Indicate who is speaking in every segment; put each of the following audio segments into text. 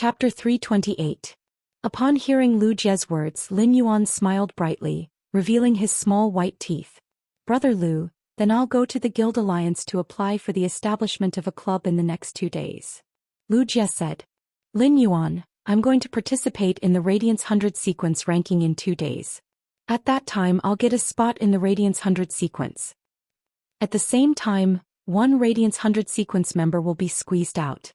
Speaker 1: Chapter 328. Upon hearing Lu Jie's words, Lin Yuan smiled brightly, revealing his small white teeth. Brother Lu, then I'll go to the Guild Alliance to apply for the establishment of a club in the next 2 days. Lu Jie said. Lin Yuan, I'm going to participate in the Radiance 100 sequence ranking in 2 days. At that time I'll get a spot in the Radiance 100 sequence. At the same time, one Radiance 100 sequence member will be squeezed out.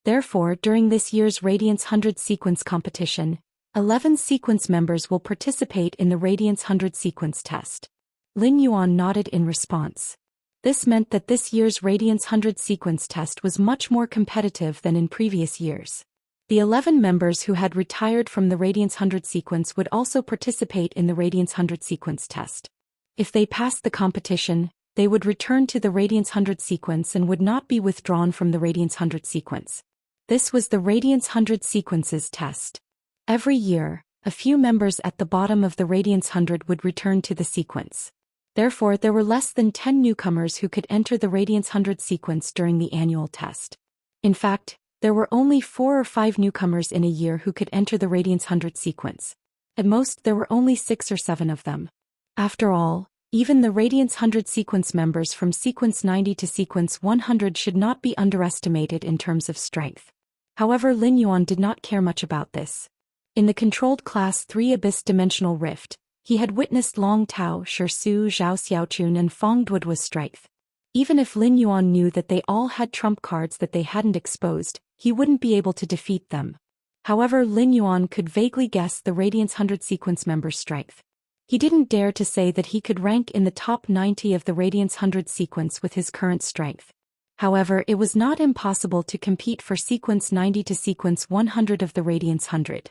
Speaker 1: Therefore, during this year's Radiance 100 sequence competition, 11 sequence members will participate in the Radiance 100 sequence test. Lin Yuan nodded in response. This meant that this year's Radiance 100 sequence test was much more competitive than in previous years. The 11 members who had retired from the Radiance 100 sequence would also participate in the Radiance 100 sequence test. If they passed the competition, they would return to the Radiance 100 sequence and would not be withdrawn from the Radiance 100 sequence. This was the Radiance 100 sequences test. Every year, a few members at the bottom of the Radiance 100 would return to the sequence. Therefore, there were less than 10 newcomers who could enter the Radiance 100 sequence during the annual test. In fact, there were only 4 or 5 newcomers in a year who could enter the Radiance 100 sequence. At most, there were only 6 or 7 of them. After all, even the Radiance 100 sequence members from sequence 90 to sequence 100 should not be underestimated in terms of strength. However, Lin Yuan did not care much about this. In the controlled class 3 Abyss Dimensional Rift, he had witnessed Long Tao, Shisu, Zhao Xiaochun and Fong Duoduo's strength. Even if Lin Yuan knew that they all had trump cards that they hadn't exposed, he wouldn't be able to defeat them. However, Lin Yuan could vaguely guess the Radiance 100 sequence member's strength. He didn't dare to say that he could rank in the top 90 of the Radiance 100 sequence with his current strength. However, it was not impossible to compete for sequence 90 to sequence 100 of the Radiance 100.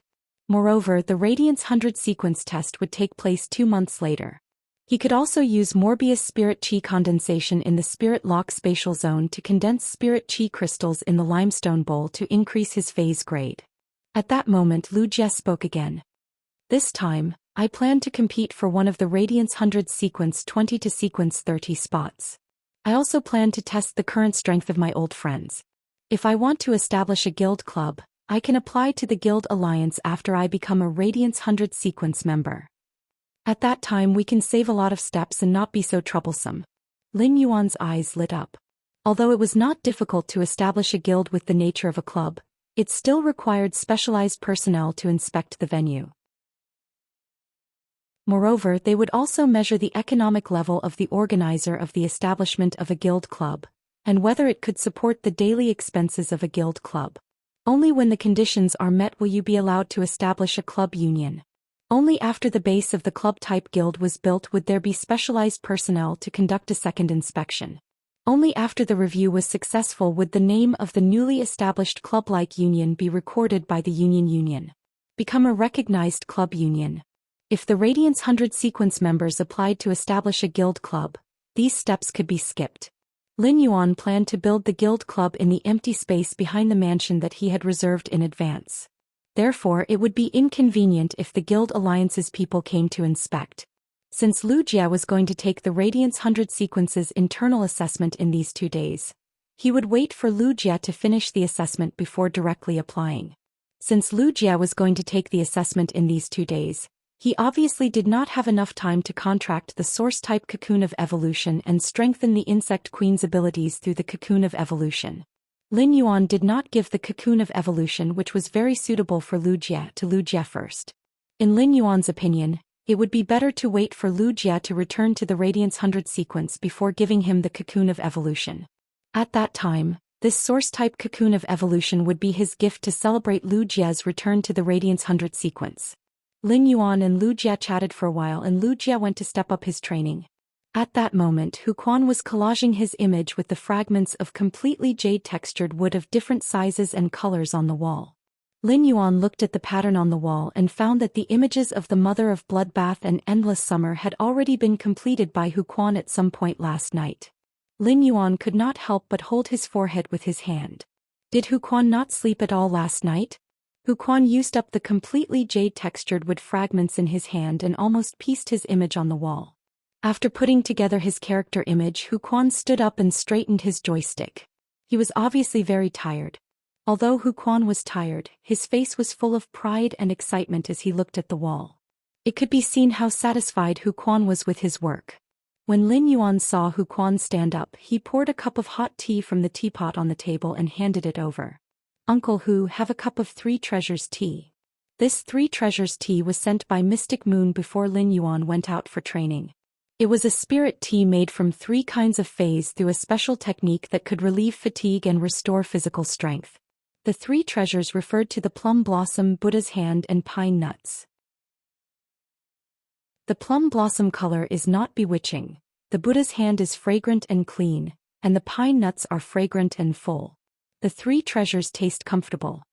Speaker 1: Moreover, the Radiance 100 sequence test would take place 2 months later. He could also use Morbius Spirit Chi condensation in the Spirit Lock spatial zone to condense Spirit Chi crystals in the limestone bowl to increase his phase grade. At that moment, Lu Jie spoke again. This time, I plan to compete for one of the Radiance 100 sequence 20 to sequence 30 spots. I also plan to test the current strength of my old friends. If I want to establish a guild club, I can apply to the Guild Alliance after I become a Radiance 100 sequence member. At that time we can save a lot of steps and not be so troublesome. Lin Yuan's eyes lit up. Although it was not difficult to establish a guild with the nature of a club, it still required specialized personnel to inspect the venue. Moreover, they would also measure the economic level of the organizer of the establishment of a guild club, and whether it could support the daily expenses of a guild club. Only when the conditions are met will you be allowed to establish a club union. Only after the base of the club-type guild was built would there be specialized personnel to conduct a second inspection. Only after the review was successful would the name of the newly established club-like union be recorded by the union. Become a recognized club union. If the Radiance 100 sequence members applied to establish a guild club, these steps could be skipped. Lin Yuan planned to build the guild club in the empty space behind the mansion that he had reserved in advance. Therefore, it would be inconvenient if the Guild Alliance's people came to inspect. Since Lu Jie was going to take the Radiance 100 sequence's internal assessment in these 2 days, he would wait for Lu Jie to finish the assessment before directly applying. Since Lu Jie was going to take the assessment in these 2 days, he obviously did not have enough time to contract the source-type Cocoon of Evolution and strengthen the Insect Queen's abilities through the Cocoon of Evolution. Lin Yuan did not give the Cocoon of Evolution, which was very suitable for Lu Jie, to Lu Jie first. In Lin Yuan's opinion, it would be better to wait for Lu Jie to return to the Radiance 100 sequence before giving him the Cocoon of Evolution. At that time, this source-type Cocoon of Evolution would be his gift to celebrate Lu Jie's return to the Radiance 100 sequence. Lin Yuan and Lu Jie chatted for a while and Lu Jie went to step up his training. At that moment, Hu Quan was collaging his image with the fragments of completely jade-textured wood of different sizes and colors on the wall. Lin Yuan looked at the pattern on the wall and found that the images of the Mother of Bloodbath and Endless Summer had already been completed by Hu Quan at some point last night. Lin Yuan could not help but hold his forehead with his hand. Did Hu Quan not sleep at all last night? Hu Quan used up the completely jade-textured wood fragments in his hand and almost pieced his image on the wall. After putting together his character image, Hu Quan stood up and straightened his joystick. He was obviously very tired. Although Hu Quan was tired, his face was full of pride and excitement as he looked at the wall. It could be seen how satisfied Hu Quan was with his work. When Lin Yuan saw Hu Quan stand up, he poured a cup of hot tea from the teapot on the table and handed it over. "Uncle Hu, have a cup of Three Treasures tea." This Three Treasures tea was sent by Mystic Moon before Lin Yuan went out for training. It was a spirit tea made from 3 kinds of phase through a special technique that could relieve fatigue and restore physical strength. The 3 treasures referred to the plum blossom, Buddha's hand, and pine nuts. The plum blossom color is not bewitching, the Buddha's hand is fragrant and clean, and the pine nuts are fragrant and full. The 3 treasures taste comfortable.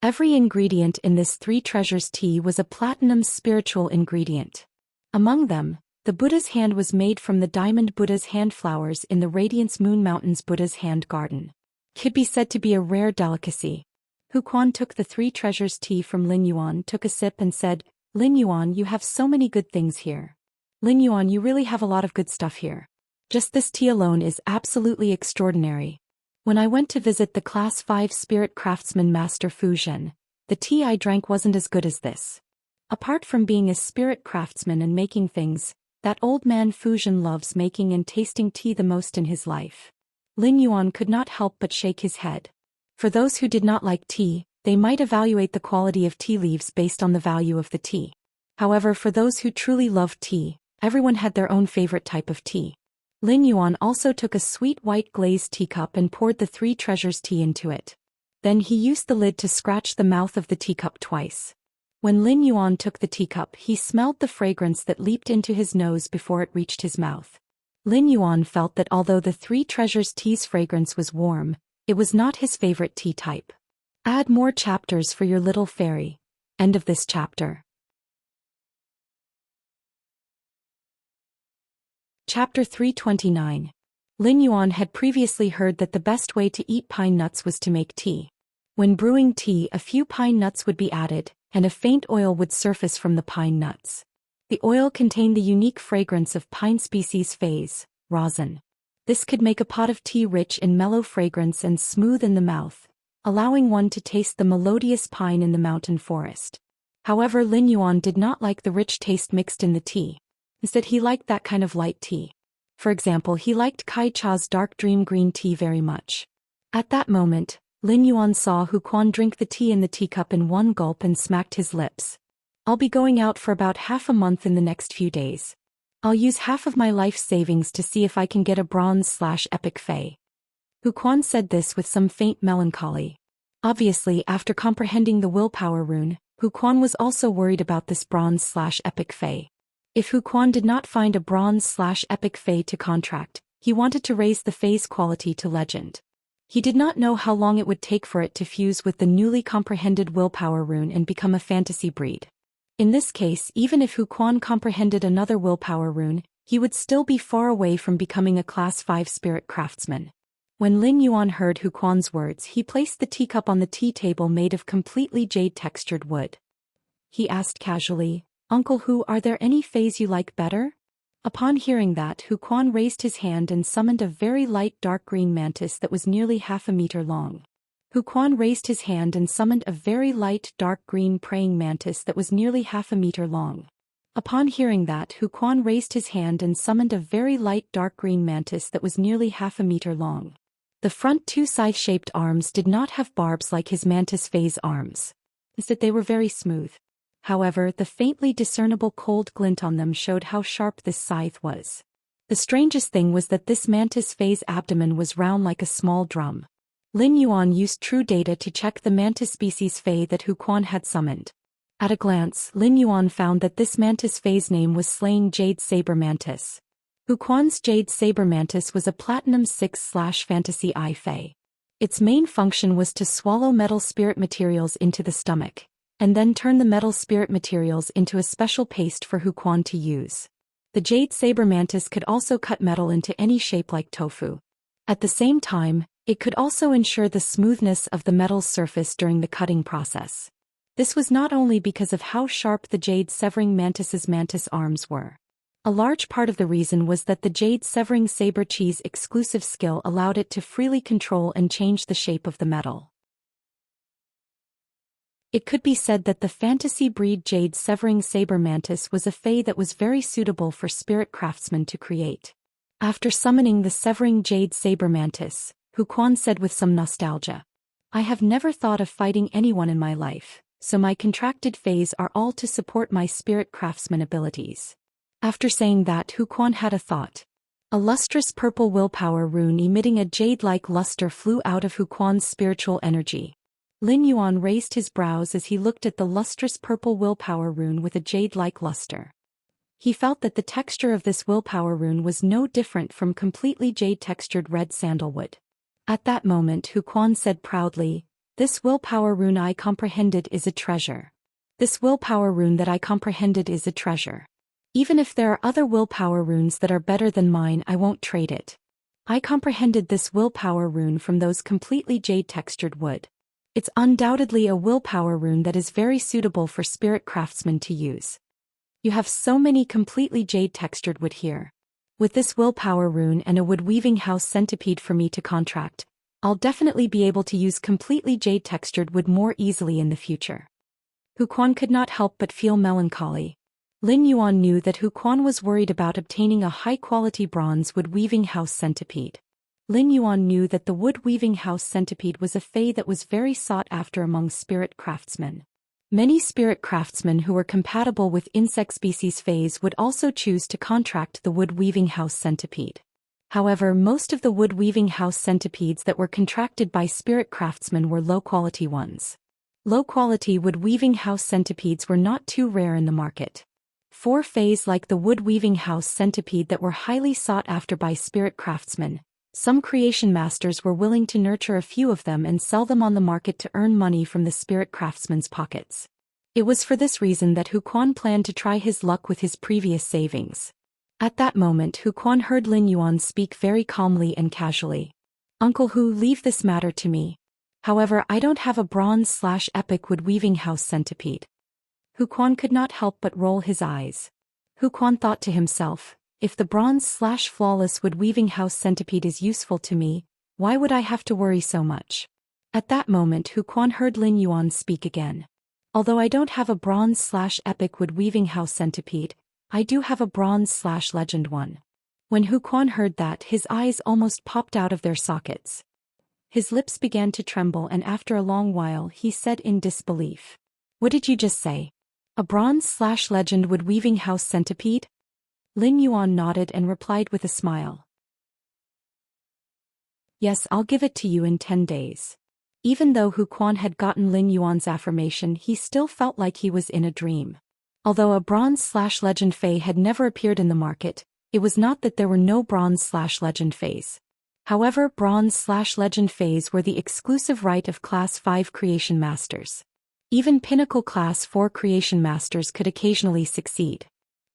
Speaker 1: Every ingredient in this 3 treasures tea was a platinum spiritual ingredient. Among them, the Buddha's hand was made from the diamond Buddha's hand flowers in the Radiance Moon Mountains Buddha's hand garden. Could be said to be a rare delicacy. Hu Quan took the 3 treasures tea from Lin Yuan, took a sip and said, "Lin Yuan, you have so many good things here. Lin Yuan, you really have a lot of good stuff here. Just this tea alone is absolutely extraordinary. When I went to visit the Class 5 Spirit Craftsman Master Fu Zhen, the tea I drank wasn't as good as this." Apart from being a spirit craftsman and making things, that old man Fu Zhen loves making and tasting tea the most in his life. Lin Yuan could not help but shake his head. For those who did not like tea, they might evaluate the quality of tea leaves based on the value of the tea. However, for those who truly loved tea, everyone had their own favorite type of tea. Lin Yuan also took a sweet white glazed teacup and poured the 3 treasures tea into it. Then he used the lid to scratch the mouth of the teacup twice. When Lin Yuan took the teacup, he smelled the fragrance that leaped into his nose before it reached his mouth. Lin Yuan felt that although the 3 treasures tea's fragrance was warm, it was not his favorite tea type. Add more chapters for your little fairy. End of this chapter. Chapter 329. Lin Yuan had previously heard that the best way to eat pine nuts was to make tea. When brewing tea, a few pine nuts would be added, and a faint oil would surface from the pine nuts. The oil contained the unique fragrance of pine species phase, rosin. This could make a pot of tea rich in mellow fragrance and smooth in the mouth, allowing one to taste the melodious pine in the mountain forest. However, Lin Yuan did not like the rich taste mixed in the tea. Instead, he liked that kind of light tea. For example, he liked Kai Cha's dark dream green tea very much. At that moment, Lin Yuan saw Hu Quan drink the tea in the teacup in one gulp and smacked his lips. "I'll be going out for about half a month in the next few days. I'll use half of my life savings to see if I can get a bronze/epic Fey." Hu Quan said this with some faint melancholy. Obviously, after comprehending the willpower rune, Hu Quan was also worried about this bronze/epic Fey. If Hu Quan did not find a bronze/epic Fey to contract, he wanted to raise the Fey's quality to legend. He did not know how long it would take for it to fuse with the newly comprehended willpower rune and become a fantasy breed. In this case, even if Hu Quan comprehended another willpower rune, he would still be far away from becoming a Class 5 spirit craftsman. When Lin Yuan heard Hu Quan's words, he placed the teacup on the tea table made of completely jade-textured wood. He asked casually, "Uncle Hu, are there any Feys you like better?" Upon hearing that, Hu Quan raised his hand and summoned a very light dark green mantis that was nearly half a meter long. Hu Quan raised his hand and summoned a very light dark green praying mantis that was nearly half a meter long. Upon hearing that, Hu Quan raised his hand and summoned a very light dark green mantis that was nearly half a meter long. The front 2 scythe-shaped arms did not have barbs like his mantis Fey's arms. Instead, they were very smooth. However, the faintly discernible cold glint on them showed how sharp this scythe was. The strangest thing was that this mantis Fey's abdomen was round like a small drum. Lin Yuan used true data to check the mantis species Fey that Hu Quan had summoned. At a glance, Lin Yuan found that this mantis Fey's name was Slaying Jade Saber Mantis. Hu Quan's Jade Saber Mantis was a Platinum 6/Fantasy I Fey. Its main function was to swallow metal spirit materials into the stomach, and then turn the metal spirit materials into a special paste for Hu Quan to use. The Jade Saber Mantis could also cut metal into any shape like tofu. At the same time, it could also ensure the smoothness of the metal's surface during the cutting process. This was not only because of how sharp the Jade Severing Mantis's mantis arms were. A large part of the reason was that the Jade Severing Saber Chi's exclusive skill allowed it to freely control and change the shape of the metal. It could be said that the fantasy breed jade severing saber mantis was a fae that was very suitable for spirit craftsmen to create. After summoning the severing jade saber mantis, Hu Quan said with some nostalgia, "I have never thought of fighting anyone in my life, so my contracted fays are all to support my spirit craftsman abilities." After saying that, Hu Quan had a thought. A lustrous purple willpower rune emitting a jade-like luster flew out of Hu Quan's spiritual energy. Lin Yuan raised his brows as he looked at the lustrous purple willpower rune with a jade-like luster. He felt that the texture of this willpower rune was no different from completely jade-textured red sandalwood. At that moment Hu Quan said proudly, "This willpower rune I comprehended is a treasure. This willpower rune that I comprehended is a treasure. Even if there are other willpower runes that are better than mine, I won't trade it. I comprehended this willpower rune from those completely jade-textured wood. It's undoubtedly a willpower rune that is very suitable for spirit craftsmen to use. You have so many completely jade-textured wood here. With this willpower rune and a wood-weaving house centipede for me to contract, I'll definitely be able to use completely jade-textured wood more easily in the future." Hu Quan could not help but feel melancholy. Lin Yuan knew that Hu Quan was worried about obtaining a high-quality bronze wood-weaving house centipede. Lin Yuan knew that the wood-weaving house centipede was a fae that was very sought after among spirit craftsmen. Many spirit craftsmen who were compatible with insect species fays would also choose to contract the wood-weaving house centipede. However, most of the wood-weaving house centipedes that were contracted by spirit craftsmen were low-quality ones. Low-quality wood-weaving house centipedes were not too rare in the market. 4 fays like the wood-weaving house centipede that were highly sought after by spirit craftsmen. Some creation masters were willing to nurture a few of them and sell them on the market to earn money from the spirit craftsmen's pockets. It was for this reason that Hu Quan planned to try his luck with his previous savings. At that moment Hu Quan heard Lin Yuan speak very calmly and casually. "Uncle Hu, leave this matter to me. However, I don't have a bronze/epic wood-weaving house centipede." Hu Quan could not help but roll his eyes. Hu Quan thought to himself, if the bronze/flawless wood-weaving house centipede is useful to me, why would I have to worry so much? At that moment Hu Quan heard Lin Yuan speak again. "Although I don't have a bronze/epic wood-weaving house centipede, I do have a bronze/legend one." When Hu Quan heard that, his eyes almost popped out of their sockets. His lips began to tremble, and after a long while he said in disbelief, "What did you just say? A bronze/legend wood-weaving house centipede?" Lin Yuan nodded and replied with a smile. "Yes, I'll give it to you in 10 days. Even though Hu Quan had gotten Lin Yuan's affirmation, he still felt like he was in a dream. Although a bronze/legend fae had never appeared in the market, it was not that there were no bronze/legend fays. However, bronze/legend fays were the exclusive right of Class 5 creation masters. Even Pinnacle Class 4 creation masters could occasionally succeed.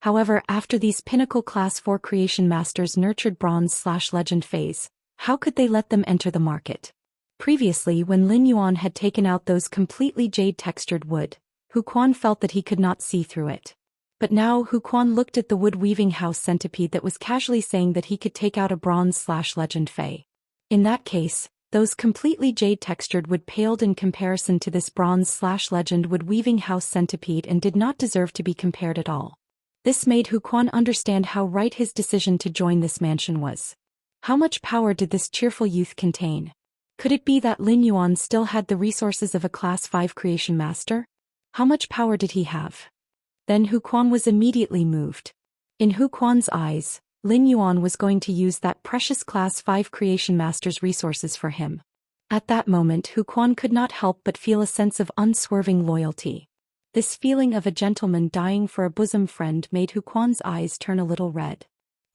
Speaker 1: However, after these Pinnacle Class 4 creation masters nurtured bronze/legend fays, how could they let them enter the market? Previously, when Lin Yuan had taken out those completely jade-textured wood, Hu Quan felt that he could not see through it. But now Hu Quan looked at the wood-weaving house centipede that was casually saying that he could take out a bronze/legend fae. In that case, those completely jade-textured wood paled in comparison to this bronze/legend wood-weaving house centipede and did not deserve to be compared at all. This made Hu Quan understand how right his decision to join this mansion was. How much power did this cheerful youth contain? Could it be that Lin Yuan still had the resources of a Class 5 creation master? How much power did he have? Then Hu Quan was immediately moved. In Hu Quan's eyes, Lin Yuan was going to use that precious Class 5 creation master's resources for him. At that moment Hu Quan could not help but feel a sense of unswerving loyalty. This feeling of a gentleman dying for a bosom friend made Hu Quan's eyes turn a little red.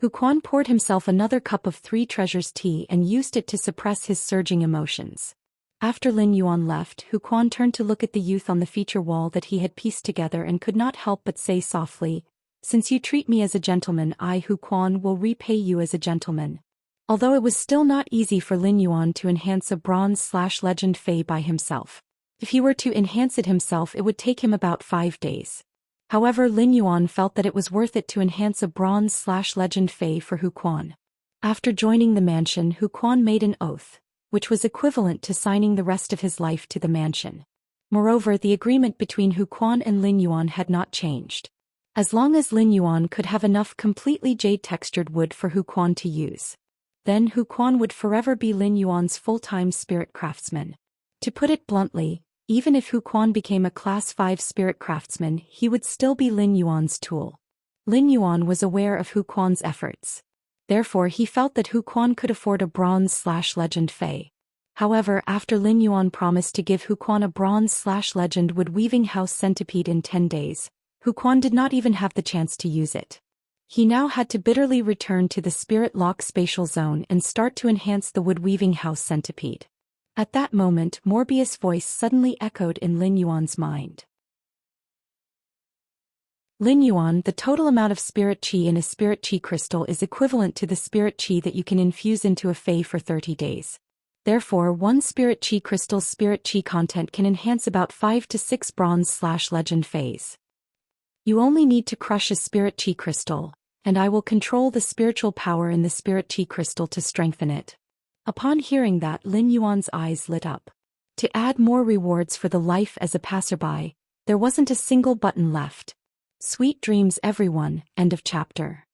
Speaker 1: Hu Quan poured himself another cup of 3 treasures tea and used it to suppress his surging emotions. After Lin Yuan left, Hu Quan turned to look at the youth on the feature wall that he had pieced together and could not help but say softly, "Since you treat me as a gentleman, I, Hu Quan, will repay you as a gentleman." Although it was still not easy for Lin Yuan to enhance a bronze/legend fae by himself. If he were to enhance it himself, it would take him about 5 days. However, Lin Yuan felt that it was worth it to enhance a bronze/legend fae for Hu Quan. After joining the mansion, Hu Quan made an oath, which was equivalent to signing the rest of his life to the mansion. Moreover, the agreement between Hu Quan and Lin Yuan had not changed. As long as Lin Yuan could have enough completely jade-textured wood for Hu Quan to use, then Hu Quan would forever be Lin Yuan's full-time spirit craftsman. To put it bluntly, even if Hu Quan became a Class 5 spirit craftsman, he would still be Lin Yuan's tool. Lin Yuan was aware of Hu Quan's efforts. Therefore, he felt that Hu Quan could afford a bronze/legend Fei. However, after Lin Yuan promised to give Hu Quan a bronze/legend wood weaving house centipede in 10 days, Hu Quan did not even have the chance to use it. He now had to bitterly return to the spirit lock spatial zone and start to enhance the wood weaving house centipede. At that moment, Morbius' voice suddenly echoed in Lin Yuan's mind. Lin Yuan, the total amount of spirit qi in a spirit qi crystal is equivalent to the spirit qi that you can infuse into a Fei for 30 days. Therefore, one spirit qi crystal's spirit qi content can enhance about 5 to 6 bronze/legend Feis. You only need to crush a spirit qi crystal, and I will control the spiritual power in the spirit qi crystal to strengthen it. Upon hearing that, Lin Yuan's eyes lit up. To add more rewards for the life as a passerby, there wasn't a single button left. Sweet dreams everyone. End of chapter.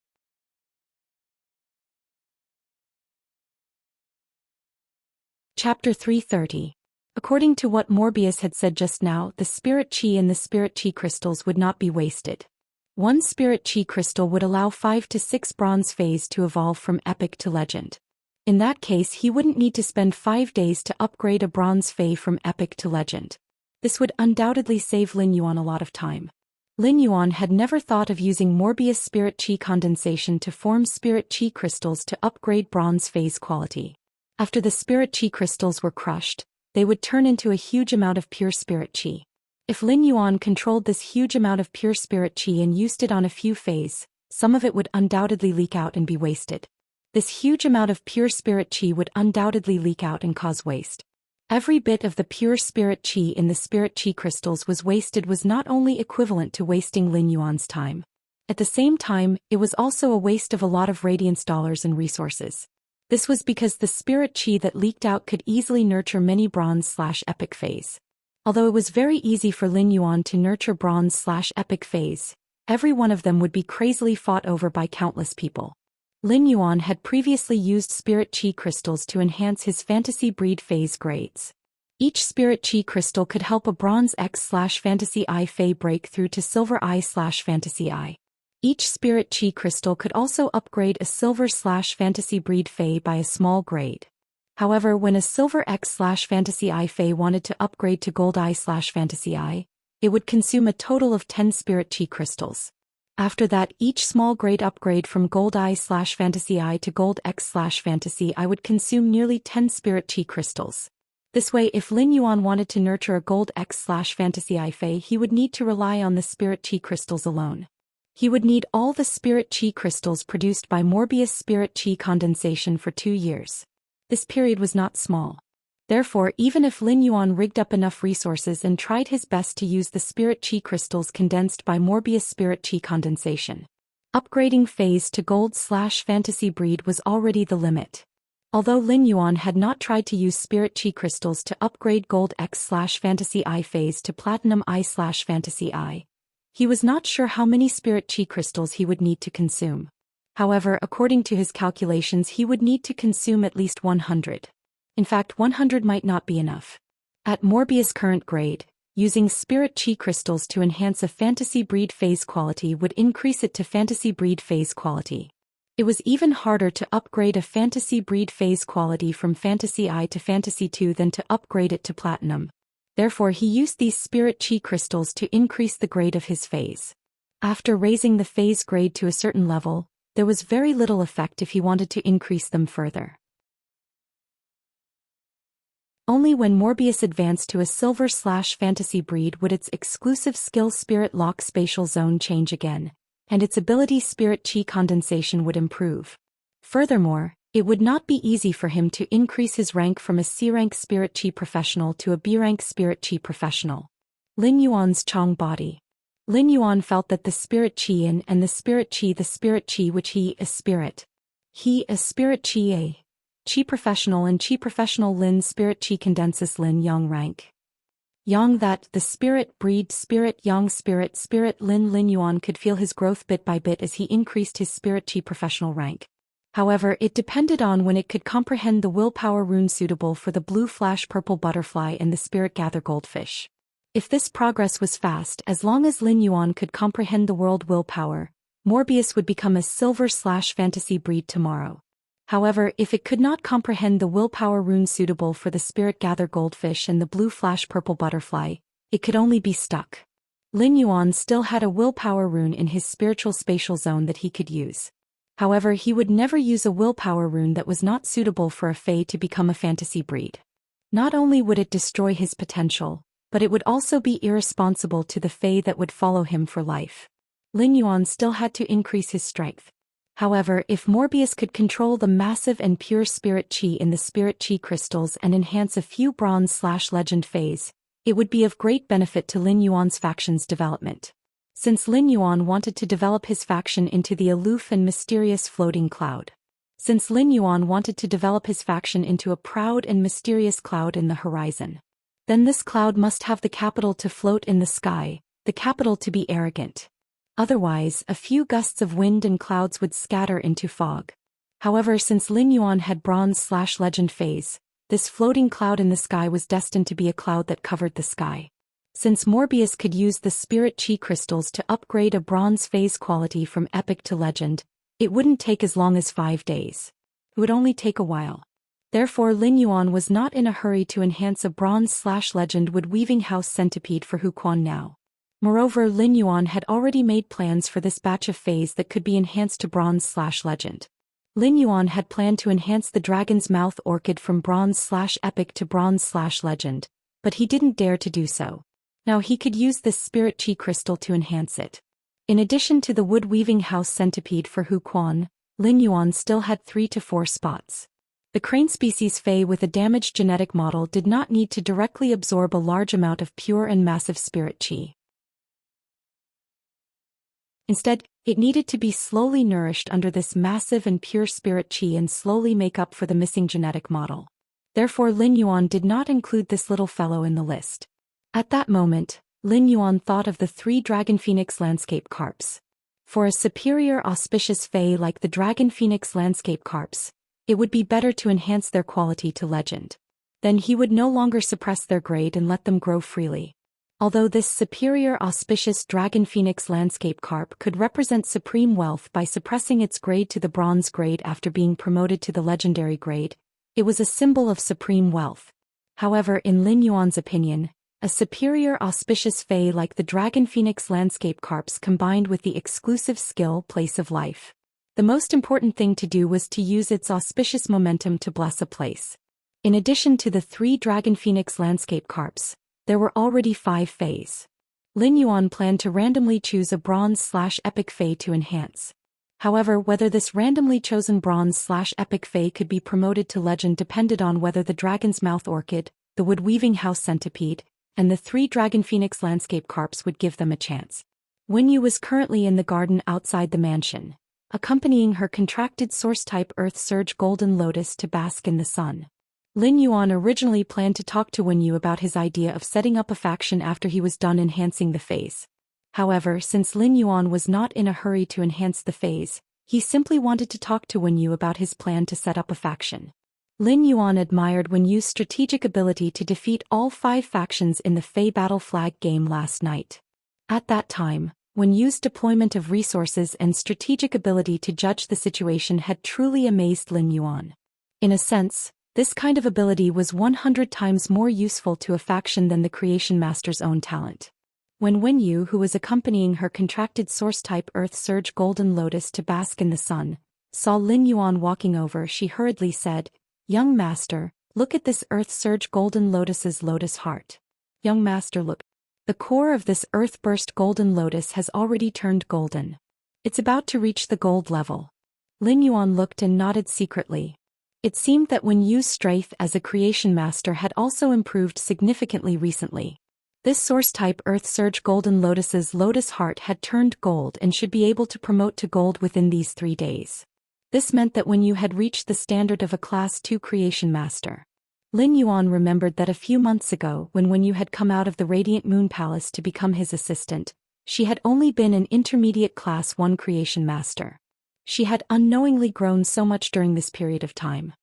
Speaker 1: Chapter 330. According to what Morbius had said just now, the spirit qi in the spirit qi crystals would not be wasted. One spirit qi crystal would allow 5 to 6 bronze Feis to evolve from epic to legend. In that case, he wouldn't need to spend 5 days to upgrade a bronze Fei from epic to legend. This would undoubtedly save Lin Yuan a lot of time. Lin Yuan had never thought of using Morbius spirit qi condensation to form spirit qi crystals to upgrade bronze Fei's quality. After the spirit qi crystals were crushed, they would turn into a huge amount of pure spirit qi. If Lin Yuan controlled this huge amount of pure spirit qi and used it on a few Feis, some of it would undoubtedly leak out and be wasted. This huge amount of pure spirit qi would undoubtedly leak out and cause waste. Every bit of the pure spirit qi in the spirit qi crystals was wasted was not only equivalent to wasting Lin Yuan's time. At the same time, it was also a waste of a lot of radiance dollars and resources. This was because the spirit qi that leaked out could easily nurture many bronze/epic Feis. Although it was very easy for Lin Yuan to nurture bronze/epic Feis, every one of them would be crazily fought over by countless people. Lin Yuan had previously used spirit qi crystals to enhance his fantasy breed Feis grades. Each spirit qi crystal could help a bronze X/fantasy I Fei break through to silver I/fantasy I. Each spirit qi crystal could also upgrade a silver/fantasy breed Fei by a small grade. However, when a silver X/fantasy I Fei wanted to upgrade to gold I/fantasy I, it would consume a total of 10 spirit qi crystals. After that, each small grade upgrade from gold I/fantasy I to gold X/fantasy I would consume nearly 10 spirit qi crystals. This way, if Lin Yuan wanted to nurture a gold X/fantasy I Fei, he would need to rely on the spirit qi crystals alone. He would need all the spirit qi crystals produced by Morbius spirit qi condensation for 2 years. This period was not small. Therefore, even if Lin Yuan rigged up enough resources and tried his best to use the spirit qi crystals condensed by Morbius spirit qi condensation, upgrading Feis to gold/fantasy breed was already the limit. Although Lin Yuan had not tried to use spirit qi crystals to upgrade gold X/fantasy I Feis to platinum I/fantasy I, he was not sure how many spirit qi crystals he would need to consume. However, according to his calculations, he would need to consume at least 100. In fact, 100 might not be enough. At Morbius' current grade, using spirit qi crystals to enhance a fantasy breed Feis quality would increase it to fantasy breed Feis quality. It was even harder to upgrade a fantasy breed Feis quality from fantasy I to fantasy II than to upgrade it to platinum. Therefore, he used these spirit qi crystals to increase the grade of his Feis. After raising the Feis grade to a certain level, there was very little effect if he wanted to increase them further. Only when Morbius advanced to a silver/fantasy breed would its exclusive skill spirit lock spatial zone change again, and its ability spirit qi condensation would improve. Furthermore, it would not be easy for him to increase his rank from a C-rank spirit qi professional to a B-rank spirit qi professional. Lin Yuan's Chong body. Lin Yuan felt that the spirit qi in and the spirit qi which he, a spirit qi a Qi professional and Qi professional Lin spirit Qi condensus Lin Yang rank. Yang that the spirit breed spirit Yang spirit Lin Yuan could feel his growth bit by bit as he increased his spirit chi professional rank. However, it depended on when it could comprehend the willpower rune suitable for the blue flash purple butterfly and the spirit gather goldfish. If this progress was fast, as long as Lin Yuan could comprehend the world willpower, Morbius would become a silver/fantasy breed tomorrow. However, if it could not comprehend the willpower rune suitable for the spirit gather goldfish and the blue flash purple butterfly, it could only be stuck. Lin Yuan still had a willpower rune in his spiritual spatial zone that he could use. However, he would never use a willpower rune that was not suitable for a Fae to become a fantasy breed. Not only would it destroy his potential, but it would also be irresponsible to the Fae that would follow him for life. Lin Yuan still had to increase his strength. However, if Morbius could control the massive and pure spirit chi in the spirit chi crystals and enhance a few bronze/legend Faes, it would be of great benefit to Lin Yuan's faction's development. Since Lin Yuan wanted to develop his faction into the aloof and mysterious floating cloud. Since Lin Yuan wanted to develop his faction into a proud and mysterious cloud in the horizon. Then this cloud must have the capital to float in the sky, the capital to be arrogant. Otherwise, a few gusts of wind and clouds would scatter into fog. However, since Lin Yuan had bronze/legend phase, this floating cloud in the sky was destined to be a cloud that covered the sky. Since Morbius could use the spirit chi crystals to upgrade a bronze phase quality from epic to legend, it wouldn't take as long as 5 days. It would only take a while. Therefore, Lin Yuan was not in a hurry to enhance a bronze/legend wood weaving house centipede for Hu Quan now. Moreover, Lin Yuan had already made plans for this batch of phase that could be enhanced to bronze/legend. Lin Yuan had planned to enhance the dragon's mouth orchid from bronze/epic to bronze/legend, but he didn't dare to do so. Now he could use this spirit chi crystal to enhance it. In addition to the wood weaving house centipede for Hu Quan, Lin Yuan still had 3 to 4 spots. The crane species Fae with a damaged genetic model did not need to directly absorb a large amount of pure and massive spirit chi. Instead, it needed to be slowly nourished under this massive and pure spirit chi and slowly make up for the missing genetic model. Therefore, Lin Yuan did not include this little fellow in the list. At that moment, Lin Yuan thought of the 3 dragon phoenix landscape carps. For a superior auspicious Fae like the dragon phoenix landscape carps, it would be better to enhance their quality to legend. Then he would no longer suppress their grade and let them grow freely. Although this superior auspicious dragon phoenix landscape carp could represent supreme wealth by suppressing its grade to the bronze grade after being promoted to the legendary grade, it was a symbol of supreme wealth. However, in Lin Yuan's opinion, a superior auspicious Fae like the dragon phoenix landscape carps combined with the exclusive skill place of life. The most important thing to do was to use its auspicious momentum to bless a place. In addition to the 3 dragon phoenix landscape carps, there were already 5 Faes. Lin Yuan planned to randomly choose a bronze/epic Fae to enhance. However, whether this randomly chosen bronze/epic Fae could be promoted to legend depended on whether the dragon's mouth orchid, the wood weaving house centipede, and the 3 dragon phoenix landscape carps would give them a chance. Wen Yu was currently in the garden outside the mansion, accompanying her contracted source-type Earth Surge Golden Lotus to bask in the sun. Lin Yuan originally planned to talk to Wen Yu about his idea of setting up a faction after he was done enhancing the phase. However, since Lin Yuan was not in a hurry to enhance the phase, he simply wanted to talk to Wen Yu about his plan to set up a faction. Lin Yuan admired Wen Yu's strategic ability to defeat all 5 factions in the Fae Battle Flag game last night. At that time, Wen Yu's deployment of resources and strategic ability to judge the situation had truly amazed Lin Yuan. In a sense, this kind of ability was 100 times more useful to a faction than the Creation Master's own talent. When Wen Yu, who was accompanying her contracted source-type Earth Surge Golden Lotus to bask in the sun, saw Lin Yuan walking over, she hurriedly said, "Young Master, look at this Earth Surge Golden Lotus's lotus heart." Young Master, look. The core of this Earth Burst Golden Lotus has already turned golden. It's about to reach the gold level. Lin Yuan looked and nodded secretly. It seemed that Wen Yu's strength as a Creation Master had also improved significantly recently. This source-type Earth Surge Golden Lotus's lotus heart had turned gold and should be able to promote to gold within these 3 days. This meant that Wen Yu had reached the standard of a Class 2 Creation Master. Lin Yuan remembered that a few months ago when Wenyu had come out of the Radiant Moon Palace to become his assistant, she had only been an intermediate Class 1 creation master. She had unknowingly grown so much during this period of time.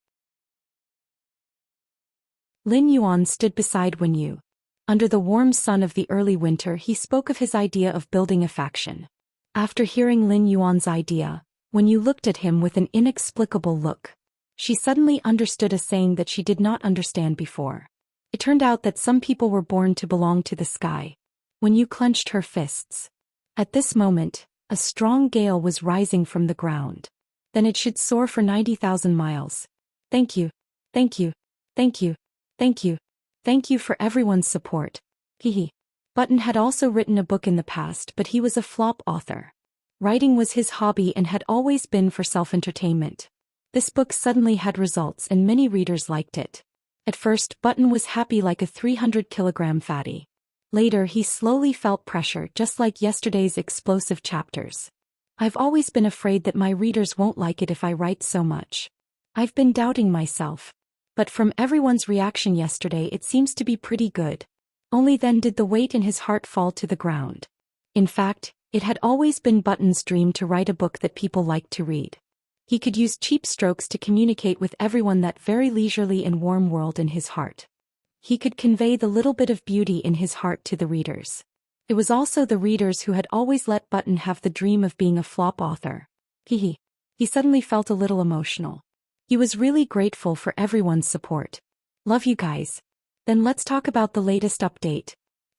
Speaker 1: Lin Yuan stood beside Wenyu. Under the warm sun of the early winter, he spoke of his idea of building a faction. After hearing Lin Yuan's idea, Wenyu looked at him with an inexplicable look. She suddenly understood a saying that she did not understand before. It turned out that some people were born to belong to the sky. Wenyu clenched her fists. At this moment, a strong gale was rising from the ground. Then it should soar for 90,000 miles. Thank you. Thank you. Thank you. Thank you. Thank you for everyone's support. Hehe. Button had also written a book in the past, but he was a flop author. Writing was his hobby and had always been for self-entertainment. This book suddenly had results and many readers liked it. At first, Button was happy like a 300-kilogram fatty. Later, he slowly felt pressure, just like yesterday's explosive chapters. I've always been afraid that my readers won't like it if I write so much. I've been doubting myself. But from everyone's reaction yesterday, it seems to be pretty good. Only then did the weight in his heart fall to the ground. In fact, it had always been Button's dream to write a book that people liked to read. He could use cheap strokes to communicate with everyone that very leisurely and warm world in his heart. He could convey the little bit of beauty in his heart to the readers. It was also the readers who had always let Button have the dream of being a flop author. He suddenly felt a little emotional. He was really grateful for everyone's support. Love you guys. Then let's talk about the latest update.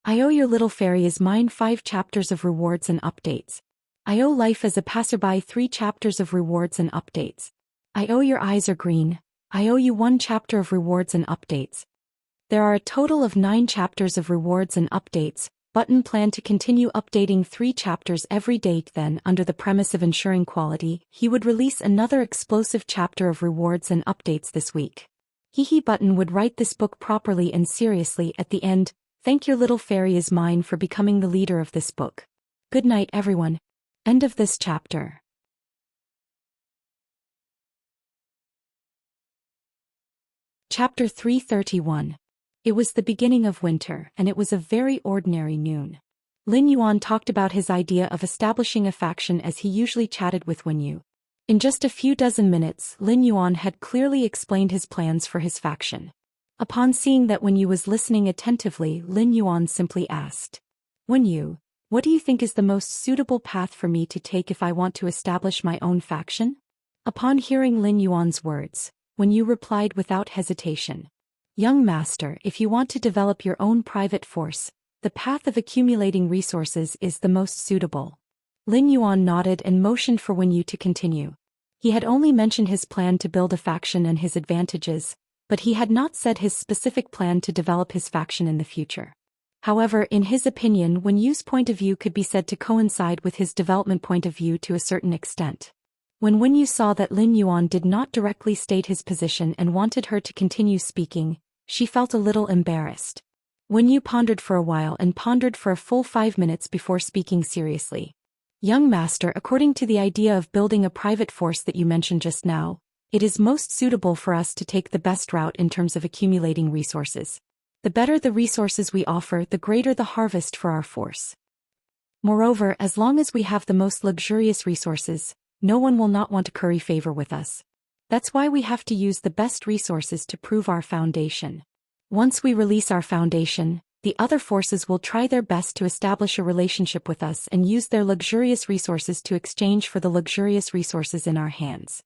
Speaker 1: I owe your little fairy is mine 5 chapters of rewards and updates. I owe life as a passerby 3 chapters of rewards and updates. I owe your eyes are green. I owe you 1 chapter of rewards and updates. There are a total of 9 chapters of rewards and updates. Button planned to continue updating 3 chapters every day. Then, under the premise of ensuring quality, he would release another explosive chapter of rewards and updates this week. Button would write this book properly and seriously at the end. Thank your little fairy is mine for becoming the leader of this book. Good night, everyone. End of this chapter. Chapter 331. It was the beginning of winter, and it was a very ordinary noon. Lin Yuan talked about his idea of establishing a faction as he usually chatted with Wenyu. In just a few dozen minutes, Lin Yuan had clearly explained his plans for his faction. Upon seeing that Wenyu was listening attentively, Lin Yuan simply asked, Wenyu, what do you think is the most suitable path for me to take if I want to establish my own faction? Upon hearing Lin Yuan's words, Wenyu replied without hesitation. Young master, if you want to develop your own private force, the path of accumulating resources is the most suitable. Lin Yuan nodded and motioned for Wenyu to continue. He had only mentioned his plan to build a faction and his advantages, but he had not said his specific plan to develop his faction in the future. However, in his opinion, Wenyu's point of view could be said to coincide with his development point of view to a certain extent. When Wenyu saw that Lin Yuan did not directly state his position and wanted her to continue speaking, she felt a little embarrassed. Wenyu pondered for a while and pondered for a full 5 minutes before speaking seriously. Young master, according to the idea of building a private force that you mentioned just now, it is most suitable for us to take the best route in terms of accumulating resources. The better the resources we offer, the greater the harvest for our force. Moreover, as long as we have the most luxurious resources, no one will not want to curry favor with us. That's why we have to use the best resources to prove our foundation. Once we release our foundation, the other forces will try their best to establish a relationship with us and use their luxurious resources to exchange for the luxurious resources in our hands.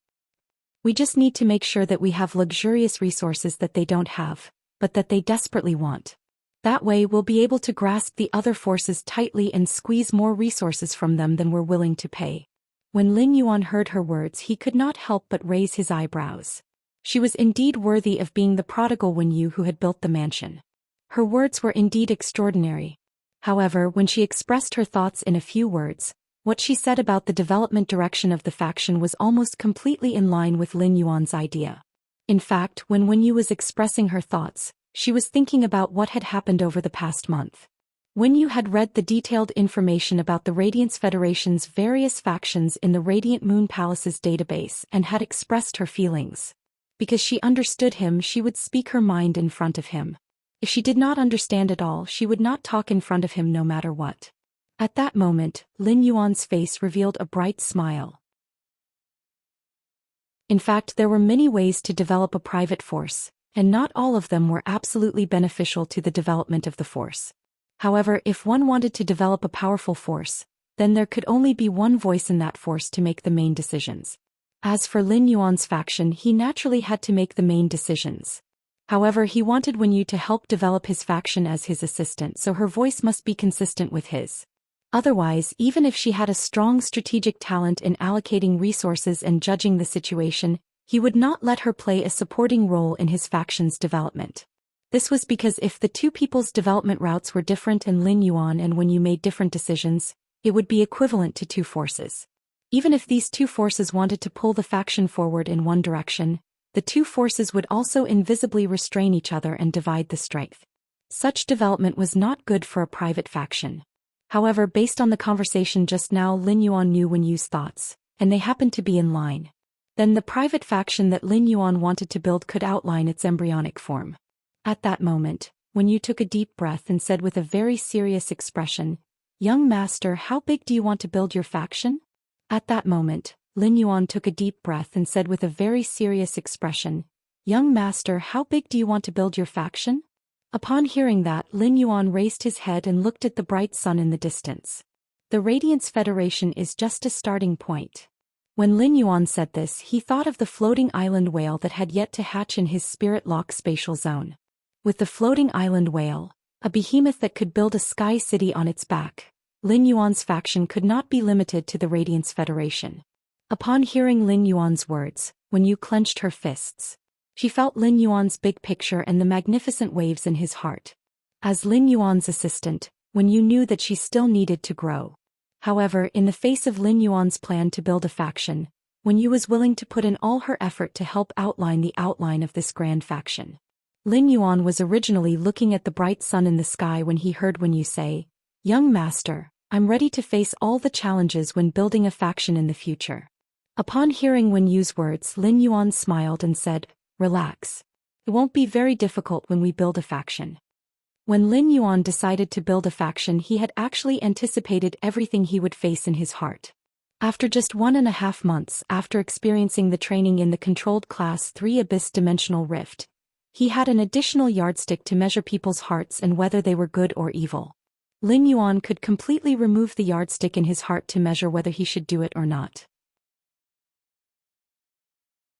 Speaker 1: We just need to make sure that we have luxurious resources that they don't have, but that they desperately want. That way we'll be able to grasp the other forces tightly and squeeze more resources from them than we're willing to pay. When Lin Yuan heard her words, he could not help but raise his eyebrows. She was indeed worthy of being the prodigal Wenyu who had built the mansion. Her words were indeed extraordinary. However, when she expressed her thoughts in a few words, what she said about the development direction of the faction was almost completely in line with Lin Yuan's idea. In fact, when Wenyu was expressing her thoughts, she was thinking about what had happened over the past month. Wenyu had read the detailed information about the Radiance Federation's various factions in the Radiant Moon Palace's database and had expressed her feelings. Because she understood him, she would speak her mind in front of him. If she did not understand at all, she would not talk in front of him no matter what. At that moment, Lin Yuan's face revealed a bright smile. In fact, there were many ways to develop a private force, and not all of them were absolutely beneficial to the development of the force. However, if one wanted to develop a powerful force, then there could only be one voice in that force to make the main decisions. As for Lin Yuan's faction, he naturally had to make the main decisions. However, he wanted Wen Yu to help develop his faction as his assistant, so her voice must be consistent with his. Otherwise, even if she had a strong strategic talent in allocating resources and judging the situation, he would not let her play a supporting role in his faction's development. This was because if the two people's development routes were different and Lin Yuan and Wen Yu made different decisions, it would be equivalent to two forces. Even if these two forces wanted to pull the faction forward in one direction, the two forces would also invisibly restrain each other and divide the strength. Such development was not good for a private faction. However, based on the conversation just now, Lin Yuan knew Wen Yu's thoughts, and they happened to be in line. Then the private faction that Lin Yuan wanted to build could outline its embryonic form. At that moment, Wen Yu took a deep breath and said with a very serious expression, "Young master, how big do you want to build your faction?" At that moment, Lin Yuan took a deep breath and said with a very serious expression, "Young master, how big do you want to build your faction?" Upon hearing that, Lin Yuan raised his head and looked at the bright sun in the distance. The Radiance Federation is just a starting point. When Lin Yuan said this, he thought of the floating island whale that had yet to hatch in his spirit lock spatial zone. With the floating island whale, a behemoth that could build a sky city on its back, Lin Yuan's faction could not be limited to the Radiance Federation. Upon hearing Lin Yuan's words, Wen Yu clenched her fists. She felt Lin Yuan's big picture and the magnificent waves in his heart. As Lin Yuan's assistant, Wen Yu knew that she still needed to grow. However, in the face of Lin Yuan's plan to build a faction, Wen Yu was willing to put in all her effort to help outline the outline of this grand faction. Lin Yuan was originally looking at the bright sun in the sky when he heard Wen Yu say, "Young master, I'm ready to face all the challenges when building a faction in the future." Upon hearing Wen Yu's words, Lin Yuan smiled and said, "Relax. It won't be very difficult when we build a faction." When Lin Yuan decided to build a faction, he had actually anticipated everything he would face in his heart. After just 1.5 months after experiencing the training in the controlled Class 3 Abyss Dimensional Rift, he had an additional yardstick to measure people's hearts and whether they were good or evil. Lin Yuan could completely remove the yardstick in his heart to measure whether he should do it or not.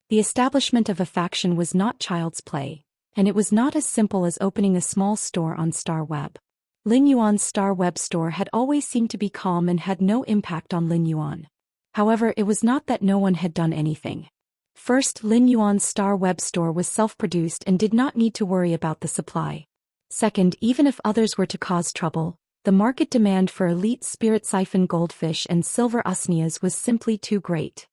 Speaker 1: The establishment of a faction was not child's play, and it was not as simple as opening a small store on Star Web. Lin Yuan's Star Web store had always seemed to be calm and had no impact on Lin Yuan. However, it was not that no one had done anything. First, Lin Yuan's Star Web store was self-produced and did not need to worry about the supply. Second, even if others were to cause trouble, the market demand for elite spirit siphon goldfish and silver usnias was simply too great.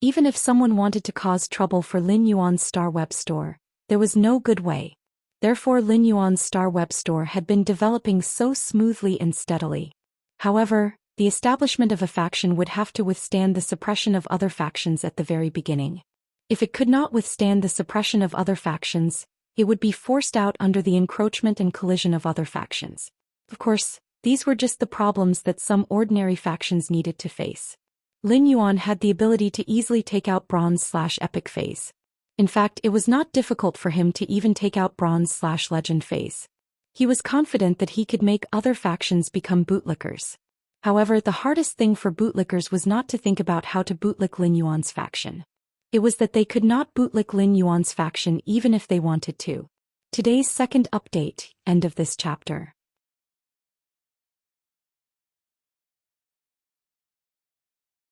Speaker 1: Even if someone wanted to cause trouble for Lin Yuan's Star Web store, there was no good way. Therefore, Lin Yuan's Star Web store had been developing so smoothly and steadily. However, the establishment of a faction would have to withstand the suppression of other factions at the very beginning. If it could not withstand the suppression of other factions, it would be forced out under the encroachment and collision of other factions. Of course, these were just the problems that some ordinary factions needed to face. Lin Yuan had the ability to easily take out Bronze/Epic phase. In fact, it was not difficult for him to even take out Bronze/Legend phase. He was confident that he could make other factions become bootlickers. However, the hardest thing for bootlickers was not to think about how to bootlick Lin Yuan's faction. It was that they could not bootlick Lin Yuan's faction even if they wanted to. Today's second update, end of this chapter.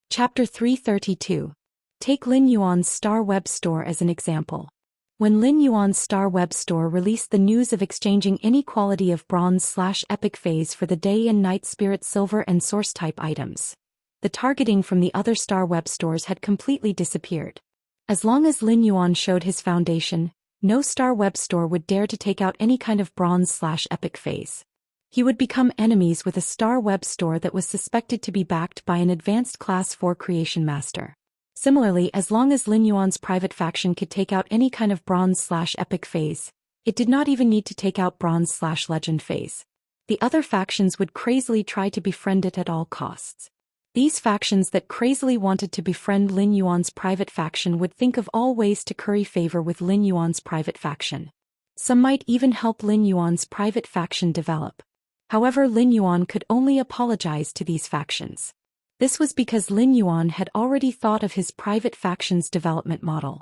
Speaker 1: Chapter 332. Take Lin Yuan's Star Web store as an example. When Lin Yuan's Star Web store released the news of exchanging any quality of Bronze/Epic phase for the Day and Night Spirit Silver and Source type items, the targeting from the other Star Web stores had completely disappeared. As long as Lin Yuan showed his foundation, no Star Web store would dare to take out any kind of Bronze/Epic phase. He would become enemies with a Star Web store that was suspected to be backed by an advanced Class 4 creation master. Similarly, as long as Lin Yuan's private faction could take out any kind of bronze/epic phase, it did not even need to take out bronze/legend phase. The other factions would crazily try to befriend it at all costs. These factions that crazily wanted to befriend Lin Yuan's private faction would think of all ways to curry favor with Lin Yuan's private faction. Some might even help Lin Yuan's private faction develop. However, Lin Yuan could only apologize to these factions. This was because Lin Yuan had already thought of his private faction's development model.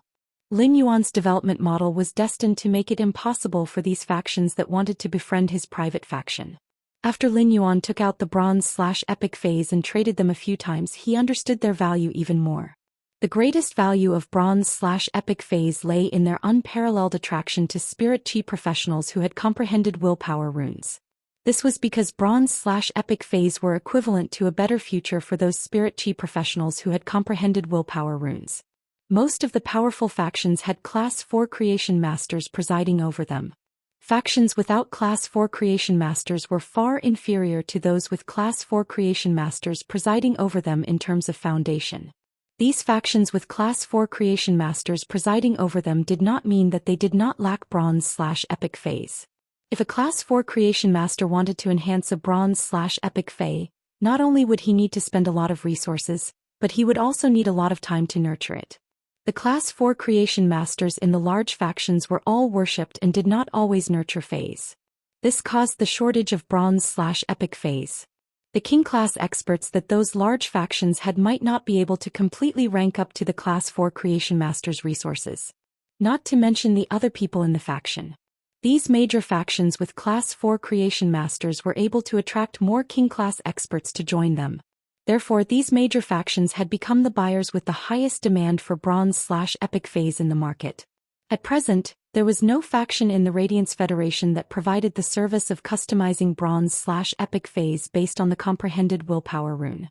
Speaker 1: Lin Yuan's development model was destined to make it impossible for these factions that wanted to befriend his private faction. After Lin Yuan took out the bronze/epic phase and traded them a few times, he understood their value even more. The greatest value of bronze/epic phase lay in their unparalleled attraction to spirit chi professionals who had comprehended willpower runes. This was because bronze/epic phase were equivalent to a better future for those spirit chi professionals who had comprehended willpower runes. Most of the powerful factions had Class 4 creation masters presiding over them. Factions without Class 4 creation masters were far inferior to those with Class 4 creation masters presiding over them in terms of foundation. These factions with Class 4 creation masters presiding over them did not mean that they did not lack bronze/epic phase. If a Class 4 creation master wanted to enhance a bronze/epic phase, not only would he need to spend a lot of resources, but he would also need a lot of time to nurture it. The Class 4 creation masters in the large factions were all worshipped and did not always nurture phase. This caused the shortage of bronze/epic phase. The king class experts that those large factions had might not be able to completely rank up to the Class 4 creation masters' resources. Not to mention the other people in the faction. These major factions with Class 4 creation masters were able to attract more king class experts to join them. Therefore, these major factions had become the buyers with the highest demand for bronze/epic phase in the market. At present, there was no faction in the Radiance Federation that provided the service of customizing bronze/epic phase based on the comprehended willpower rune.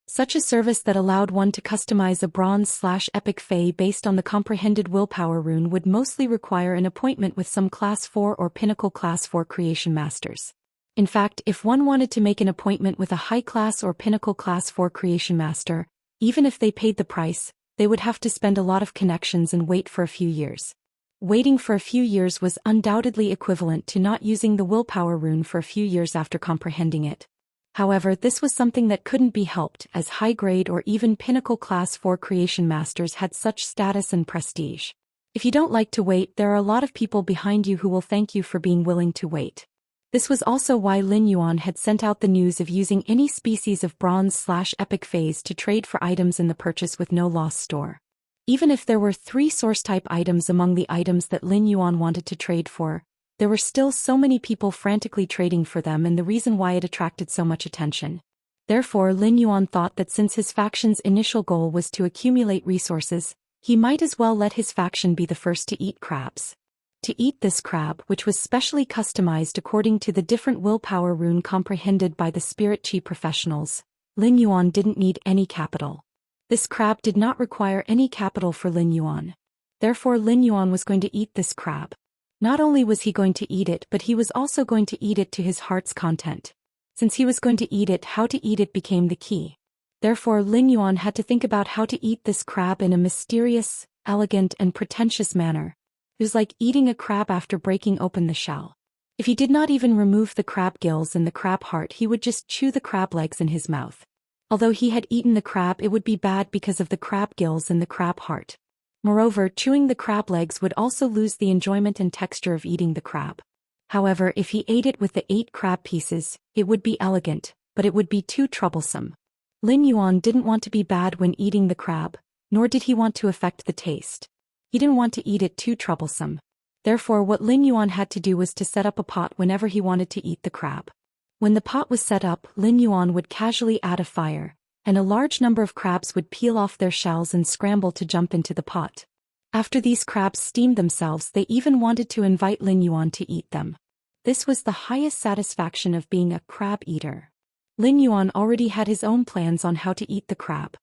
Speaker 1: Such a service that allowed one to customize a bronze/epic phase based on the comprehended willpower rune would mostly require an appointment with some Class 4 or Pinnacle Class 4 creation masters. In fact, if one wanted to make an appointment with a high-class or Pinnacle Class 4 creation master, even if they paid the price, they would have to spend a lot of connections and wait for a few years. Waiting for a few years was undoubtedly equivalent to not using the willpower rune for a few years after comprehending it. However, this was something that couldn't be helped, as high-grade or even Pinnacle Class 4 creation masters had such status and prestige. If you don't like to wait, there are a lot of people behind you who will thank you for being willing to wait. This was also why Lin Yuan had sent out the news of using any species of bronze/epic phase to trade for items in the purchase with no loss store. Even if there were 3 source-type items among the items that Lin Yuan wanted to trade for, there were still so many people frantically trading for them, and the reason why it attracted so much attention. Therefore, Lin Yuan thought that since his faction's initial goal was to accumulate resources, he might as well let his faction be the first to eat crabs. To eat this crab, which was specially customized according to the different willpower rune comprehended by the spirit chi professionals, Lin Yuan didn't need any capital. This crab did not require any capital for Lin Yuan. Therefore, Lin Yuan was going to eat this crab. Not only was he going to eat it, but he was also going to eat it to his heart's content. Since he was going to eat it, how to eat it became the key. Therefore, Lin Yuan had to think about how to eat this crab in a mysterious, elegant, and pretentious manner. It was like eating a crab after breaking open the shell. If he did not even remove the crab gills and the crab heart, he would just chew the crab legs in his mouth. Although he had eaten the crab, it would be bad because of the crab gills and the crab heart. Moreover, chewing the crab legs would also lose the enjoyment and texture of eating the crab. However, if he ate it with the 8 crab pieces, it would be elegant, but it would be too troublesome. Lin Yuan didn't want to be bad when eating the crab, nor did he want to affect the taste. He didn't want to eat it too troublesome. Therefore, what Lin Yuan had to do was to set up a pot whenever he wanted to eat the crab. When the pot was set up, Lin Yuan would casually add a fire, and a large number of crabs would peel off their shells and scramble to jump into the pot. After these crabs steamed themselves, they even wanted to invite Lin Yuan to eat them. This was the highest satisfaction of being a crab eater. Lin Yuan already had his own plans on how to eat the crab.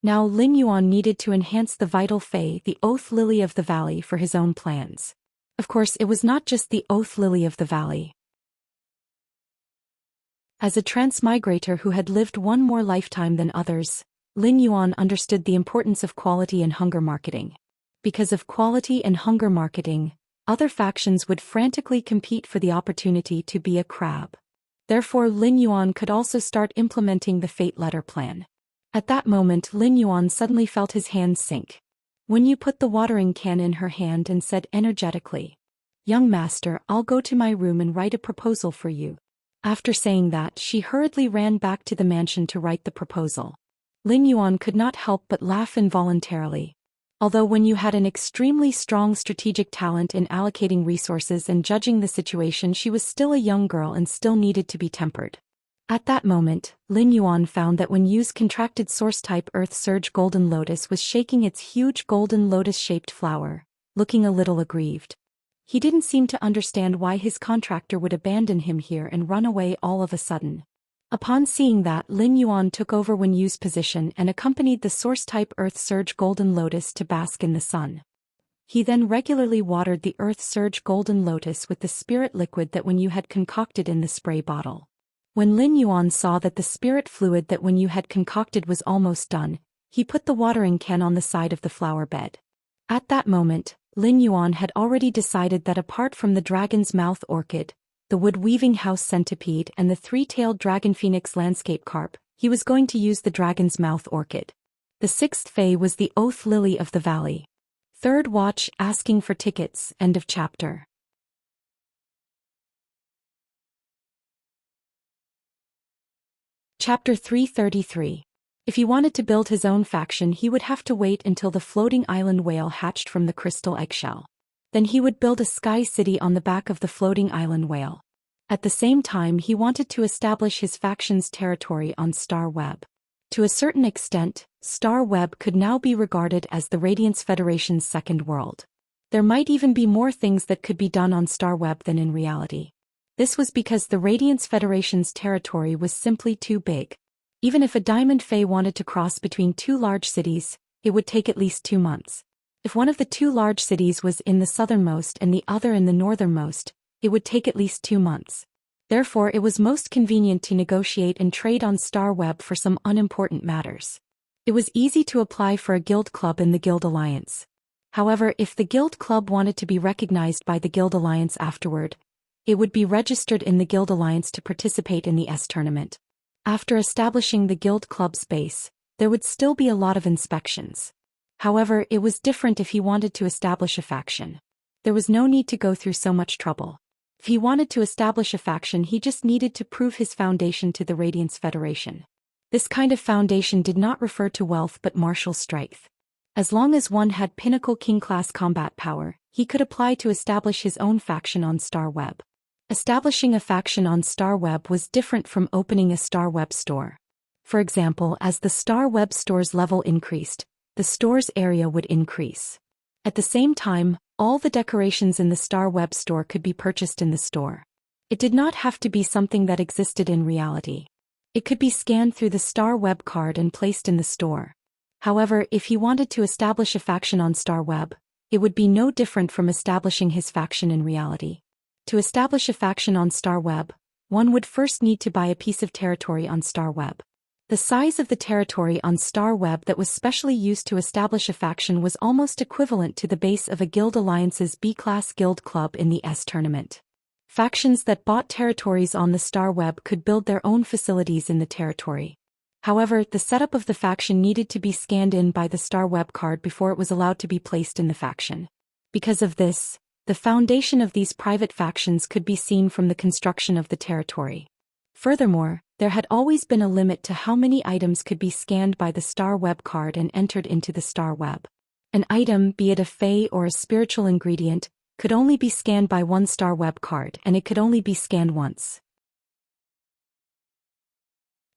Speaker 1: Now Lin Yuan needed to enhance the vital Fae, the Oath Lily of the Valley, for his own plans. Of course, it was not just the Oath Lily of the Valley. As a transmigrator who had lived one more lifetime than others, Lin Yuan understood the importance of quality and hunger marketing. Because of quality and hunger marketing, other factions would frantically compete for the opportunity to be a crab. Therefore, Lin Yuan could also start implementing the fate letter plan. At that moment, Lin Yuan suddenly felt his hands sink. When you put the watering can in her hand and said energetically, "Young master, I'll go to my room and write a proposal for you." After saying that, she hurriedly ran back to the mansion to write the proposal. Lin Yuan could not help but laugh involuntarily. Although when you had an extremely strong strategic talent in allocating resources and judging the situation, she was still a young girl and still needed to be tempered. At that moment, Lin Yuan found that when Yu's contracted source-type Earth Surge Golden Lotus was shaking its huge golden lotus-shaped flower, looking a little aggrieved. He didn't seem to understand why his contractor would abandon him here and run away all of a sudden. Upon seeing that, Lin Yuan took over Wen Yu's position and accompanied the source-type Earth Surge Golden Lotus to bask in the sun. He then regularly watered the Earth Surge Golden Lotus with the spirit liquid that Wen Yu had concocted in the spray bottle. When Lin Yuan saw that the spirit fluid that Wen Yu had concocted was almost done, he put the watering can on the side of the flower bed. At that moment, Lin Yuan had already decided that apart from the dragon's mouth orchid, the wood-weaving house centipede and the three-tailed dragon phoenix landscape carp, he was going to use the dragon's mouth orchid. The sixth Fae was the oath lily of the valley. Third watch, asking for tickets, end of chapter. Chapter 333. If he wanted to build his own faction, he would have to wait until the floating island whale hatched from the crystal eggshell. Then he would build a sky city on the back of the floating island whale. At the same time, he wanted to establish his faction's territory on Star Web. To a certain extent, Star Web could now be regarded as the Radiance Federation's second world. There might even be more things that could be done on Star Web than in reality. This was because the Radiance Federation's territory was simply too big. Even if a Diamond Fae wanted to cross between two large cities, it would take at least 2 months. If one of the two large cities was in the southernmost and the other in the northernmost, it would take at least 2 months. Therefore, it was most convenient to negotiate and trade on Star Web for some unimportant matters. It was easy to apply for a guild club in the Guild Alliance. However, if the guild club wanted to be recognized by the Guild Alliance afterward, it would be registered in the Guild Alliance to participate in the S tournament. After establishing the guild club's base, there would still be a lot of inspections. However, it was different if he wanted to establish a faction. There was no need to go through so much trouble. If he wanted to establish a faction, he just needed to prove his foundation to the Radiance Federation. This kind of foundation did not refer to wealth but martial strength. As long as one had pinnacle king-class combat power, he could apply to establish his own faction on Star Web. Establishing a faction on Star Web was different from opening a Star Web store. For example, as the Star Web store's level increased, the store's area would increase. At the same time, all the decorations in the Star Web store could be purchased in the store. It did not have to be something that existed in reality. It could be scanned through the Star Web card and placed in the store. However, if he wanted to establish a faction on Star Web, it would be no different from establishing his faction in reality. To establish a faction on Star Web, one would first need to buy a piece of territory on Star Web. The size of the territory on Star Web that was specially used to establish a faction was almost equivalent to the base of a Guild Alliance's B-class guild club in the S tournament. Factions that bought territories on the Star Web could build their own facilities in the territory. However, the setup of the faction needed to be scanned in by the Star Web card before it was allowed to be placed in the faction. Because of this, the foundation of these private factions could be seen from the construction of the territory. Furthermore, there had always been a limit to how many items could be scanned by the Star Web card and entered into the Star Web. An item, be it a Fae or a spiritual ingredient, could only be scanned by one Star Web card, and it could only be scanned once.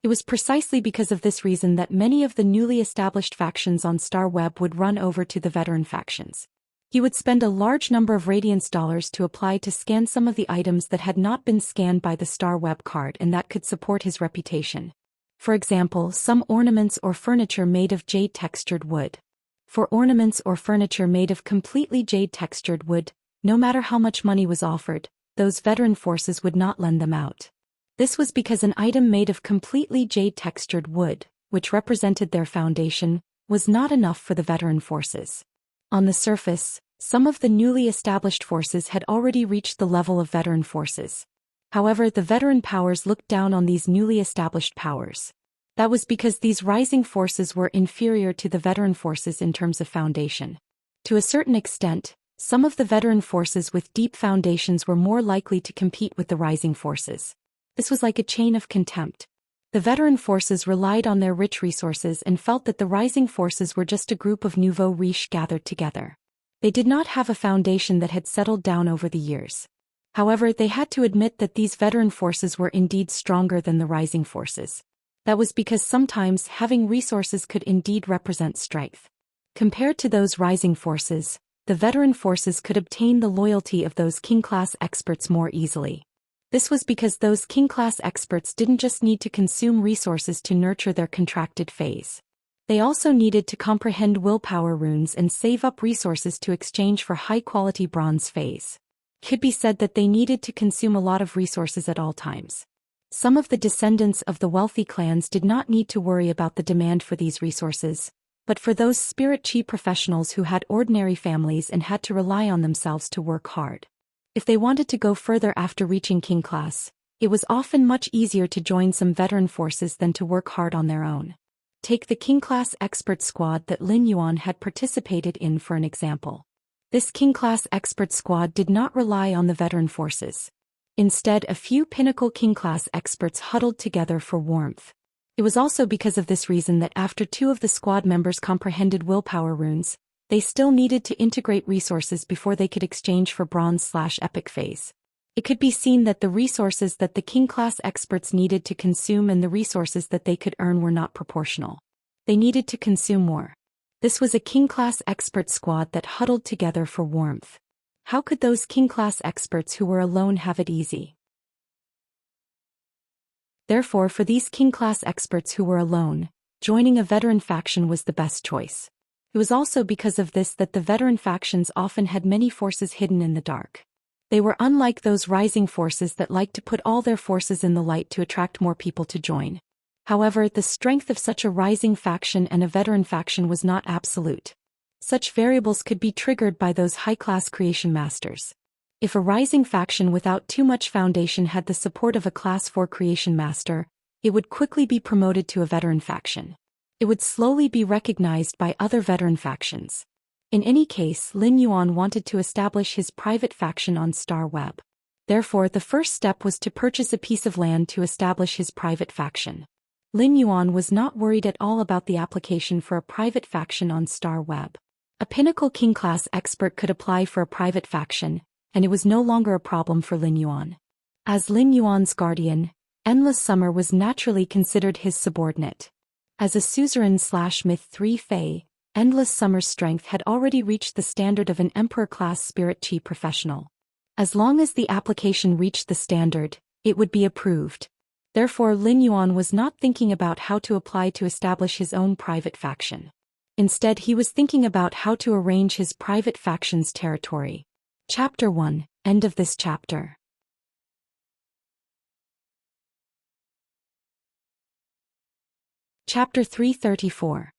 Speaker 1: It was precisely because of this reason that many of the newly established factions on Star Web would run over to the veteran factions. He would spend a large number of Radiance dollars to apply to scan some of the items that had not been scanned by the Star Web card and that could support his reputation. For example, some ornaments or furniture made of jade-textured wood. For ornaments or furniture made of completely jade-textured wood, no matter how much money was offered, those veteran forces would not lend them out. This was because an item made of completely jade-textured wood which represented their foundation, was not enough for the veteran forces. On the surface, some of the newly established forces had already reached the level of veteran forces. However, the veteran powers looked down on these newly established powers. That was because these rising forces were inferior to the veteran forces in terms of foundation. To a certain extent, some of the veteran forces with deep foundations were more likely to compete with the rising forces. This was like a chain of contempt. The veteran forces relied on their rich resources and felt that the rising forces were just a group of nouveau riches gathered together. They did not have a foundation that had settled down over the years. However, they had to admit that these veteran forces were indeed stronger than the rising forces. That was because sometimes having resources could indeed represent strength. Compared to those rising forces, the veteran forces could obtain the loyalty of those king-class experts more easily. This was because those king-class experts didn't just need to consume resources to nurture their contracted phase. They also needed to comprehend willpower runes and save up resources to exchange for high-quality bronze phase. It could be said that they needed to consume a lot of resources at all times. Some of the descendants of the wealthy clans did not need to worry about the demand for these resources, but for those spirit chi professionals who had ordinary families and had to rely on themselves to work hard. If they wanted to go further after reaching king class, it was often much easier to join some veteran forces than to work hard on their own. Take the king class expert squad that Lin Yuan had participated in for an example. This king class expert squad did not rely on the veteran forces. Instead, a few pinnacle king class experts huddled together for warmth. It was also because of this reason that after 2 of the squad members comprehended willpower runes, they still needed to integrate resources before they could exchange for bronze/epic phase. It could be seen that the resources that the king-class experts needed to consume and the resources that they could earn were not proportional. They needed to consume more. This was a king-class expert squad that huddled together for warmth. How could those king-class experts who were alone have it easy? Therefore, for these king-class experts who were alone, joining a veteran faction was the best choice. It was also because of this that the veteran factions often had many forces hidden in the dark. They were unlike those rising forces that liked to put all their forces in the light to attract more people to join. However, the strength of such a rising faction and a veteran faction was not absolute. Such variables could be triggered by those high-class creation masters. If a rising faction without too much foundation had the support of a Class 4 creation master, it would quickly be promoted to a veteran faction. It would slowly be recognized by other veteran factions. In any case, Lin Yuan wanted to establish his private faction on Star Web. Therefore, the first step was to purchase a piece of land to establish his private faction. Lin Yuan was not worried at all about the application for a private faction on Star Web. A pinnacle king-class expert could apply for a private faction, and it was no longer a problem for Lin Yuan. As Lin Yuan's guardian, Endless Summer was naturally considered his subordinate. As a suzerain/myth 3 Fey, Endless Summer's strength had already reached the standard of an Emperor-class spirit chi professional. As long as the application reached the standard, it would be approved. Therefore, Lin Yuan was not thinking about how to apply to establish his own private faction. Instead, he was thinking about how to arrange his private faction's territory. Chapter 1, End of this chapter. Chapter 334.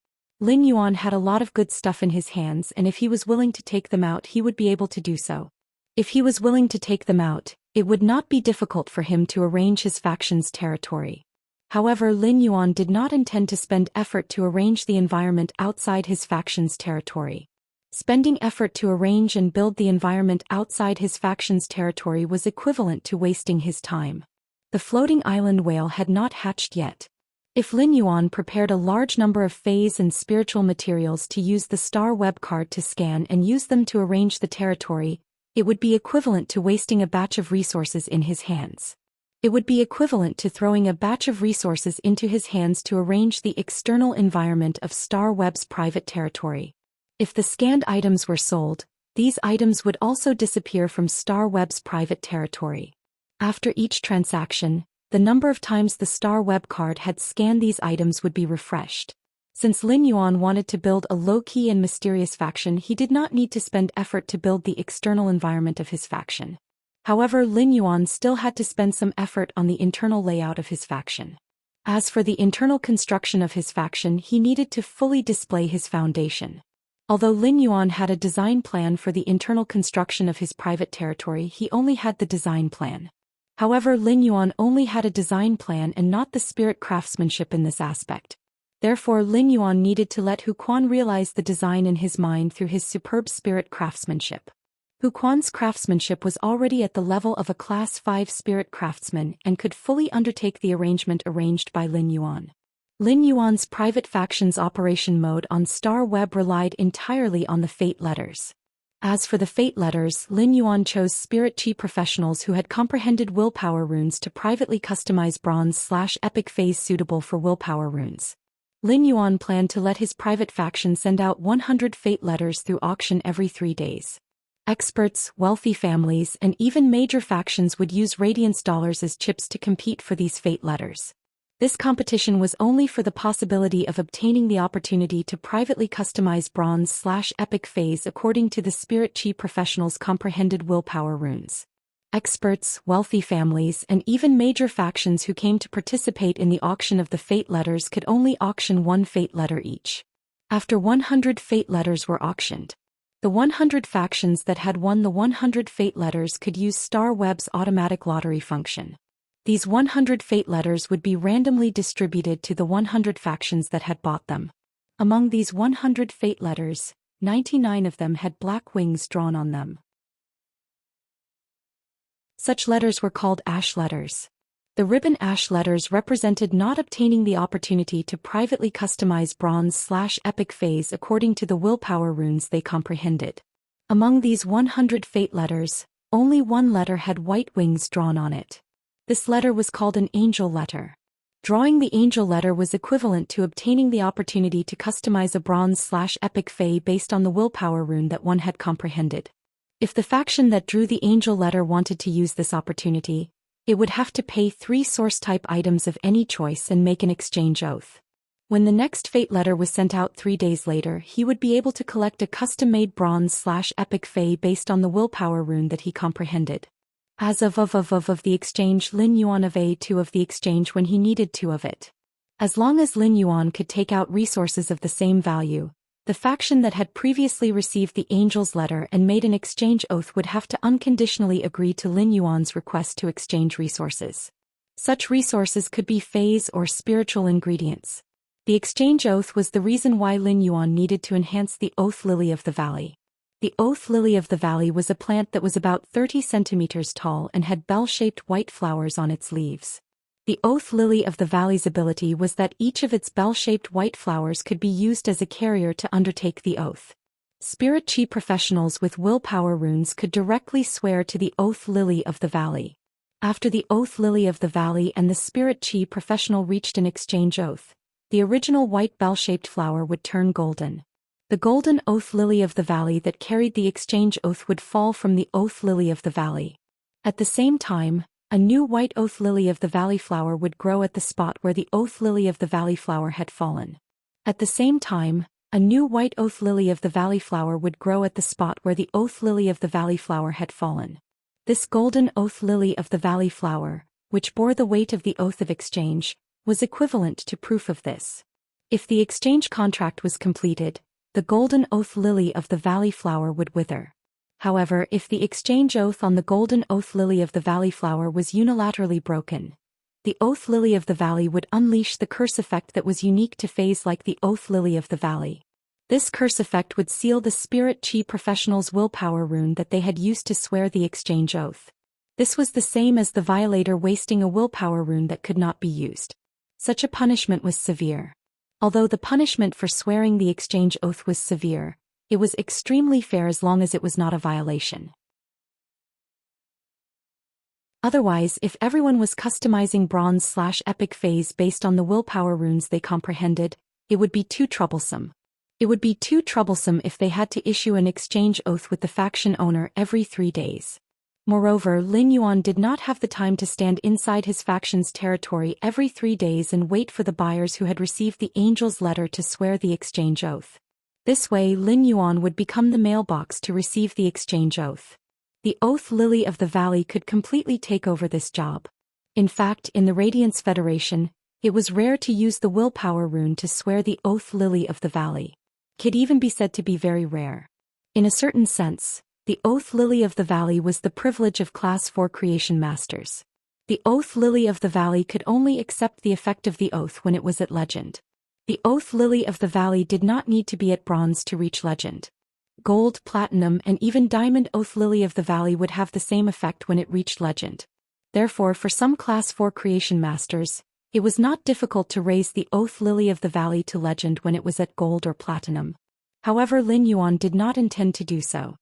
Speaker 1: Lin Yuan had a lot of good stuff in his hands, and if he was willing to take them out, he would be able to do so. If he was willing to take them out, it would not be difficult for him to arrange his faction's territory. However, Lin Yuan did not intend to spend effort to arrange the environment outside his faction's territory. Spending effort to arrange and build the environment outside his faction's territory was equivalent to wasting his time. The floating island whale had not hatched yet. If Lin Yuan prepared a large number of phase and spiritual materials to use the star web card to scan and use them to arrange the territory, it would be equivalent to wasting a batch of resources in his hands. It would be equivalent to throwing a batch of resources into his hands to arrange the external environment of Star Web's private territory. If the scanned items were sold, these items would also disappear from Star Web's private territory. After each transaction, the number of times the Star Web card had scanned these items would be refreshed. Since Lin Yuan wanted to build a low-key and mysterious faction, he did not need to spend effort to build the external environment of his faction. However, Lin Yuan still had to spend some effort on the internal layout of his faction. As for the internal construction of his faction, he needed to fully display his foundation. Although Lin Yuan had a design plan for the internal construction of his private territory, he only had the design plan. However, Lin Yuan only had a design plan and not the spirit craftsmanship in this aspect. Therefore, Lin Yuan needed to let Hu Quan realize the design in his mind through his superb spirit craftsmanship. Hu Quan's craftsmanship was already at the level of a Class 5 spirit craftsman and could fully undertake the arrangement arranged by Lin Yuan. Lin Yuan's private faction's operation mode on Star Web relied entirely on the fate letters. As for the fate letters, Lin Yuan chose spirit chi professionals who had comprehended willpower runes to privately customize bronze/epic phase suitable for willpower runes. Lin Yuan planned to let his private faction send out 100 fate letters through auction every 3 days. Experts, wealthy families, and even major factions would use Radiance dollars as chips to compete for these fate letters. This competition was only for the possibility of obtaining the opportunity to privately customize bronze/epic phase according to the spirit chi professionals' comprehended willpower runes. Experts, wealthy families, and even major factions who came to participate in the auction of the fate letters could only auction 1 fate letter each. After 100 fate letters were auctioned, the 100 factions that had won the 100 fate letters could use Star Web's automatic lottery function. These 100 fate letters would be randomly distributed to the 100 factions that had bought them. Among these 100 fate letters, 99 of them had black wings drawn on them. Such letters were called ash letters. The ribbon ash letters represented not obtaining the opportunity to privately customize bronze/epic phase according to the willpower runes they comprehended. Among these 100 fate letters, only 1 letter had white wings drawn on it. This letter was called an angel letter. Drawing the angel letter was equivalent to obtaining the opportunity to customize a bronze/epic phase based on the willpower rune that one had comprehended. If the faction that drew the angel letter wanted to use this opportunity, it would have to pay 3 source-type items of any choice and make an exchange oath. When the next fate letter was sent out 3 days later, he would be able to collect a custom-made bronze/epic phase based on the willpower rune that he comprehended. As of the exchange, Lin Yuan of A2 of the exchange when he needed 2 of it. As long as Lin Yuan could take out resources of the same value, the faction that had previously received the angel's letter and made an exchange oath would have to unconditionally agree to Lin Yuan's request to exchange resources. Such resources could be phase or spiritual ingredients. The exchange oath was the reason why Lin Yuan needed to enhance the Oath Lily of the Valley. The Oath Lily of the Valley was a plant that was about 30 centimeters tall and had bell-shaped white flowers on its leaves. The Oath Lily of the Valley's ability was that each of its bell-shaped white flowers could be used as a carrier to undertake the oath. Spirit chi professionals with willpower runes could directly swear to the Oath Lily of the Valley. After the Oath Lily of the Valley and the Spirit chi professional reached an exchange oath, the original white bell-shaped flower would turn golden. The golden Oath Lily of the Valley that carried the exchange oath would fall from the Oath Lily of the Valley. At the same time, a new white Oath Lily of the Valley flower would grow at the spot where the Oath Lily of the Valley flower had fallen. At the same time, a new white Oath Lily of the Valley flower would grow at the spot where the Oath Lily of the Valley flower had fallen. This golden Oath Lily of the Valley flower, which bore the weight of the Oath of Exchange, was equivalent to proof of this. If the exchange contract was completed, the golden Oath Lily of the Valley flower would wither. However, if the exchange oath on the golden Oath Lily of the Valley flower was unilaterally broken, the Oath Lily of the Valley would unleash the curse effect that was unique to phase like the Oath Lily of the Valley. This curse effect would seal the Spirit Chi professional's willpower rune that they had used to swear the exchange oath. This was the same as the violator wasting a willpower rune that could not be used. Such a punishment was severe. Although the punishment for swearing the exchange oath was severe, it was extremely fair as long as it was not a violation. Otherwise, if everyone was customizing bronze/epic phase based on the willpower runes they comprehended, it would be too troublesome. It would be too troublesome if they had to issue an exchange oath with the faction owner every 3 days. Moreover, Lin Yuan did not have the time to stand inside his faction's territory every 3 days and wait for the buyers who had received the angel's letter to swear the exchange oath. This way, Lin Yuan would become the mailbox to receive the exchange oath. The Oath Lily of the Valley could completely take over this job. In fact, in the Radiance Federation, It was rare to use the willpower rune to swear the oath Lily of the Valley. It could even be said to be very rare. In a certain sense, the oath Lily of the Valley was the privilege of Class 4 creation masters. The oath Lily of the Valley could only accept the effect of the oath when it was at legend. The oath Lily of the Valley did not need to be at bronze to reach legend. Gold, platinum, and even diamond oath Lily of the Valley would have the same effect when it reached legend. Therefore, for some Class 4 creation masters, it was not difficult to raise the oath Lily of the Valley to legend when it was at gold or platinum. However, Lin Yuan did not intend to do so.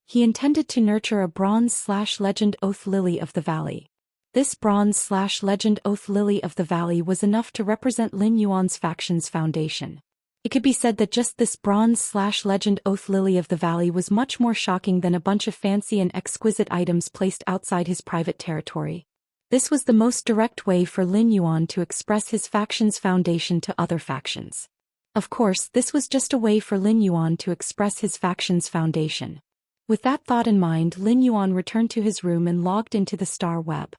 Speaker 1: He intended to nurture a bronze/legend oath Lily of the Valley. This bronze/legend oath Lily of the Valley was enough to represent Lin Yuan's faction's foundation. It could be said that just this bronze/legend oath Lily of the Valley was much more shocking than a bunch of fancy and exquisite items placed outside his private territory. This was the most direct way for Lin Yuan to express his faction's foundation to other factions. Of course, this was just a way for Lin Yuan to express his faction's foundation. With that thought in mind, Lin Yuan returned to his room and logged into the star web.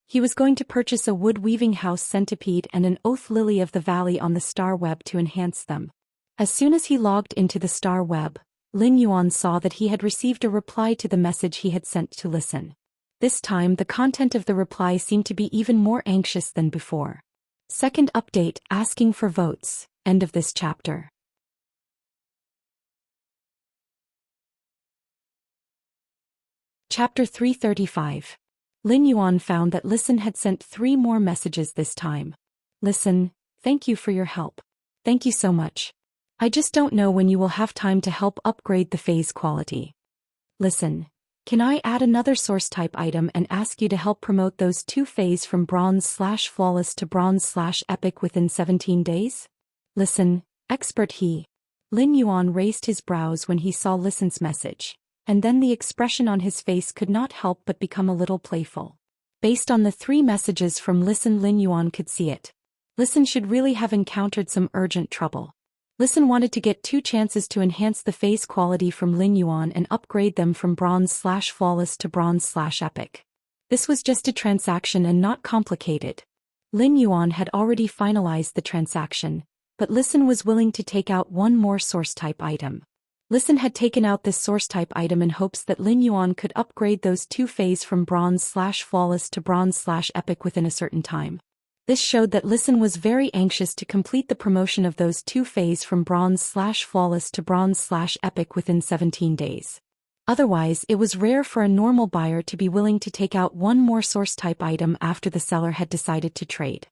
Speaker 1: He was going to purchase a wood-weaving house centipede and an oath Lily of the Valley on the star web to enhance them. As soon as he logged into the star web, Lin Yuan saw that he had received a reply to the message he had sent to listen. This time the content of the reply seemed to be even more anxious than before. Second update, asking for votes. End of this chapter. Chapter 335. Lin Yuan found that Listen had sent 3 more messages this time. Listen, thank you for your help. Thank you so much. I just don't know when you will have time to help upgrade the phase quality. Listen, can I add another source type item and ask you to help promote those 2 phase from bronze/flawless to bronze/epic within 17 days? Listen, expert he. Lin Yuan raised his brows when he saw Listen's message, and then the expression on his face could not help but become a little playful. Based on the 3 messages from Listen, Lin Yuan could see it. Listen should really have encountered some urgent trouble. Listen wanted to get 2 chances to enhance the phase quality from Lin Yuan and upgrade them from bronze/flawless to bronze/epic. This was just a transaction and not complicated. Lin Yuan had already finalized the transaction, but Listen was willing to take out 1 more source type item. Listen had taken out this source type item in hopes that Lin Yuan could upgrade those 2 phase from bronze/flawless to bronze/epic within a certain time. This showed that Listen was very anxious to complete the promotion of those 2 phase from bronze/flawless to bronze/epic within 17 days. Otherwise, it was rare for a normal buyer to be willing to take out 1 more source type item after the seller had decided to trade.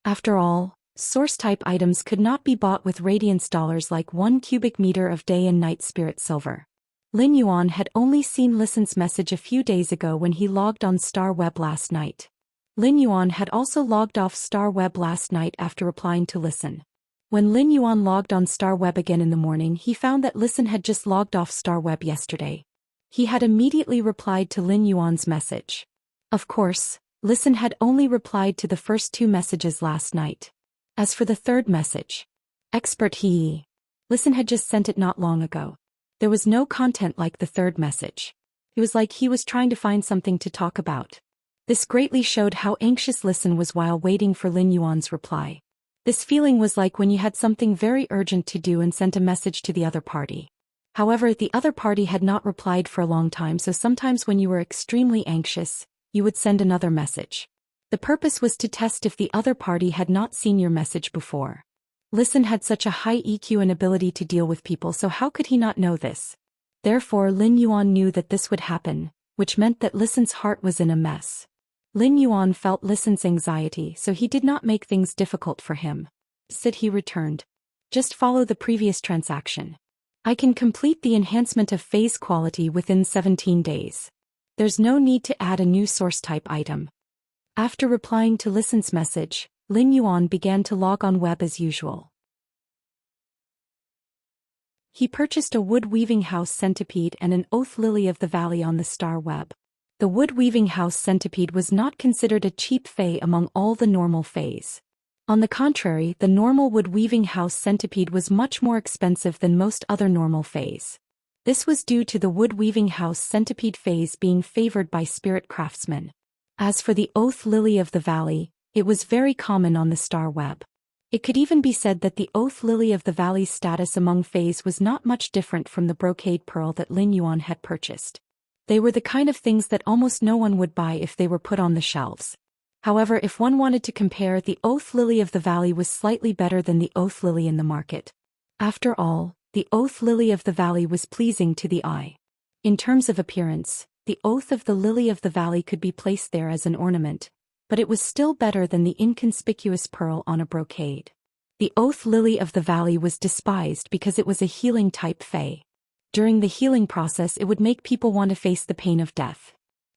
Speaker 1: After all, source type items could not be bought with radiance dollars like 1 cubic meter of day and night spirit silver. Lin Yuan had only seen Listen's message a few days ago when he logged on Star Web last night. Lin Yuan had also logged off Star Web last night after replying to Listen. When Lin Yuan logged on Star Web again in the morning, he found that Listen had just logged off Star Web yesterday. He had immediately replied to Lin Yuan's message. Of course, Listen had only replied to the first 2 messages last night. As for the 3rd message, expert he. Listen had just sent it not long ago. There was no content like the 3rd message. It was like he was trying to find something to talk about. This greatly showed how anxious Listen was while waiting for Lin Yuan's reply. This feeling was like when you had something very urgent to do and sent a message to the other party. However, the other party had not replied for a long time, so sometimes when you were extremely anxious, you would send another message. The purpose was to test if the other party had not seen your message before. Listen had such a high EQ and ability to deal with people, so how could he not know this? Therefore, Lin Yuan knew that this would happen, which meant that Listen's heart was in a mess. Lin Yuan felt Listen's anxiety, so he did not make things difficult for him. Sid, he returned. Just follow the previous transaction. I can complete the enhancement of phase quality within 17 days. There's no need to add a new source type item. After replying to Listen's message, Lin Yuan began to log on web as usual. He purchased a wood-weaving house centipede and an oath Lily of the Valley on the star web. The wood-weaving house centipede was not considered a cheap fae among all the normal faes. On the contrary, the normal wood-weaving house centipede was much more expensive than most other normal faes. This was due to the wood-weaving house centipede faes being favored by spirit craftsmen. As for the oath Lily of the Valley, It was very common on the star web. It could even be said that the Oath Lily of the Valley's status among fays was not much different from the brocade pearl that Lin Yuan had purchased. They were the kind of things that almost no one would buy if they were put on the shelves. However, if one wanted to compare, the Oath Lily of the Valley was slightly better than the Oath Lily in the market. After all, the Oath Lily of the Valley was pleasing to the eye. In terms of appearance, the Oath of the Lily of the Valley could be placed there as an ornament, but it was still better than the inconspicuous pearl on a brocade. The Oath Lily of the Valley was despised because it was a healing-type fae. During the healing process, it would make people want to face the pain of death.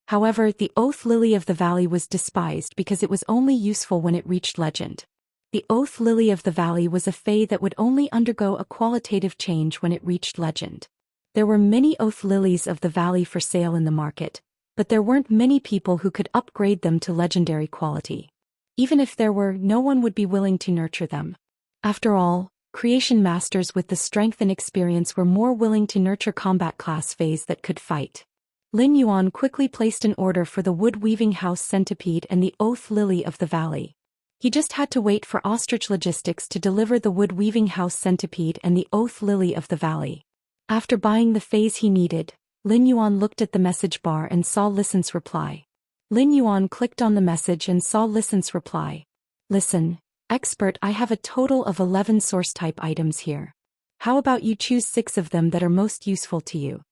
Speaker 1: However, the Oath Lily of the Valley was despised because it was only useful when it reached legend. The Oath Lily of the Valley was a fae that would only undergo a qualitative change when it reached legend. There were many Oath Lilies of the Valley for sale in the market, but there weren't many people who could upgrade them to legendary quality. Even if there were, no one would be willing to nurture them. After all, creation masters with the strength and experience were more willing to nurture combat class fays that could fight. Lin Yuan quickly placed an order for the Wood Weaving House Centipede and the Oath Lily of the Valley. He just had to wait for Ostrich Logistics to deliver the Wood Weaving House Centipede and the Oath Lily of the Valley. After buying the fays he needed, Lin Yuan looked at the message bar and saw Listen's reply. Lin Yuan clicked on the message and saw Listen's reply. Listen, expert, I have a total of 11 source-type items here. How about you choose 6 of them that are most useful to you?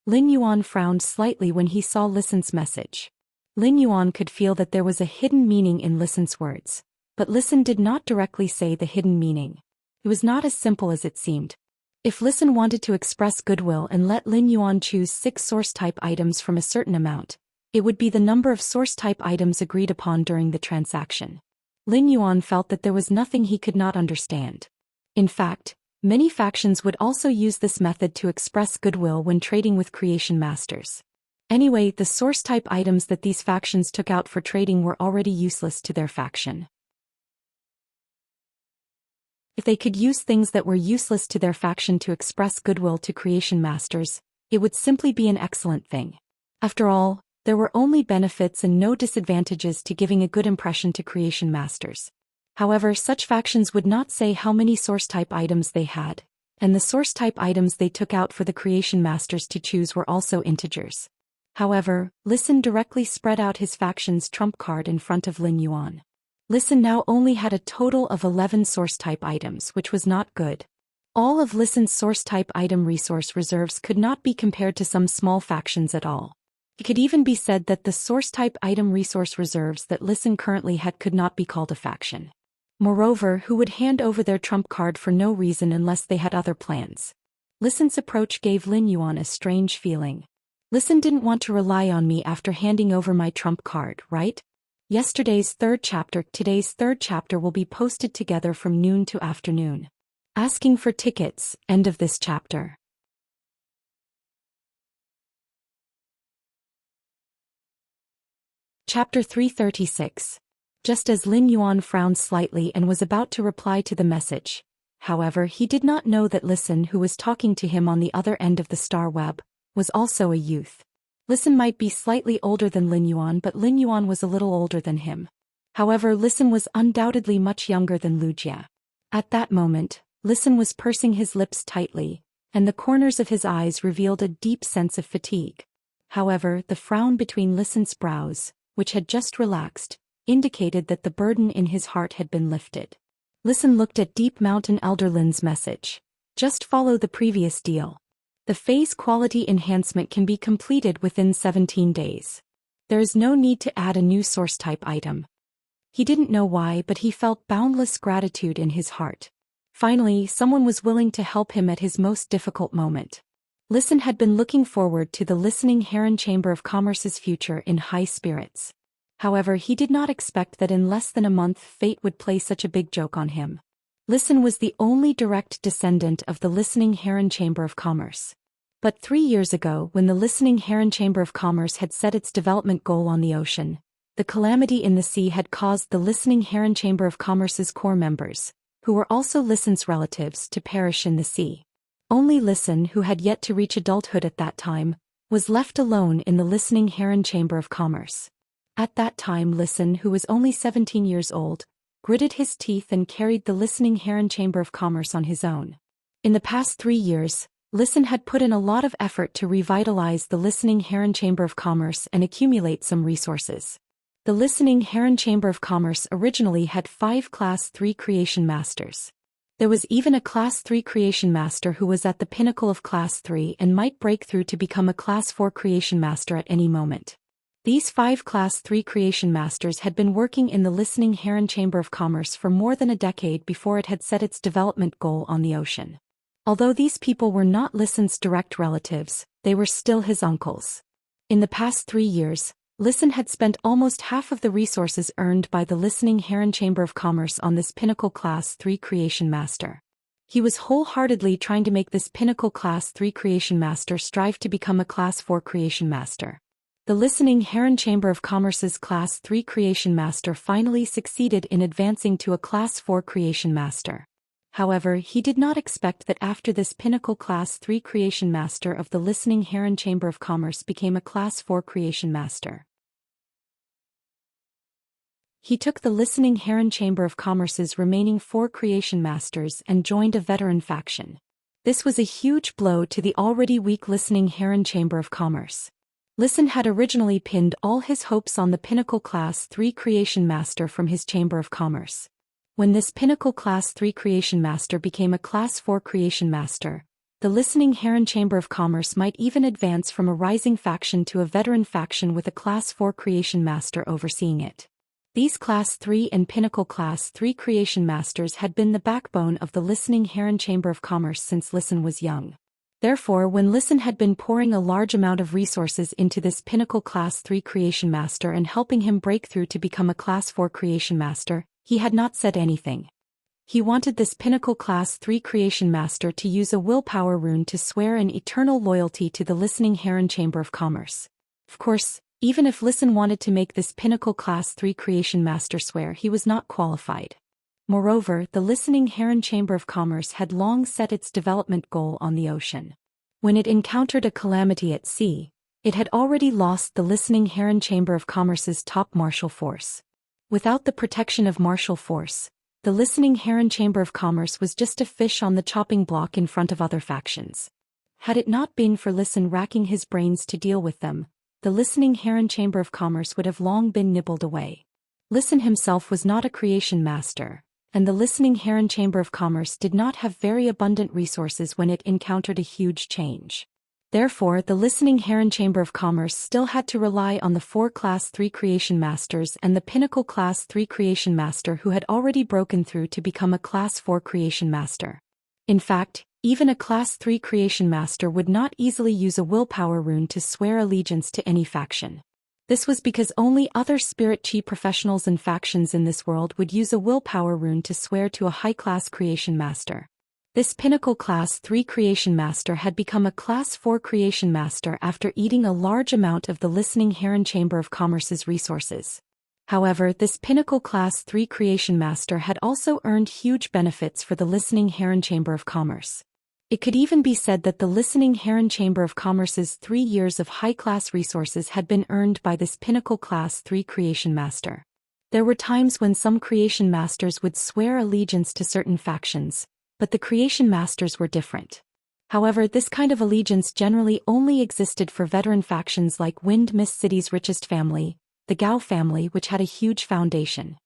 Speaker 1: Lin Yuan frowned slightly when he saw Listen's message. Lin Yuan could feel that there was a hidden meaning in Listen's words, but Listen did not directly say the hidden meaning. It was not as simple as it seemed. If Listen wanted to express goodwill and let Lin Yuan choose 6 source-type items from a certain amount, it would be the number of source-type items agreed upon during the transaction. Lin Yuan felt that there was nothing he could not understand. In fact, many factions would also use this method to express goodwill when trading with creation masters. Anyway, the source-type items that these factions took out for trading were already useless to their faction. If they could use things that were useless to their faction to express goodwill to creation masters, it would simply be an excellent thing. After all, there were only benefits and no disadvantages to giving a good impression to creation masters. However, such factions would not say how many source-type items they had, and the source-type items they took out for the creation masters to choose were also integers. However, Listen directly spread out his faction's trump card in front of Lin Yuan. Listen now only had a total of 11 source-type items, which was not good. All of Listen's source-type item resource reserves could not be compared to some small factions at all. It could even be said that the source-type item resource reserves that Listen currently had could not be called a faction. Moreover, who would hand over their trump card for no reason unless they had other plans? Listen's approach gave Lin Yuan a strange feeling. Listen didn't want to rely on me after handing over my trump card, right? Today's third chapter will be posted together from noon to afternoon. Asking for tickets, end of this chapter. Chapter 336. Just as Lin Yuan frowned slightly and was about to reply to the message, however, he did not know that Listen, who was talking to him on the other end of the star web, was also a youth. Listen might be slightly older than Lin Yuan, but Lin Yuan was a little older than him. However, Listen was undoubtedly much younger than Wuxia. At that moment, Listen was pursing his lips tightly, and the corners of his eyes revealed a deep sense of fatigue. However, the frown between Listen's brows, which had just relaxed, indicated that the burden in his heart had been lifted. Listen looked at Deep Mountain Elder Lin's message. Just follow the previous deal. The phase quality enhancement can be completed within 17 days. There is no need to add a new source-type item. He didn't know why, but he felt boundless gratitude in his heart. Finally, someone was willing to help him at his most difficult moment. Listen had been looking forward to the Listening Heron Chamber of Commerce's future in high spirits. However, he did not expect that in less than a month fate would play such a big joke on him. Listen was the only direct descendant of the Listening Heron Chamber of Commerce. But 3 years ago, when the Listening Heron Chamber of Commerce had set its development goal on the ocean, the calamity in the sea had caused the Listening Heron Chamber of Commerce's core members, who were also Listen's relatives, to perish in the sea. Only Listen, who had yet to reach adulthood at that time, was left alone in the Listening Heron Chamber of Commerce. At that time Listen, who was only 17 years old, gritted his teeth and carried the Listening Heron Chamber of Commerce on his own. In the past 3 years, Listen had put in a lot of effort to revitalize the Listening Heron Chamber of Commerce and accumulate some resources. The Listening Heron Chamber of Commerce originally had 5 Class 3 Creation Masters. There was even a Class 3 Creation Master who was at the pinnacle of Class 3 and might break through to become a Class 4 Creation Master at any moment. These 5 Class 3 Creation Masters had been working in the Listening Heron Chamber of Commerce for more than a decade before it had set its development goal on the ocean. Although these people were not Listen's direct relatives, they were still his uncles. In the past 3 years, Listen had spent almost half of the resources earned by the Listening Heron Chamber of Commerce on this pinnacle Class 3 Creation Master. He was wholeheartedly trying to make this pinnacle Class 3 Creation Master strive to become a Class 4 Creation Master. The Listening Heron Chamber of Commerce's Class 3 Creation Master finally succeeded in advancing to a Class 4 Creation Master. However, he did not expect that after this pinnacle Class 3 Creation Master of the Listening Heron Chamber of Commerce became a Class 4 Creation Master. He took the Listening Heron Chamber of Commerce's remaining 4 Creation Masters and joined a veteran faction. This was a huge blow to the already weak Listening Heron Chamber of Commerce. Listen had originally pinned all his hopes on the pinnacle Class 3 Creation Master from his Chamber of Commerce. When this pinnacle Class 3 Creation Master became a Class 4 Creation Master, the Listening Heron Chamber of Commerce might even advance from a rising faction to a veteran faction with a Class 4 Creation Master overseeing it. These Class 3 and pinnacle Class 3 Creation Masters had been the backbone of the Listening Heron Chamber of Commerce since Listen was young. Therefore, when Listen had been pouring a large amount of resources into this pinnacle Class 3 Creation Master and helping him break through to become a Class 4 Creation Master, he had not said anything. He wanted this pinnacle Class 3 Creation Master to use a willpower rune to swear an eternal loyalty to the Listening Heron Chamber of Commerce. Of course, even if Listen wanted to make this pinnacle Class 3 Creation Master swear, he was not qualified. Moreover, the Listening Heron Chamber of Commerce had long set its development goal on the ocean. When it encountered a calamity at sea, it had already lost the Listening Heron Chamber of Commerce's top martial force. Without the protection of martial force, the Listening Heron Chamber of Commerce was just a fish on the chopping block in front of other factions. Had it not been for Listen racking his brains to deal with them, the Listening Heron Chamber of Commerce would have long been nibbled away. Listen himself was not a creation master, and the Listening Heron Chamber of Commerce did not have very abundant resources when it encountered a huge change. Therefore, the Listening Heron Chamber of Commerce still had to rely on the 4 Class 3 Creation Masters and the pinnacle Class 3 Creation Master who had already broken through to become a Class 4 Creation Master. In fact, even a Class 3 Creation Master would not easily use a willpower rune to swear allegiance to any faction. This was because only other spirit chi professionals and factions in this world would use a willpower rune to swear to a high-class Creation Master. This pinnacle Class 3 Creation Master had become a Class 4 Creation Master after eating a large amount of the Listening Heron Chamber of Commerce's resources. However, this pinnacle Class 3 Creation Master had also earned huge benefits for the Listening Heron Chamber of Commerce. It could even be said that the Listening Heron Chamber of Commerce's 3 years of high-class resources had been earned by this pinnacle Class 3 Creation Master. There were times when some Creation Masters would swear allegiance to certain factions, but the Creation Masters were different. However, this kind of allegiance generally only existed for veteran factions like Wind Mist City's richest family, the Gao family, which had a huge foundation.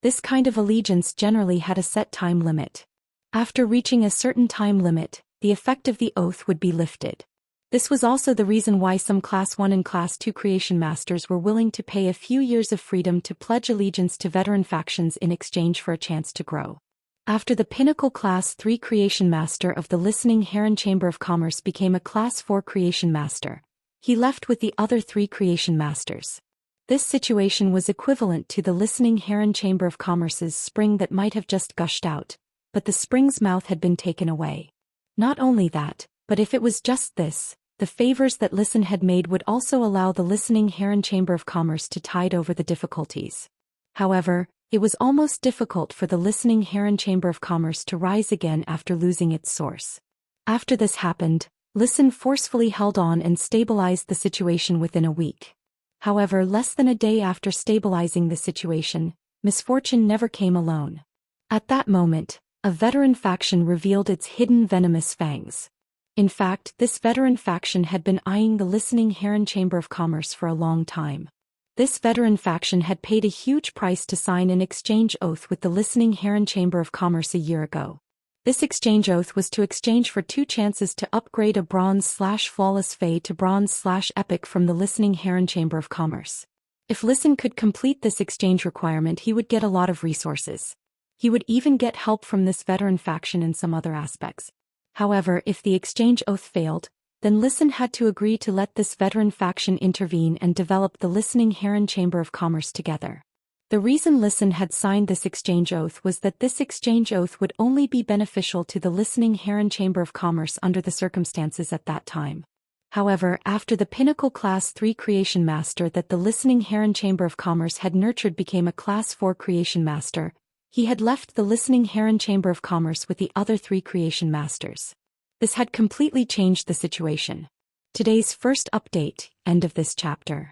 Speaker 1: This kind of allegiance generally had a set time limit. After reaching a certain time limit, the effect of the oath would be lifted. This was also the reason why some Class 1 and Class 2 Creation Masters were willing to pay a few years of freedom to pledge allegiance to veteran factions in exchange for a chance to grow. After the pinnacle Class 3 Creation Master of the Listening Heron Chamber of Commerce became a Class 4 Creation Master, he left with the other 3 Creation Masters. This situation was equivalent to the Listening Heron Chamber of Commerce's spring that might have just gushed out, but the spring's mouth had been taken away. Not only that, but if it was just this, the favors that Listen had made would also allow the Listening Heron Chamber of Commerce to tide over the difficulties. However, it was almost difficult for the Listening Heron Chamber of Commerce to rise again after losing its source. After this happened, Listen forcefully held on and stabilized the situation within a week. However, less than a day after stabilizing the situation, misfortune never came alone. At that moment, a veteran faction revealed its hidden venomous fangs. In fact, this veteran faction had been eyeing the listening Heron Chamber of Commerce for a long time. This veteran faction had paid a huge price to sign an exchange oath with the listening Heron Chamber of Commerce a year ago. This exchange oath was to exchange for 2 chances to upgrade a bronze/flawless Fey to bronze/epic from the listening Heron Chamber of Commerce. If Listen could complete this exchange requirement, he would get a lot of resources. He would even get help from this veteran faction in some other aspects. However, if the exchange oath failed, then Listen had to agree to let this veteran faction intervene and develop the listening Heron Chamber of Commerce together. The reason Listen had signed this exchange oath was that this exchange oath would only be beneficial to the listening Heron Chamber of Commerce under the circumstances at that time. However, after the pinnacle Class 3 Creation Master that the listening Heron Chamber of Commerce had nurtured became a Class 4 Creation Master, he had left the listening Heron Chamber of Commerce with the other 3 Creation Masters. This had completely changed the situation. Today's first update, end of this chapter.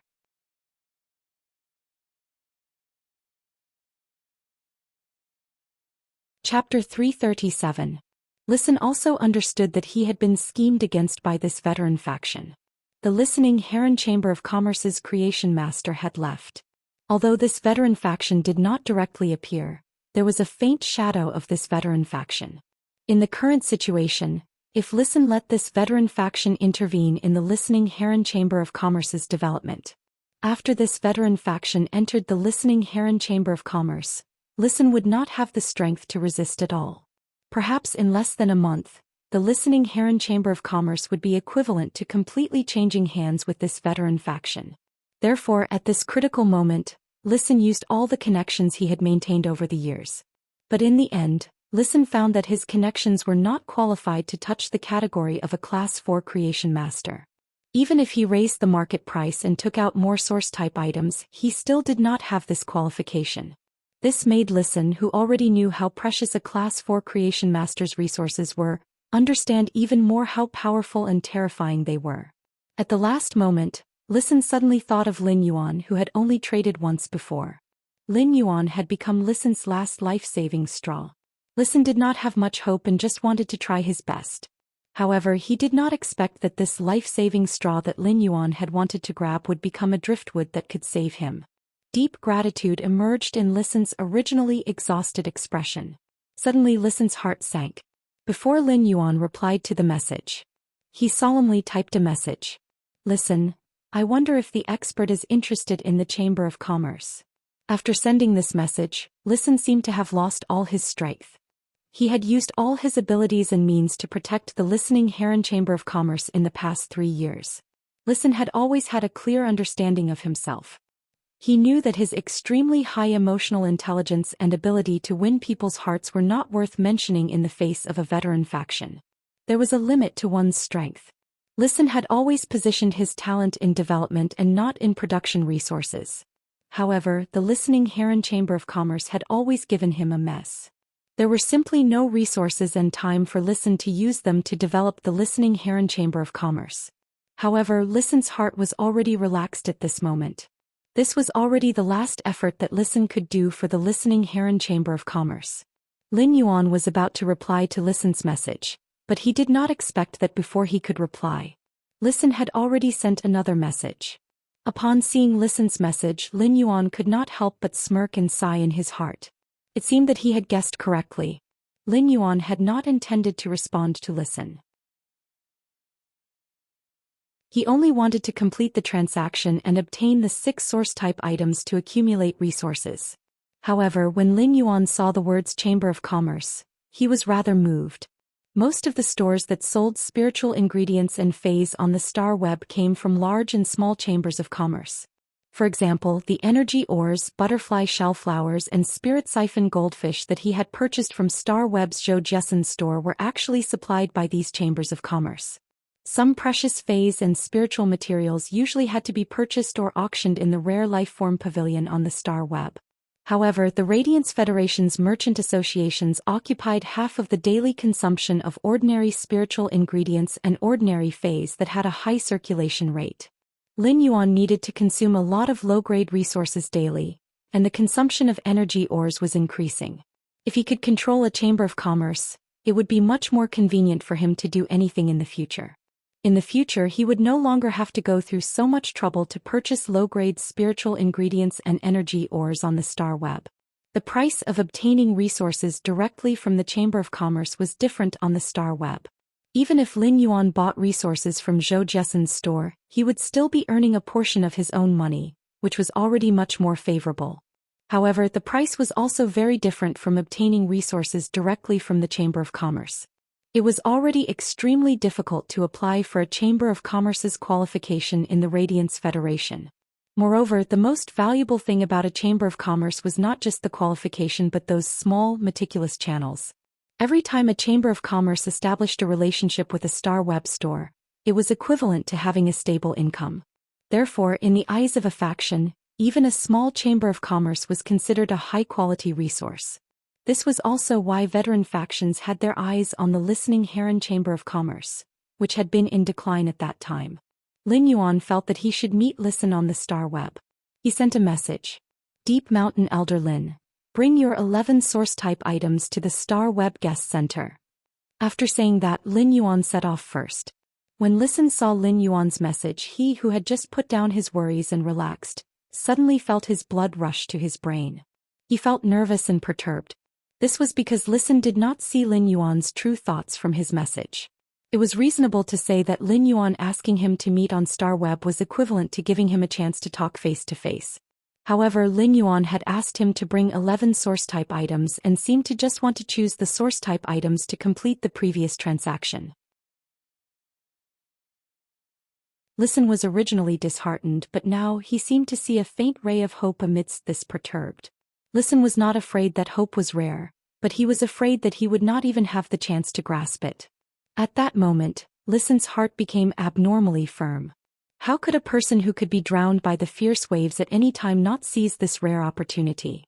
Speaker 1: Chapter 337. Listen also understood that he had been schemed against by this veteran faction. The listening Heron Chamber of Commerce's Creation Master had left. Although this veteran faction did not directly appear, there was a faint shadow of this veteran faction. In the current situation, if Listen let this veteran faction intervene in the listening Heron Chamber of Commerce's development. After this veteran faction entered the listening Heron Chamber of Commerce, Listen would not have the strength to resist at all. Perhaps in less than a month, the listening Heron Chamber of Commerce would be equivalent to completely changing hands with this veteran faction. Therefore, at this critical moment, Listen used all the connections he had maintained over the years. But in the end, Listen found that his connections were not qualified to touch the category of a Class 4 Creation Master. Even if he raised the market price and took out more source-type items, he still did not have this qualification. This made Listen, who already knew how precious a Class 4 Creation Master's resources were, understand even more how powerful and terrifying they were. At the last moment, Listen suddenly thought of Lin Yuan, who had only traded once before. Lin Yuan had become Listen's last life-saving straw. Listen did not have much hope and just wanted to try his best. However, he did not expect that this life-saving straw that Lin Yuan had wanted to grab would become a driftwood that could save him. Deep gratitude emerged in Listen's originally exhausted expression. Suddenly Listen's heart sank. Before Lin Yuan replied to the message, he solemnly typed a message. Listen, I wonder if the expert is interested in the Chamber of Commerce. After sending this message, Listen seemed to have lost all his strength. He had used all his abilities and means to protect the listening Heron Chamber of Commerce in the past 3 years. Listen had always had a clear understanding of himself. He knew that his extremely high emotional intelligence and ability to win people's hearts were not worth mentioning in the face of a veteran faction. There was a limit to one's strength. Listen had always positioned his talent in development and not in production resources. However, the listening Heron Chamber of Commerce had always given him a mess. There were simply no resources and time for Listen to use them to develop the listening Heron Chamber of Commerce. However, Listen's heart was already relaxed at this moment. This was already the last effort that Listen could do for the listening Heron Chamber of Commerce. Lin Yuan was about to reply to Listen's message, but he did not expect that before he could reply, Listen had already sent another message. Upon seeing Listen's message, Lin Yuan could not help but smirk and sigh in his heart. It seemed that he had guessed correctly. Lin Yuan had not intended to respond to Listen. He only wanted to complete the transaction and obtain the 6 source-type items to accumulate resources. However, when Lin Yuan saw the words Chamber of Commerce, he was rather moved. Most of the stores that sold spiritual ingredients and phase on the star web came from large and small chambers of commerce. For example, the energy ores, butterfly shell flowers and spirit siphon goldfish that he had purchased from Star Web's Zhou Xian store were actually supplied by these chambers of commerce. Some precious phase and spiritual materials usually had to be purchased or auctioned in the rare life form pavilion on the Star Web. However, the Radiance Federation's merchant associations occupied half of the daily consumption of ordinary spiritual ingredients and ordinary phase that had a high circulation rate. Lin Yuan needed to consume a lot of low-grade resources daily, and the consumption of energy ores was increasing. If he could control a chamber of commerce, it would be much more convenient for him to do anything in the future. In the future, he would no longer have to go through so much trouble to purchase low-grade spiritual ingredients and energy ores on the star web. The price of obtaining resources directly from the Chamber of Commerce was different on the star web. Even if Lin Yuan bought resources from Zhou Xian's store, he would still be earning a portion of his own money, which was already much more favorable. However, the price was also very different from obtaining resources directly from the Chamber of Commerce. It was already extremely difficult to apply for a Chamber of Commerce's qualification in the Radiance Federation. Moreover, the most valuable thing about a Chamber of Commerce was not just the qualification but those small, meticulous channels. Every time a Chamber of Commerce established a relationship with a star web store, it was equivalent to having a stable income. Therefore, in the eyes of a faction, even a small Chamber of Commerce was considered a high-quality resource. This was also why veteran factions had their eyes on the listening Heron Chamber of Commerce, which had been in decline at that time. Lin Yuan felt that he should meet Listen on the star web. He sent a message. Deep Mountain Elder Lin, bring your 11 source-type items to the star web guest center. After saying that, Lin Yuan set off first. When Listen saw Lin Yuan's message, he who had just put down his worries and relaxed, suddenly felt his blood rush to his brain. He felt nervous and perturbed. This was because Listen did not see Lin Yuan's true thoughts from his message. It was reasonable to say that Lin Yuan asking him to meet on Star Web was equivalent to giving him a chance to talk face-to-face. However, Lin Yuan had asked him to bring 11 source-type items and seemed to just want to choose the source-type items to complete the previous transaction. Listen was originally disheartened, but now he seemed to see a faint ray of hope amidst this perturbed. Listen was not afraid that hope was rare, but he was afraid that he would not even have the chance to grasp it. At that moment, Listen's heart became abnormally firm. How could a person who could be drowned by the fierce waves at any time not seize this rare opportunity?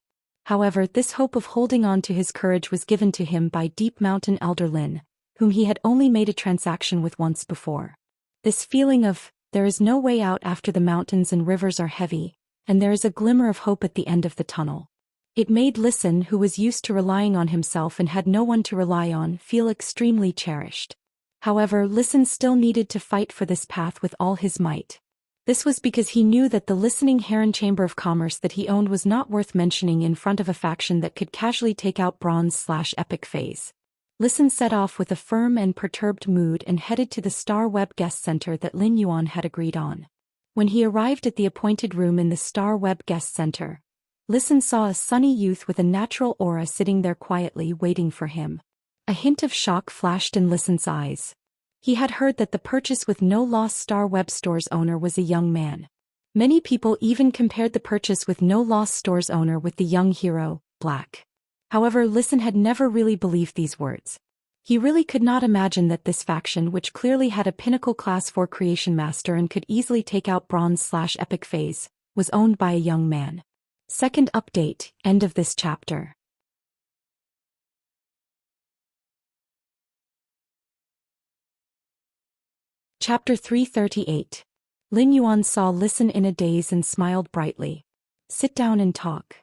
Speaker 1: However, this hope of holding on to his courage was given to him by Deep Mountain Elder Lin, whom he had only made a transaction with once before. This feeling of, there is no way out after the mountains and rivers are heavy, and there is a glimmer of hope at the end of the tunnel. It made Listen, who was used to relying on himself and had no one to rely on, feel extremely cherished. However, Listen still needed to fight for this path with all his might. This was because he knew that the listening Heron Chamber of Commerce that he owned was not worth mentioning in front of a faction that could casually take out Bronze/Epic phase. Listen set off with a firm and perturbed mood and headed to the Star Web Guest Center that Lin Yuan had agreed on. When he arrived at the appointed room in the Star Web Guest Center, Listen saw a sunny youth with a natural aura sitting there quietly waiting for him. A hint of shock flashed in Listen's eyes. He had heard that the purchase with no loss Star Web Store's owner was a young man. Many people even compared the purchase with no loss Store's owner with the young hero, Black. However, Listen had never really believed these words. He really could not imagine that this faction, which clearly had a pinnacle class 4 creation master and could easily take out Bronze/Epic phase, was owned by a young man. Second update, end of this chapter. Chapter 338. Lin Yuan saw Listen in a daze and smiled brightly. Sit down and talk.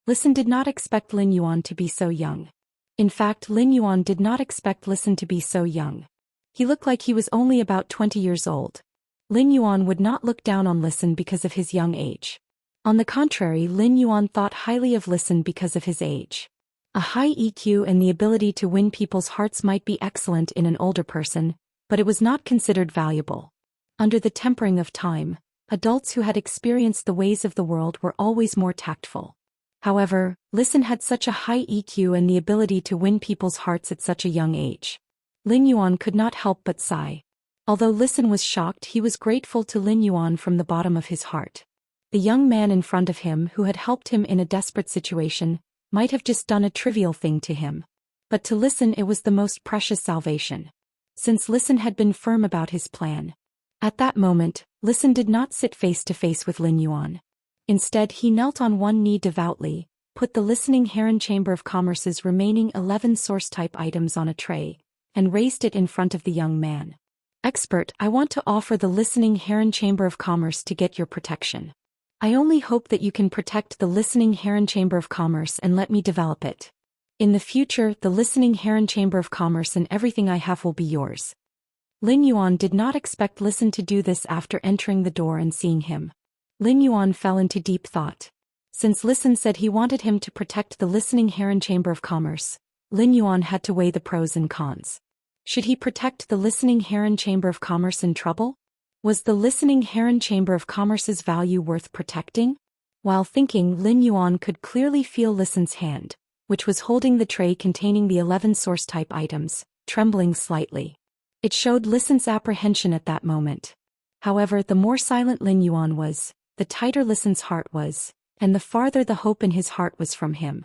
Speaker 1: Listen did not expect Lin Yuan to be so young. In fact, Lin Yuan did not expect Listen to be so young. He looked like he was only about 20 years old. Lin Yuan would not look down on Listen because of his young age. On the contrary, Lin Yuan thought highly of Listen because of his age. A high EQ and the ability to win people's hearts might be excellent in an older person, but it was not considered valuable. Under the tempering of time, adults who had experienced the ways of the world were always more tactful. However, Listen had such a high EQ and the ability to win people's hearts at such a young age. Lin Yuan could not help but sigh. Although Listen was shocked, he was grateful to Lin Yuan from the bottom of his heart. The young man in front of him who had helped him in a desperate situation might have just done a trivial thing to him. But to Listen it was the most precious salvation. Since Listen had been firm about his plan. At that moment, Listen did not sit face to face with Lin Yuan. Instead, he knelt on one knee devoutly, put the listening heron Chamber of Commerce's remaining 11 source-type items on a tray, and raised it in front of the young man. Expert, I want to offer the listening heron Chamber of Commerce to get your protection. I only hope that you can protect the listening heron Chamber of Commerce and let me develop it. In the future, the listening heron Chamber of Commerce and everything I have will be yours. Lin Yuan did not expect Listen to do this after entering the door and seeing him. Lin Yuan fell into deep thought. Since Listen said he wanted him to protect the listening heron Chamber of Commerce, Lin Yuan had to weigh the pros and cons. Should he protect the listening heron Chamber of Commerce in trouble? Was the listening heron Chamber of Commerce's value worth protecting? While thinking, Lin Yuan could clearly feel Listen's hand, which was holding the tray containing the 11 source-type items, trembling slightly. It showed Listen's apprehension at that moment. However, the more silent Lin Yuan was, the tighter Listen's heart was, and the farther the hope in his heart was from him.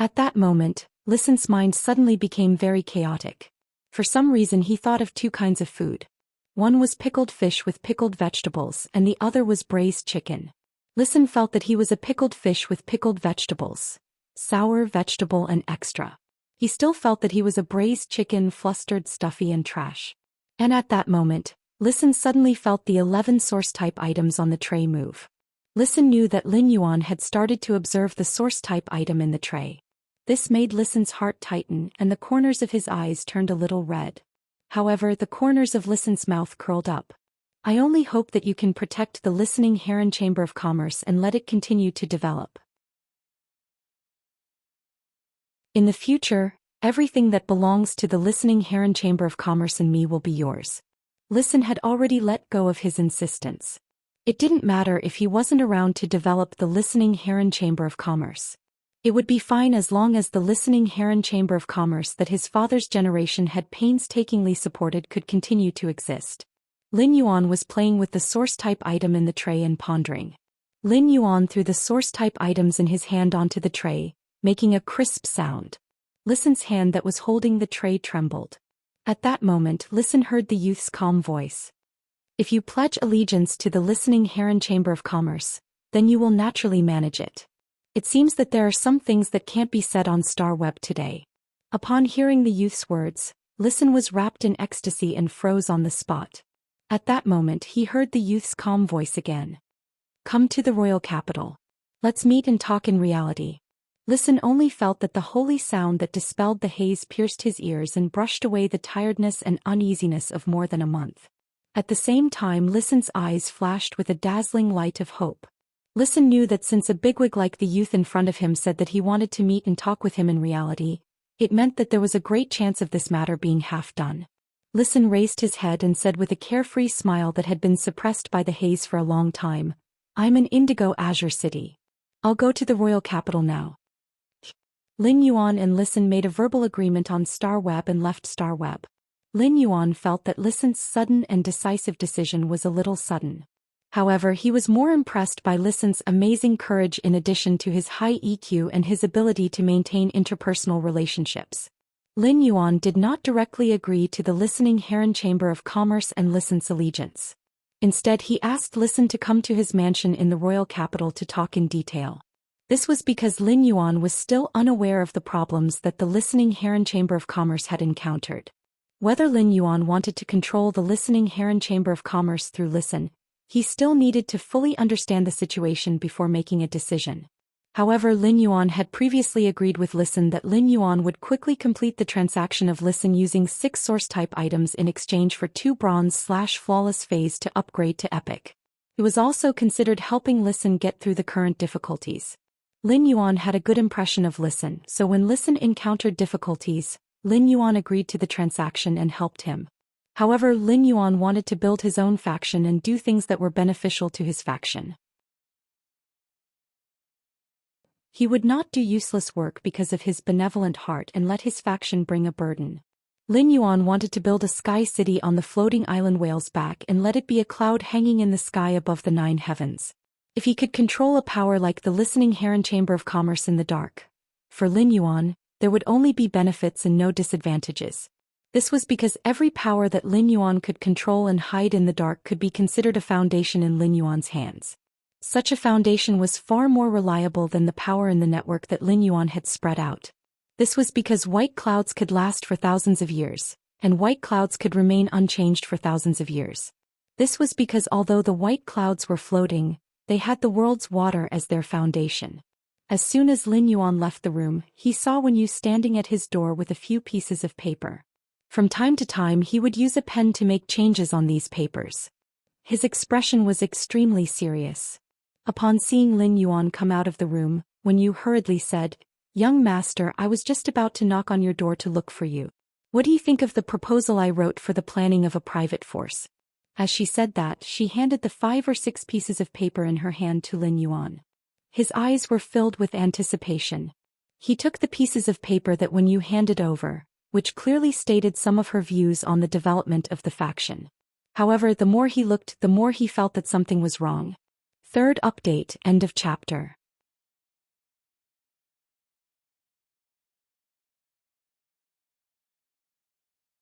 Speaker 1: At that moment, Listen's mind suddenly became very chaotic. For some reason he thought of two kinds of food. One was pickled fish with pickled vegetables and the other was braised chicken. Listen felt that he was a pickled fish with pickled vegetables. Sour, vegetable and extra. He still felt that he was a braised chicken, flustered, stuffy and trash. And at that moment, Listen suddenly felt the 11 source-type items on the tray move. Listen knew that Lin Yuan had started to observe the source-type item in the tray. This made Listen's heart tighten and the corners of his eyes turned a little red. However, the corners of Listen's mouth curled up. I only hope that you can protect the listening heron Chamber of Commerce and let it continue to develop. In the future, everything that belongs to the listening heron Chamber of Commerce and me will be yours. Listen had already let go of his insistence. It didn't matter if he wasn't around to develop the listening heron Chamber of Commerce. It would be fine as long as the listening heron Chamber of Commerce that his father's generation had painstakingly supported could continue to exist. Lin Yuan was playing with the source-type item in the tray and pondering. Lin Yuan threw the source-type items in his hand onto the tray, making a crisp sound. Listen's hand that was holding the tray trembled. At that moment, Listen heard the youth's calm voice. If you pledge allegiance to the listening heron Chamber of Commerce, then you will naturally manage it. It seems that there are some things that can't be said on Star Web today. Upon hearing the youth's words, Listen was wrapped in ecstasy and froze on the spot. At that moment he heard the youth's calm voice again. Come to the royal capital. Let's meet and talk in reality. Listen only felt that the holy sound that dispelled the haze pierced his ears and brushed away the tiredness and uneasiness of more than a month. At the same time Listen's eyes flashed with a dazzling light of hope. Listen knew that since a bigwig like the youth in front of him said that he wanted to meet and talk with him in reality, it meant that there was a great chance of this matter being half done. Listen raised his head and said with a carefree smile that had been suppressed by the haze for a long time, I'm in Indigo Azure City. I'll go to the royal capital now. Lin Yuan and Listen made a verbal agreement on Star Web and left Star Web. Lin Yuan felt that Listen's sudden and decisive decision was a little sudden. However, he was more impressed by Listen's amazing courage in addition to his high EQ and his ability to maintain interpersonal relationships. Lin Yuan did not directly agree to the listening heron Chamber of Commerce and Listen's allegiance. Instead, he asked Listen to come to his mansion in the royal capital to talk in detail. This was because Lin Yuan was still unaware of the problems that the listening heron Chamber of Commerce had encountered. Whether Lin Yuan wanted to control the listening heron Chamber of Commerce through Listen, he still needed to fully understand the situation before making a decision. However, Lin Yuan had previously agreed with Listen that Lin Yuan would quickly complete the transaction of Listen using 6 source-type items in exchange for 2 bronze/flawless phase to upgrade to epic. It was also considered helping Listen get through the current difficulties. Lin Yuan had a good impression of Listen, so when Listen encountered difficulties, Lin Yuan agreed to the transaction and helped him. However, Lin Yuan wanted to build his own faction and do things that were beneficial to his faction. He would not do useless work because of his benevolent heart and let his faction bring a burden. Lin Yuan wanted to build a sky city on the floating island Whale's Back and let it be a cloud hanging in the sky above the 9 heavens. If he could control a power like the listening heron Chamber of Commerce in the dark, for Lin Yuan, there would only be benefits and no disadvantages. This was because every power that Lin Yuan could control and hide in the dark could be considered a foundation in Lin Yuan's hands. Such a foundation was far more reliable than the power in the network that Lin Yuan had spread out. This was because white clouds could last for thousands of years, and white clouds could remain unchanged for thousands of years. This was because although the white clouds were floating, they had the world's water as their foundation. As soon as Lin Yuan left the room, he saw Wen Yu standing at his door with a few pieces of paper. From time to time he would use a pen to make changes on these papers. His expression was extremely serious. Upon seeing Lin Yuan come out of the room, Wen Yu hurriedly said, "Young master, I was just about to knock on your door to look for you. What do you think of the proposal I wrote for the planning of a private force?" As she said that, she handed the 5 or 6 pieces of paper in her hand to Lin Yuan. His eyes were filled with anticipation. He took the pieces of paper that Wen Yu handed over, which clearly stated some of her views on the development of the faction. However, the more he looked, the more he felt that something was wrong. Third update, end of chapter.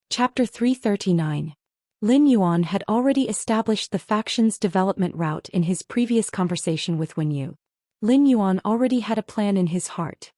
Speaker 1: Chapter 339. Lin Yuan had already established the faction's development route in his previous conversation with Wen Yu. Lin Yuan already had a plan in his heart.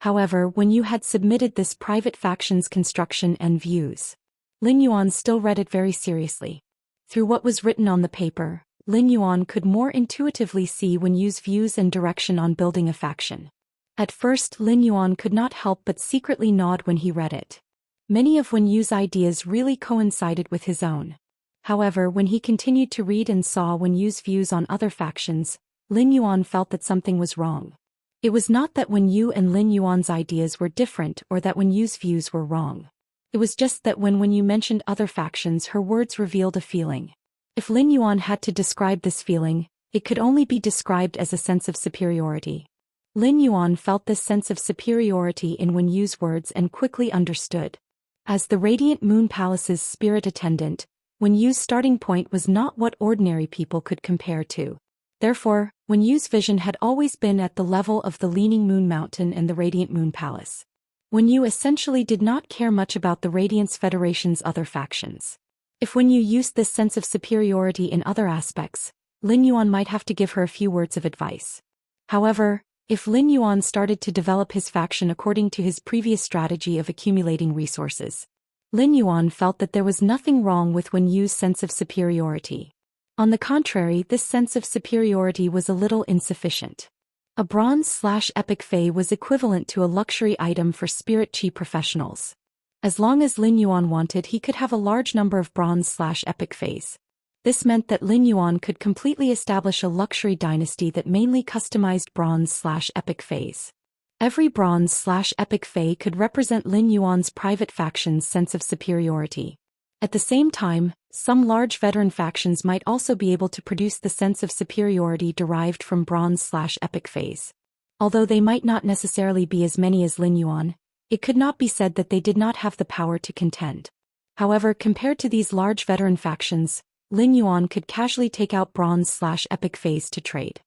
Speaker 1: However, Wen Yu had submitted this private faction's construction and views. Lin Yuan still read it very seriously. Through what was written on the paper, Lin Yuan could more intuitively see Wen Yu's views and direction on building a faction. At first, Lin Yuan could not help but secretly nod when he read it. Many of Wen Yu's ideas really coincided with his own. However, when he continued to read and saw Wen Yu's views on other factions, Lin Yuan felt that something was wrong. It was not that Wen Yu and Lin Yuan's ideas were different or that Wen Yu's views were wrong. It was just that when Wen Yu mentioned other factions, her words revealed a feeling. If Lin Yuan had to describe this feeling, it could only be described as a sense of superiority. Lin Yuan felt this sense of superiority in Wen Yu's words and quickly understood. As the Radiant Moon Palace's spirit attendant, Wen Yu's starting point was not what ordinary people could compare to. Therefore, Wen Yu's vision had always been at the level of the Leaning Moon Mountain and the Radiant Moon Palace. Wen Yu essentially did not care much about the Radiance Federation's other factions. If Wen Yu used this sense of superiority in other aspects, Lin Yuan might have to give her a few words of advice. However, if Lin Yuan started to develop his faction according to his previous strategy of accumulating resources, Lin Yuan felt that there was nothing wrong with Wen Yu's sense of superiority. On the contrary, this sense of superiority was a little insufficient. A bronze/epic Fey was equivalent to a luxury item for spirit chi professionals. As long as Lin Yuan wanted, he could have a large number of bronze/epic Feys. This meant that Lin Yuan could completely establish a luxury dynasty that mainly customized bronze/epic Feys. Every bronze/epic Fey could represent Lin Yuan's private faction's sense of superiority. At the same time, some large veteran factions might also be able to produce the sense of superiority derived from bronze/epic Feys. Although they might not necessarily be as many as Lin Yuan, it could not be said that they did not have the power to contend. However, compared to these large veteran factions, Lin Yuan could casually take out bronze/epic Feys to trade.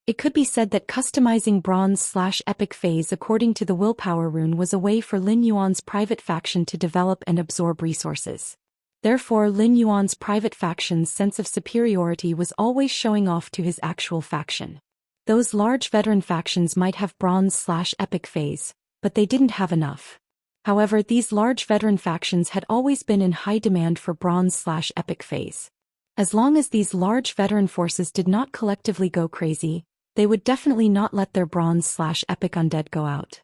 Speaker 1: It could be said that customizing bronze/epic Feys according to the willpower rune was a way for Lin Yuan's private faction to develop and absorb resources. Therefore, Lin Yuan's private faction's sense of superiority was always showing off to his actual faction. Those large veteran factions might have bronze/epic Feys, but they didn't have enough. However, these large veteran factions had always been in high demand for bronze/epic Feys. As long as these large veteran forces did not collectively go crazy, they would definitely not let their bronze/epic undead go out.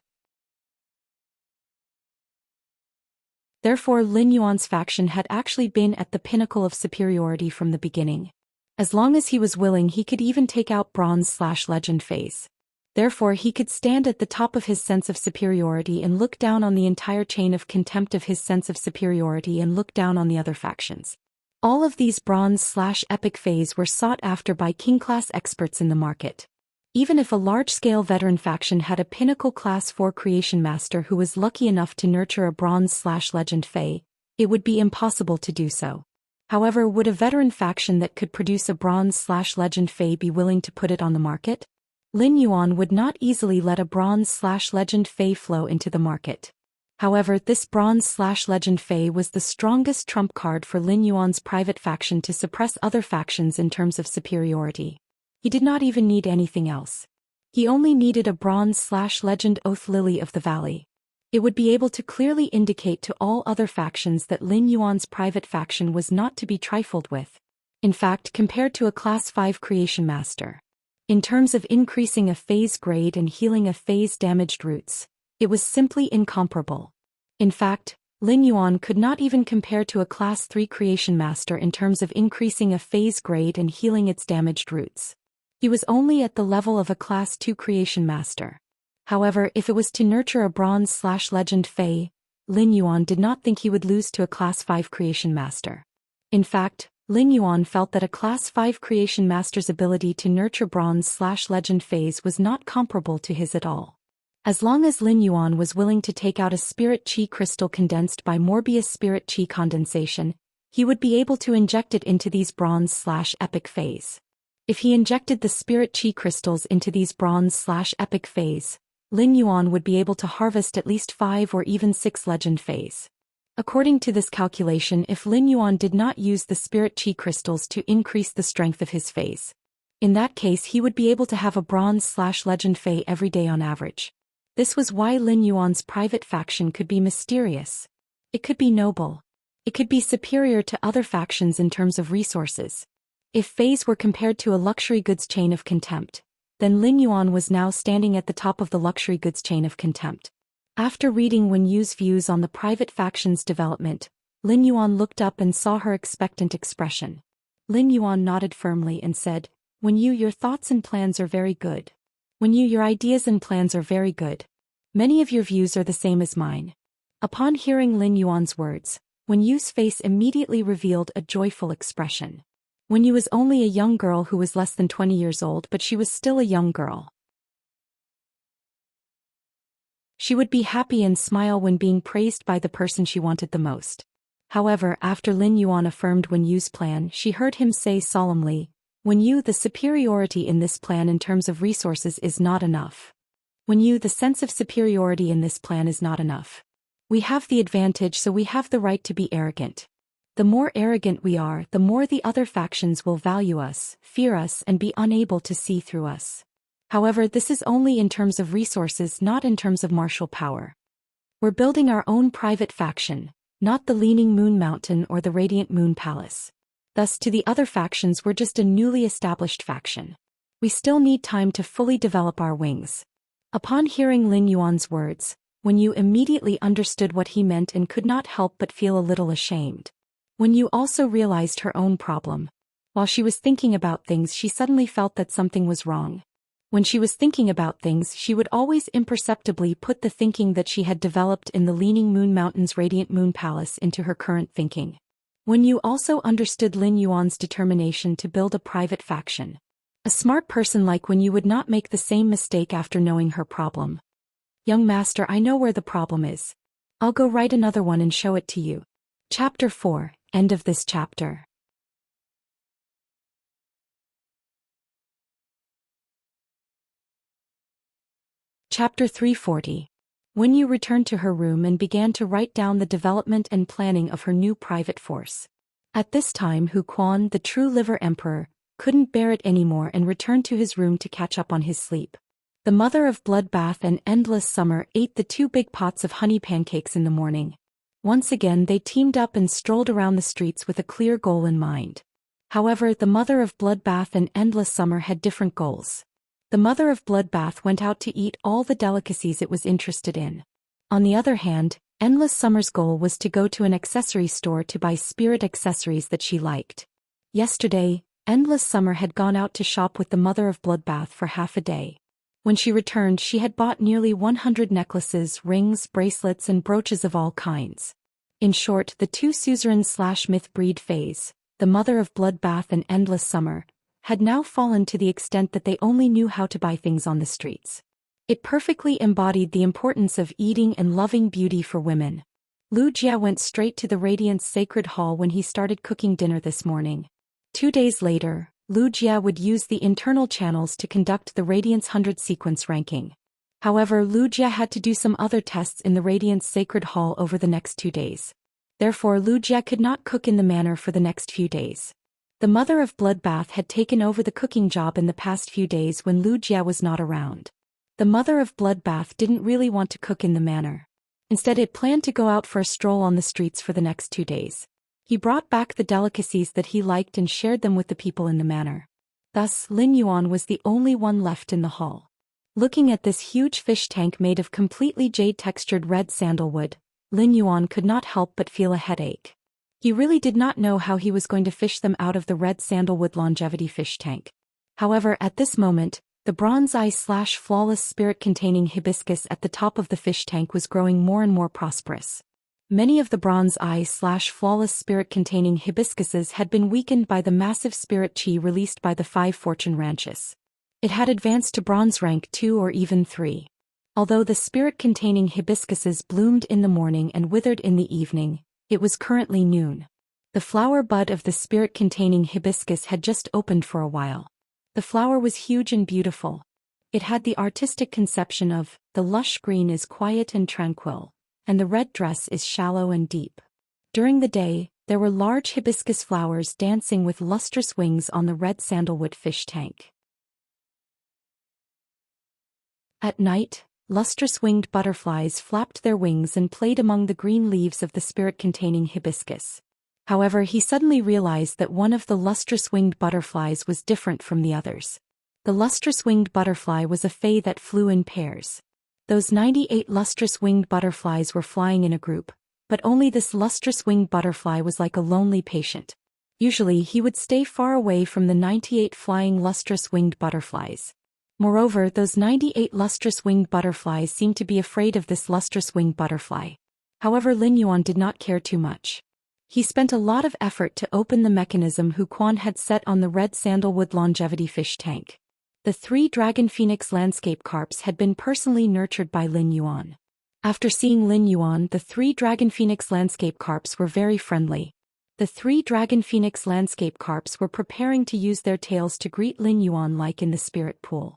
Speaker 1: Therefore, Lin Yuan's faction had actually been at the pinnacle of superiority from the beginning. As long as he was willing, he could even take out bronze/legend Feys. Therefore, he could stand at the top of his sense of superiority and look down on the entire chain of contempt of his sense of superiority and look down on the other factions. All of these bronze/epic Feys were sought after by king-class experts in the market. Even if a large-scale veteran faction had a pinnacle class 4 creation master who was lucky enough to nurture a bronze/legend Fey, it would be impossible to do so. However, would a veteran faction that could produce a bronze/legend Fey be willing to put it on the market? Lin Yuan would not easily let a bronze/legend Fey flow into the market. However, this bronze/legend Fey was the strongest trump card for Lin Yuan's private faction to suppress other factions in terms of superiority. He did not even need anything else. He only needed a bronze/legend oath lily of the valley. It would be able to clearly indicate to all other factions that Lin Yuan's private faction was not to be trifled with. In fact, compared to a Class 5 Creation Master, in terms of increasing a phase grade and healing a phase damaged roots, it was simply incomparable. In fact, Lin Yuan could not even compare to a Class 3 Creation Master in terms of increasing a phase grade and healing its damaged roots. He was only at the level of a Class 2 Creation Master. However, if it was to nurture a bronze/legend Fae, Lin Yuan did not think he would lose to a Class 5 Creation Master. In fact, Lin Yuan felt that a Class 5 Creation Master's ability to nurture bronze/legend Faes was not comparable to his at all. As long as Lin Yuan was willing to take out a spirit chi crystal condensed by Morbius spirit chi condensation, he would be able to inject it into these bronze/epic Faes. If he injected the spirit chi crystals into these bronze/epic Faes, Lin Yuan would be able to harvest at least 5 or even 6 legend Faes. According to this calculation, if Lin Yuan did not use the spirit chi crystals to increase the strength of his Faes, in that case he would be able to have a bronze/legend Fae every day on average. This was why Lin Yuan's private faction could be mysterious. It could be noble. It could be superior to other factions in terms of resources. If Faes were compared to a luxury goods chain of contempt, then Lin Yuan was now standing at the top of the luxury goods chain of contempt. After reading Wen Yu's views on the private faction's development, Lin Yuan looked up and saw her expectant expression. Lin Yuan nodded firmly and said, "Wen Yu, your thoughts and plans are very good. Wen Yu, your ideas and plans are very good. Many of your views are the same as mine." Upon hearing Lin Yuan's words, Wen Yu's face immediately revealed a joyful expression. Wen Yu was only a young girl who was less than 20 years old, but she was still a young girl. She would be happy and smile when being praised by the person she wanted the most. However, after Lin Yuan affirmed Wen Yu's plan, she heard him say solemnly, "Wen Yu, the superiority in this plan in terms of resources is not enough. Wen Yu, the sense of superiority in this plan is not enough. We have the advantage, so we have the right to be arrogant. The more arrogant we are, the more the other factions will value us, fear us, and be unable to see through us. However, this is only in terms of resources, not in terms of martial power. We're building our own private faction, not the Leaning Moon Mountain or the Radiant Moon Palace. Thus, to the other factions, we're just a newly established faction. We still need time to fully develop our wings." Upon hearing Lin Yuan's words, Wen Yu immediately understood what he meant and could not help but feel a little ashamed. Wen Yu also realized her own problem. While she was thinking about things, she suddenly felt that something was wrong. When she was thinking about things, she would always imperceptibly put the thinking that she had developed in the Leaning Moon Mountain's Radiant Moon Palace into her current thinking. Wen Yu also understood Lin Yuan's determination to build a private faction. A smart person like Wen Yu would not make the same mistake after knowing her problem. "Young master, I know where the problem is. I'll go write another one and show it to you." Chapter 4, End of this chapter. Chapter 340. Wen Yu returned to her room and began to write down the development and planning of her new private force. At this time, Hu Quan, the true liver emperor, couldn't bear it anymore and returned to his room to catch up on his sleep. The mother of Bloodbath and Endless Summer ate the 2 big pots of honey pancakes in the morning. Once again they teamed up and strolled around the streets with a clear goal in mind. However, the mother of Bloodbath and Endless Summer had different goals. The mother of Bloodbath went out to eat all the delicacies it was interested in. On the other hand, Endless Summer's goal was to go to an accessory store to buy spirit accessories that she liked. Yesterday, Endless Summer had gone out to shop with the mother of Bloodbath for half a day. When she returned, she had bought nearly 100 necklaces, rings, bracelets, and brooches of all kinds. In short, the 2 suzerain/myth breed Faes, the mother of Bloodbath and Endless Summer, had now fallen to the extent that they only knew how to buy things on the streets. It perfectly embodied the importance of eating and loving beauty for women. Lu Jia went straight to the Radiance Sacred Hall when he started cooking dinner this morning. 2 days later, Lu Jia would use the internal channels to conduct the Radiance 100 sequence ranking. However, Lu Jia had to do some other tests in the Radiance Sacred Hall over the next 2 days. Therefore, Lu Jia could not cook in the manner for the next few days. The mother of Bloodbath had taken over the cooking job in the past few days when Lu Jie was not around. The mother of Bloodbath didn't really want to cook in the manor. Instead, it planned to go out for a stroll on the streets for the next 2 days. He brought back the delicacies that he liked and shared them with the people in the manor. Thus, Lin Yuan was the only one left in the hall. Looking at this huge fish tank made of completely jade-textured red sandalwood, Lin Yuan could not help but feel a headache. He really did not know how he was going to fish them out of the red sandalwood longevity fish tank. However, at this moment, the bronze eye/flawless spirit-containing hibiscus at the top of the fish tank was growing more and more prosperous. Many of the bronze eye/flawless spirit-containing hibiscuses had been weakened by the massive spirit chi released by the 5 fortune ranches. It had advanced to bronze rank 2 or even 3. Although the spirit-containing hibiscuses bloomed in the morning and withered in the evening, it was currently noon. The flower bud of the spirit-containing hibiscus had just opened for a while. The flower was huge and beautiful. It had the artistic conception of, the lush green is quiet and tranquil, and the red dress is shallow and deep. During the day, there were large hibiscus flowers dancing with lustrous wings on the red sandalwood fish tank. At night, lustrous winged butterflies flapped their wings and played among the green leaves of the spirit-containing hibiscus. However, he suddenly realized that one of the lustrous winged butterflies was different from the others. The lustrous winged butterfly was a fae that flew in pairs. Those 98 lustrous winged butterflies were flying in a group, but only this lustrous winged butterfly was like a lonely patient. Usually he would stay far away from the 98 flying lustrous winged butterflies. Moreover, those 98 lustrous winged butterflies seemed to be afraid of this lustrous winged butterfly. However, Lin Yuan did not care too much. He spent a lot of effort to open the mechanism Hu Quan had set on the red sandalwood longevity fish tank. The 3 dragon phoenix landscape carps had been personally nurtured by Lin Yuan. After seeing Lin Yuan, the 3 dragon phoenix landscape carps were very friendly. The 3 dragon phoenix landscape carps were preparing to use their tails to greet Lin Yuan like in the spirit pool.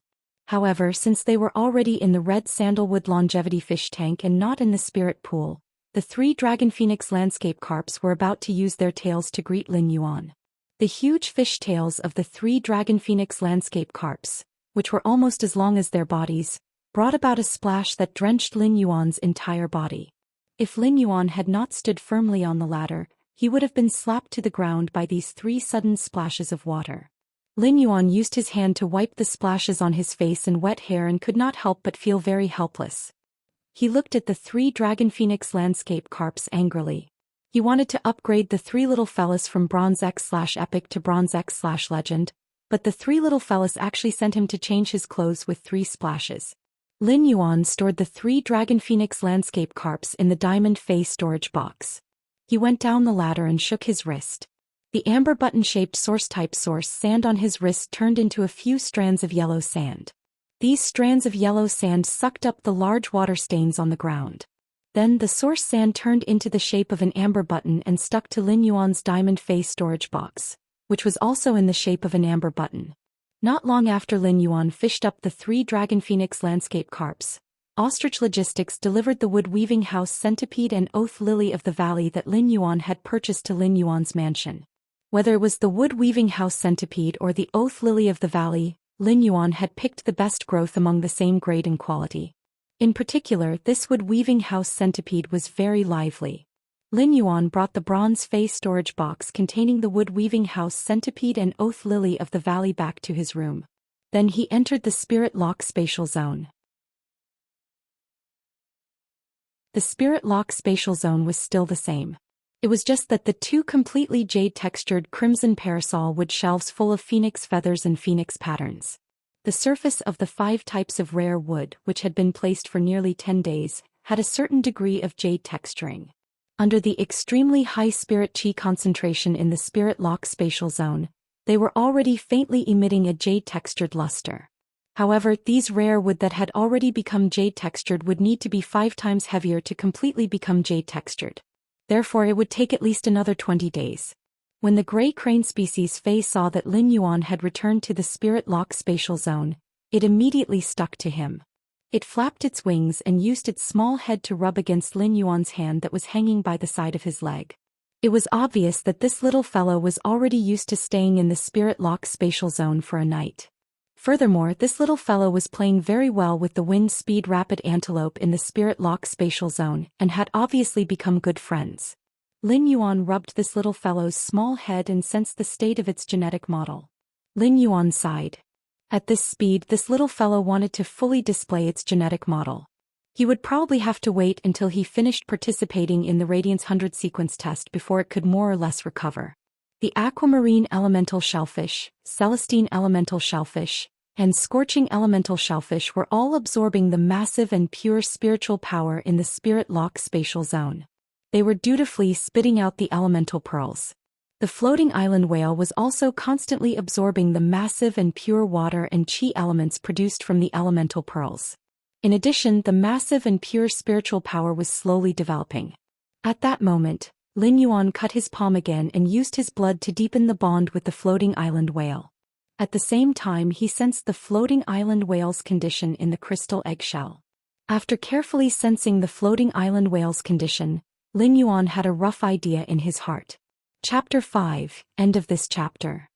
Speaker 1: However, since they were already in the red sandalwood longevity fish tank and not in the spirit pool, the 3 dragon phoenix landscape carps were about to use their tails to greet Lin Yuan. The huge fish tails of the 3 dragon phoenix landscape carps, which were almost as long as their bodies, brought about a splash that drenched Lin Yuan's entire body. If Lin Yuan had not stood firmly on the ladder, he would have been slapped to the ground by these 3 sudden splashes of water. Lin Yuan used his hand to wipe the splashes on his face and wet hair and could not help but feel very helpless. He looked at the 3 dragon phoenix landscape carps angrily. He wanted to upgrade the 3 little fellas from Bronze X/Epic to Bronze X/Legend, but the 3 little fellas actually sent him to change his clothes with 3 splashes. Lin Yuan stored the 3 dragon phoenix landscape carps in the diamond face storage box. He went down the ladder and shook his wrist. The amber button-shaped source-type source sand on his wrist turned into a few strands of yellow sand. These strands of yellow sand sucked up the large water stains on the ground. Then the source sand turned into the shape of an amber button and stuck to Lin Yuan's diamond face storage box, which was also in the shape of an amber button. Not long after Lin Yuan fished up the 3 dragon phoenix landscape carps, Ostrich Logistics delivered the wood-weaving house centipede and oath lily of the valley that Lin Yuan had purchased to Lin Yuan's mansion. Whether it was the wood-weaving house centipede or the oath lily of the valley, Lin Yuan had picked the best growth among the same grade and quality. In particular, this wood-weaving house centipede was very lively. Lin Yuan brought the bronze fey storage box containing the wood-weaving house centipede and oath lily of the valley back to his room. Then he entered the Spirit Lock spatial zone. The Spirit Lock spatial zone was still the same. It was just that the 2 completely jade-textured crimson parasol wood shelves full of phoenix feathers and phoenix patterns. The surface of the 5 types of rare wood, which had been placed for nearly 10 days, had a certain degree of jade texturing. Under the extremely high spirit chi concentration in the Spirit Lock spatial zone, they were already faintly emitting a jade-textured luster. However, these rare wood that had already become jade-textured would need to be 5 times heavier to completely become jade-textured. Therefore, it would take at least another 20 days. When the gray crane species Fei saw that Lin Yuan had returned to the Spirit Lock spatial zone, it immediately stuck to him. It flapped its wings and used its small head to rub against Lin Yuan's hand that was hanging by the side of his leg. It was obvious that this little fellow was already used to staying in the spirit lock spatial zone for a night. Furthermore, this little fellow was playing very well with the wind speed rapid antelope in the spirit lock spatial zone and had obviously become good friends. Lin Yuan rubbed this little fellow's small head and sensed the state of its genetic model. Lin Yuan sighed. At this speed, this little fellow wanted to fully display its genetic model. He would probably have to wait until he finished participating in the Radiance 100 sequence test before it could more or less recover. The aquamarine elemental shellfish, celestine elemental shellfish, and scorching elemental shellfish were all absorbing the massive and pure spiritual power in the spirit lock spatial zone. They were dutifully spitting out the elemental pearls. The floating island whale was also constantly absorbing the massive and pure water and chi elements produced from the elemental pearls. In addition, the massive and pure spiritual power was slowly developing. At that moment, Lin Yuan cut his palm again and used his blood to deepen the bond with the floating island whale. At the same time, he sensed the floating island whale's condition in the crystal eggshell. After carefully sensing the floating island whale's condition, Lin Yuan had a rough idea in his heart. Chapter 5, End of this chapter.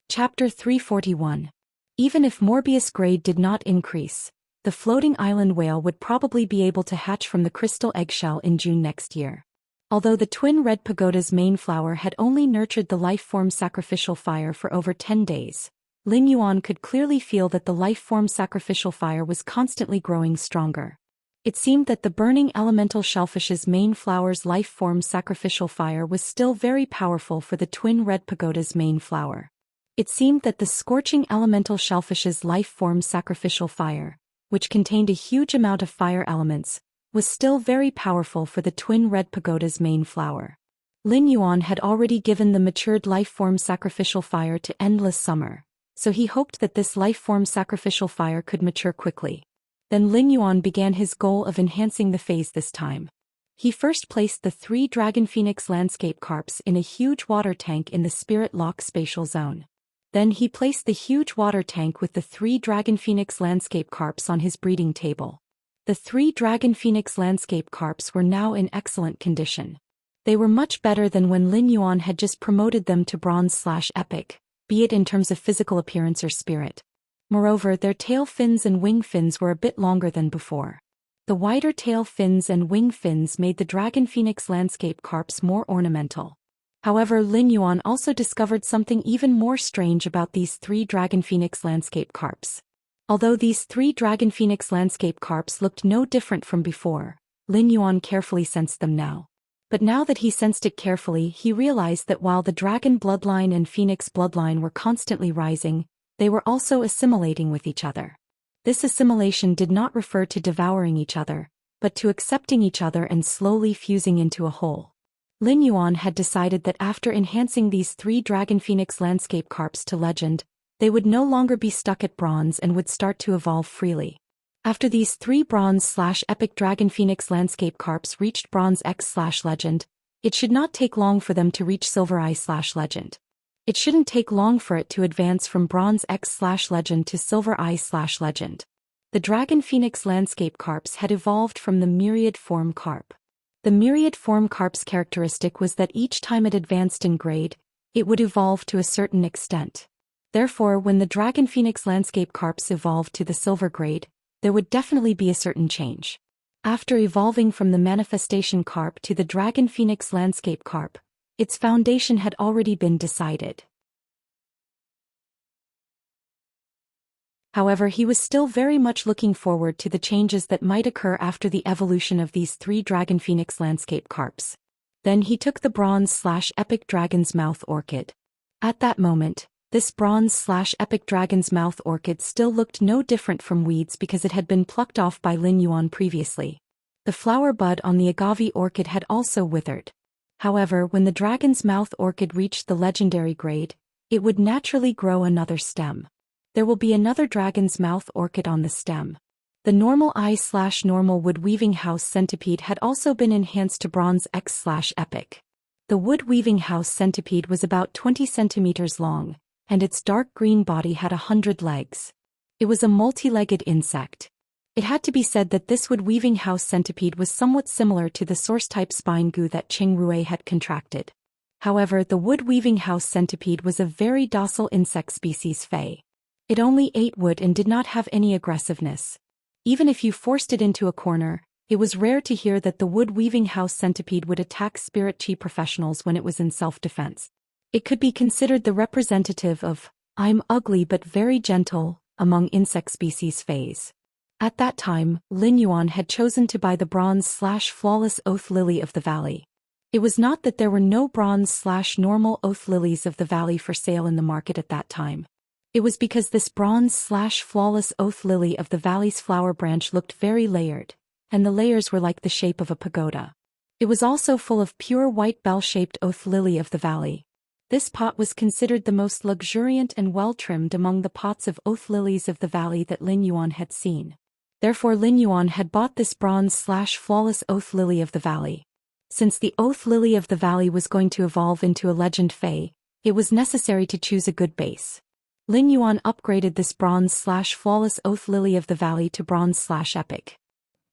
Speaker 1: Chapter 341. Even if Morbius grade did not increase, the floating island whale would probably be able to hatch from the crystal eggshell in June next year. Although the twin red pagoda's main flower had only nurtured the life-form sacrificial fire for over 10 days, Lin Yuan could clearly feel that the life-form sacrificial fire was constantly growing stronger. It seemed that the burning elemental shellfish's main flower's life-form sacrificial fire was still very powerful for the twin red pagoda's main flower. It seemed that the scorching elemental shellfish's life-form sacrificial fire, which contained a huge amount of fire elements, was still very powerful for the twin red pagoda's main flower. Lin Yuan had already given the matured life-form sacrificial fire to Endless Summer, so he hoped that this life-form sacrificial fire could mature quickly. Then Lin Yuan began his goal of enhancing the phase this time. He first placed the 3 Dragon Phoenix landscape carps in a huge water tank in the Spirit Lock spatial zone. Then he placed the huge water tank with the 3 Dragon Phoenix landscape carps on his breeding table. The 3 Dragon Phoenix landscape carps were now in excellent condition. They were much better than when Lin Yuan had just promoted them to bronze/epic, be it in terms of physical appearance or spirit. Moreover, their tail fins and wing fins were a bit longer than before. The wider tail fins and wing fins made the Dragon Phoenix landscape carps more ornamental. However, Lin Yuan also discovered something even more strange about these 3 Dragon Phoenix landscape carps. Although these 3 Dragon Phoenix landscape carps looked no different from before, Lin Yuan carefully sensed them now. But now that he sensed it carefully, he realized that while the Dragon bloodline and Phoenix bloodline were constantly rising, they were also assimilating with each other. This assimilation did not refer to devouring each other, but to accepting each other and slowly fusing into a whole. Lin Yuan had decided that after enhancing these 3 Dragon Phoenix landscape carps to legend, they would no longer be stuck at bronze and would start to evolve freely. After these 3 bronze/epic Dragon Phoenix landscape carps reached bronze X/legend, it should not take long for them to reach silver I/legend. It shouldn't take long for it to advance from bronze X/legend to silver I/legend. The Dragon Phoenix landscape carps had evolved from the myriad form carp. The myriad form carp's characteristic was that each time it advanced in grade, it would evolve to a certain extent. Therefore, when the Dragon Phoenix landscape carps evolved to the silver grade, there would definitely be a certain change. After evolving from the manifestation carp to the Dragon Phoenix landscape carp, its foundation had already been decided. However, he was still very much looking forward to the changes that might occur after the evolution of these 3 Dragon Phoenix landscape carps. Then he took the bronze/epic Dragon's Mouth orchid. At that moment, this bronze/epic Dragon's Mouth orchid still looked no different from weeds because it had been plucked off by Lin Yuan previously. The flower bud on the agave orchid had also withered. However, when the Dragon's Mouth orchid reached the legendary grade, it would naturally grow another stem. There will be another Dragon's Mouth orchid on the stem. The normal I/normal wood weaving house centipede had also been enhanced to bronze X/epic. The wood weaving house centipede was about 20 centimeters long, and its dark green body had 100 legs. It was a multi-legged insect. It had to be said that this wood-weaving house centipede was somewhat similar to the source-type spine goo that Qing Rui had contracted. However, the wood-weaving house centipede was a very docile insect species Fei. It only ate wood and did not have any aggressiveness. Even if you forced it into a corner, it was rare to hear that the wood-weaving house centipede would attack spirit chi professionals when it was in self-defense. It could be considered the representative of, "I'm ugly but very gentle," among insect species Feis. At that time, Lin Yuan had chosen to buy the bronze/flawless oath lily of the valley. It was not that there were no bronze/normal oath lilies of the valley for sale in the market at that time. It was because this bronze/flawless oath lily of the valley's flower branch looked very layered, and the layers were like the shape of a pagoda. It was also full of pure white bell-shaped oath lily of the valley. This pot was considered the most luxuriant and well-trimmed among the pots of oath lilies of the valley that Lin Yuan had seen. Therefore Lin Yuan had bought this bronze/flawless oath lily of the valley. Since the oath lily of the valley was going to evolve into a legend Fei, it was necessary to choose a good base. Lin Yuan upgraded this bronze/flawless oath lily of the valley to bronze/epic.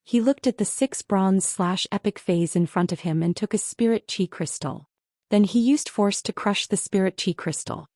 Speaker 1: He looked at the 6 bronze/epic Feis in front of him and took a spirit chi crystal. Then he used force to crush the spirit chi crystal.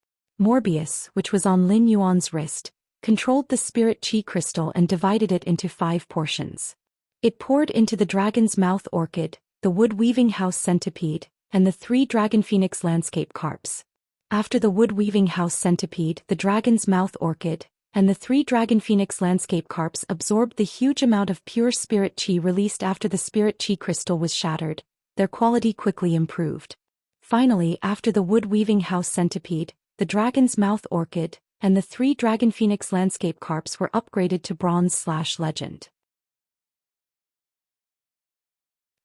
Speaker 1: Morbius, which was on Lin Yuan's wrist, controlled the spirit chi crystal and divided it into 5 portions. It poured into the dragon's mouth orchid, the wood-weaving house centipede, and the 3 dragon phoenix landscape carps. After the wood-weaving house centipede, the dragon's mouth orchid, and the 3 dragon phoenix landscape carps absorbed the huge amount of pure spirit chi released after the spirit chi crystal was shattered, their quality quickly improved. Finally, after the wood-weaving house centipede, the dragon's mouth orchid, and the 3 dragon phoenix landscape carps were upgraded to bronze/legend.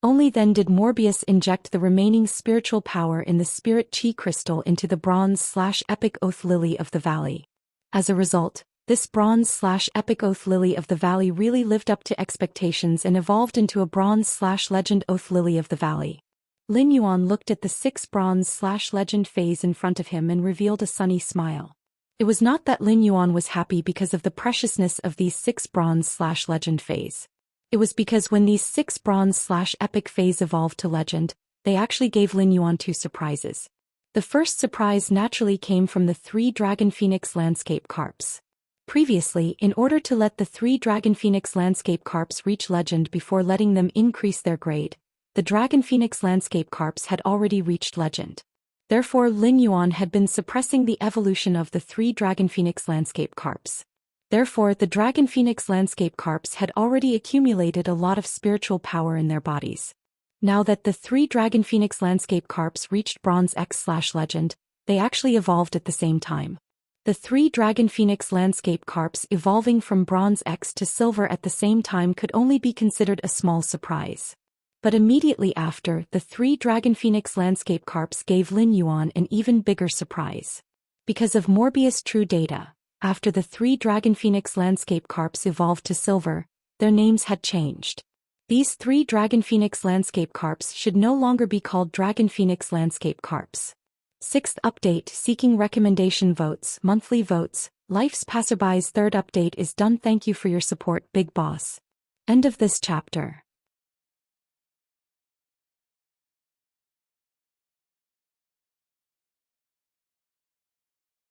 Speaker 1: Only then did Morbius inject the remaining spiritual power in the spirit chi crystal into the bronze/epic oath lily of the valley. As a result, this bronze/epic oath lily of the valley really lived up to expectations and evolved into a bronze/legend oath lily of the valley. Lin Yuan looked at the 6 bronze/legend Feis in front of him and revealed a sunny smile. It was not that Lin Yuan was happy because of the preciousness of these 6 bronze/legend Feis. It was because when these 6 bronze/epic Feis evolved to legend, they actually gave Lin Yuan 2 surprises. The first surprise naturally came from the 3 dragon phoenix landscape carps. Previously, in order to let the 3 dragon phoenix landscape carps reach legend before letting them increase their grade, the dragon phoenix landscape carps had already reached legend. Therefore Lin Yuan had been suppressing the evolution of the 3 dragon phoenix landscape carps. Therefore the dragon phoenix landscape carps had already accumulated a lot of spiritual power in their bodies. Now that the 3 dragon phoenix landscape carps reached bronze X/legend, they actually evolved at the same time. The 3 dragon phoenix landscape carps evolving from bronze X to silver at the same time could only be considered a small surprise. But immediately after, the 3 dragon phoenix landscape carps gave Lin Yuan an even bigger surprise. Because of Morbius' true data, after the 3 dragon phoenix landscape carps evolved to silver, their names had changed. These 3 dragon phoenix landscape carps should no longer be called dragon phoenix landscape carps. 6th update: seeking recommendation votes, monthly votes. Life's Passerby's 3rd update is done. Thank you for your support, Big Boss. End of this chapter.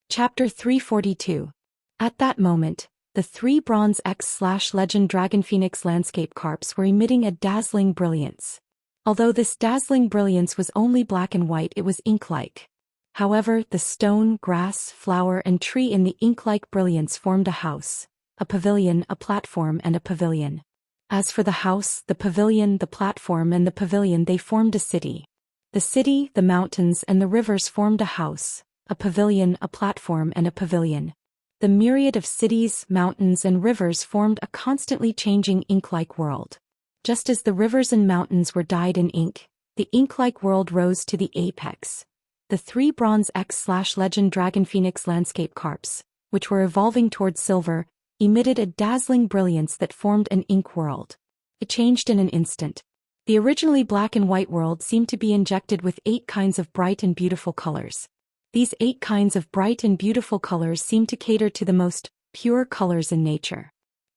Speaker 1: Chapter 342. At that moment, the 3 bronze X/legend dragon phoenix landscape carps were emitting a dazzling brilliance. Although this dazzling brilliance was only black and white, it was ink-like. However, the stone, grass, flower and tree in the ink-like brilliance formed a house, a pavilion, a platform and a pavilion. As for the house, the pavilion, the platform and the pavilion, they formed a city. The city, the mountains and the rivers formed a house, a pavilion, a platform and a pavilion. The myriad of cities, mountains and rivers formed a constantly changing ink-like world. Just as the rivers and mountains were dyed in ink, the ink-like world rose to the apex. The 3 bronze X/legend dragon phoenix landscape carps, which were evolving towards silver, emitted a dazzling brilliance that formed an ink world. It changed in an instant. The originally black and white world seemed to be injected with 8 kinds of bright and beautiful colors. These 8 kinds of bright and beautiful colors seemed to cater to the most pure colors in nature.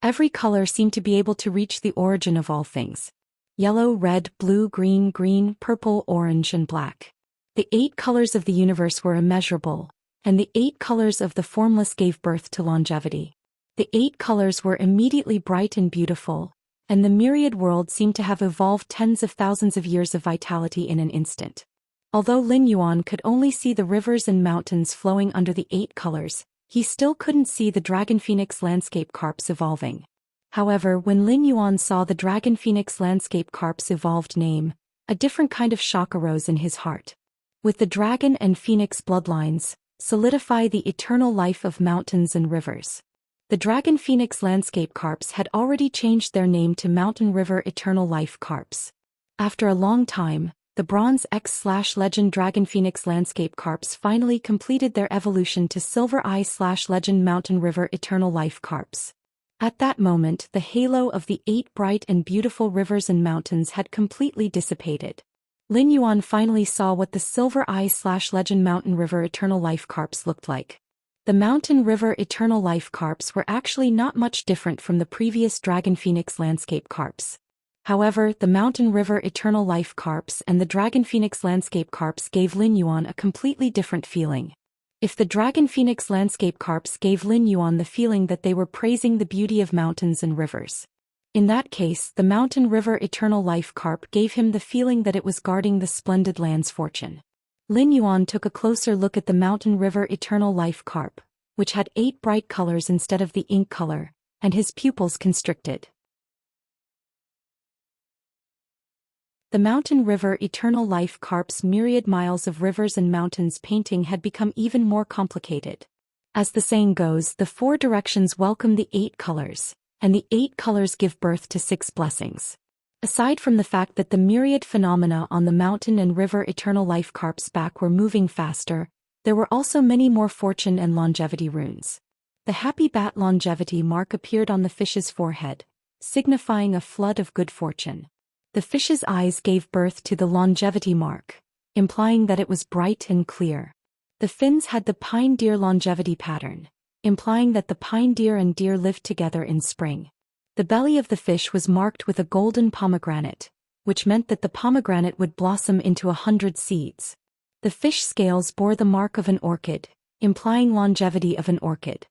Speaker 1: Every color seemed to be able to reach the origin of all things. Yellow, red, blue, green, purple, orange, and black. The 8 colors of the universe were immeasurable, and the 8 colors of the formless gave birth to longevity. The 8 colors were immediately bright and beautiful, and the myriad world seemed to have evolved tens of thousands of years of vitality in an instant. Although Lin Yuan could only see the rivers and mountains flowing under the 8 colors, he still couldn't see the Dragon Phoenix landscape carps evolving. However, when Lin Yuan saw the Dragon Phoenix landscape carps evolved name, a different kind of shock arose in his heart. With the dragon and phoenix bloodlines, solidify the eternal life of mountains and rivers. The Dragon Phoenix landscape carps had already changed their name to Mountain River Eternal Life carps. After a long time, the Bronze X/Legend Dragon Phoenix landscape carps finally completed their evolution to Silver I/Legend Mountain River Eternal Life carps. At that moment, the halo of the 8 bright and beautiful rivers and mountains had completely dissipated. Lin Yuan finally saw what the Silver I/Legend Mountain River Eternal Life carps looked like. The Mountain River Eternal Life carps were actually not much different from the previous Dragon Phoenix landscape carps. However, the Mountain River Eternal Life carps and the Dragon Phoenix landscape carps gave Lin Yuan a completely different feeling. If the Dragon Phoenix landscape carps gave Lin Yuan the feeling that they were praising the beauty of mountains and rivers, in that case, the Mountain River Eternal Life carp gave him the feeling that it was guarding the splendid land's fortune. Lin Yuan took a closer look at the Mountain River Eternal Life carp, which had 8 bright colors instead of the ink color, and his pupils constricted. The Mountain River Eternal Life carp's myriad miles of rivers and mountains painting had become even more complicated. As the saying goes, the 4 directions welcome the 8 colors, and the 8 colors give birth to 6 blessings. Aside from the fact that the myriad phenomena on the Mountain and River Eternal Life carp's back were moving faster, there were also many more fortune and longevity runes. The happy bat longevity mark appeared on the fish's forehead, signifying a flood of good fortune. The fish's eyes gave birth to the longevity mark, implying that it was bright and clear. The fins had the pine deer longevity pattern, implying that the pine deer and deer lived together in spring. The belly of the fish was marked with a golden pomegranate, which meant that the pomegranate would blossom into 100 seeds. The fish scales bore the mark of an orchid, implying longevity of an orchid.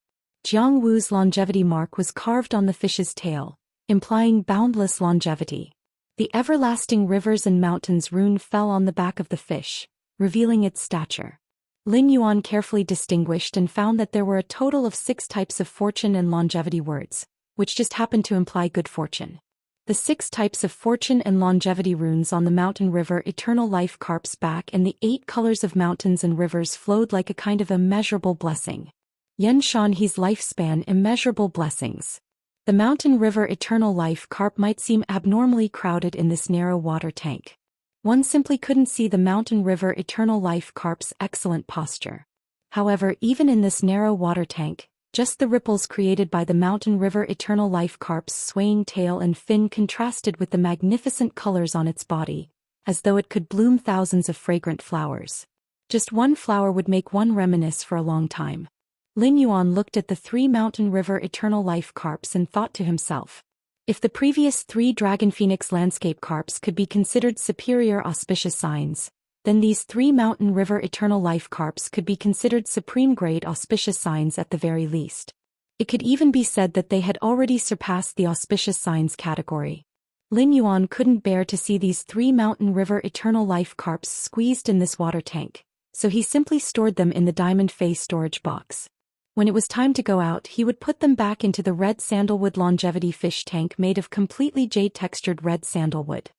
Speaker 1: Jiang Wu's longevity mark was carved on the fish's tail, implying boundless longevity. The everlasting rivers and mountains rune fell on the back of the fish, revealing its stature. Lin Yuan carefully distinguished and found that there were a total of 6 types of fortune and longevity words, which just happened to imply good fortune. The 6 types of fortune and longevity runes on the Mountain River Eternal Life carp's back and the 8 colors of mountains and rivers flowed like a kind of immeasurable blessing. Yan Shanhe's lifespan immeasurable blessings. The Mountain River Eternal Life carp might seem abnormally crowded in this narrow water tank. One simply couldn't see the Mountain River Eternal Life carp's excellent posture. However, even in this narrow water tank, just the ripples created by the Mountain River Eternal Life carp's swaying tail and fin contrasted with the magnificent colors on its body, as though it could bloom thousands of fragrant flowers. Just one flower would make one reminisce for a long time. Lin Yuan looked at the 3 Mountain River Eternal Life carps and thought to himself, if the previous 3 Dragon Phoenix landscape carps could be considered superior auspicious signs, then these 3 Mountain River Eternal Life carps could be considered supreme-grade auspicious signs at the very least. It could even be said that they had already surpassed the auspicious signs category. Lin Yuan couldn't bear to see these 3 Mountain River Eternal Life carps squeezed in this water tank, so he simply stored them in the diamond face storage box. When it was time to go out, he would put them back into the red sandalwood longevity fish tank made of completely jade-textured red sandalwood.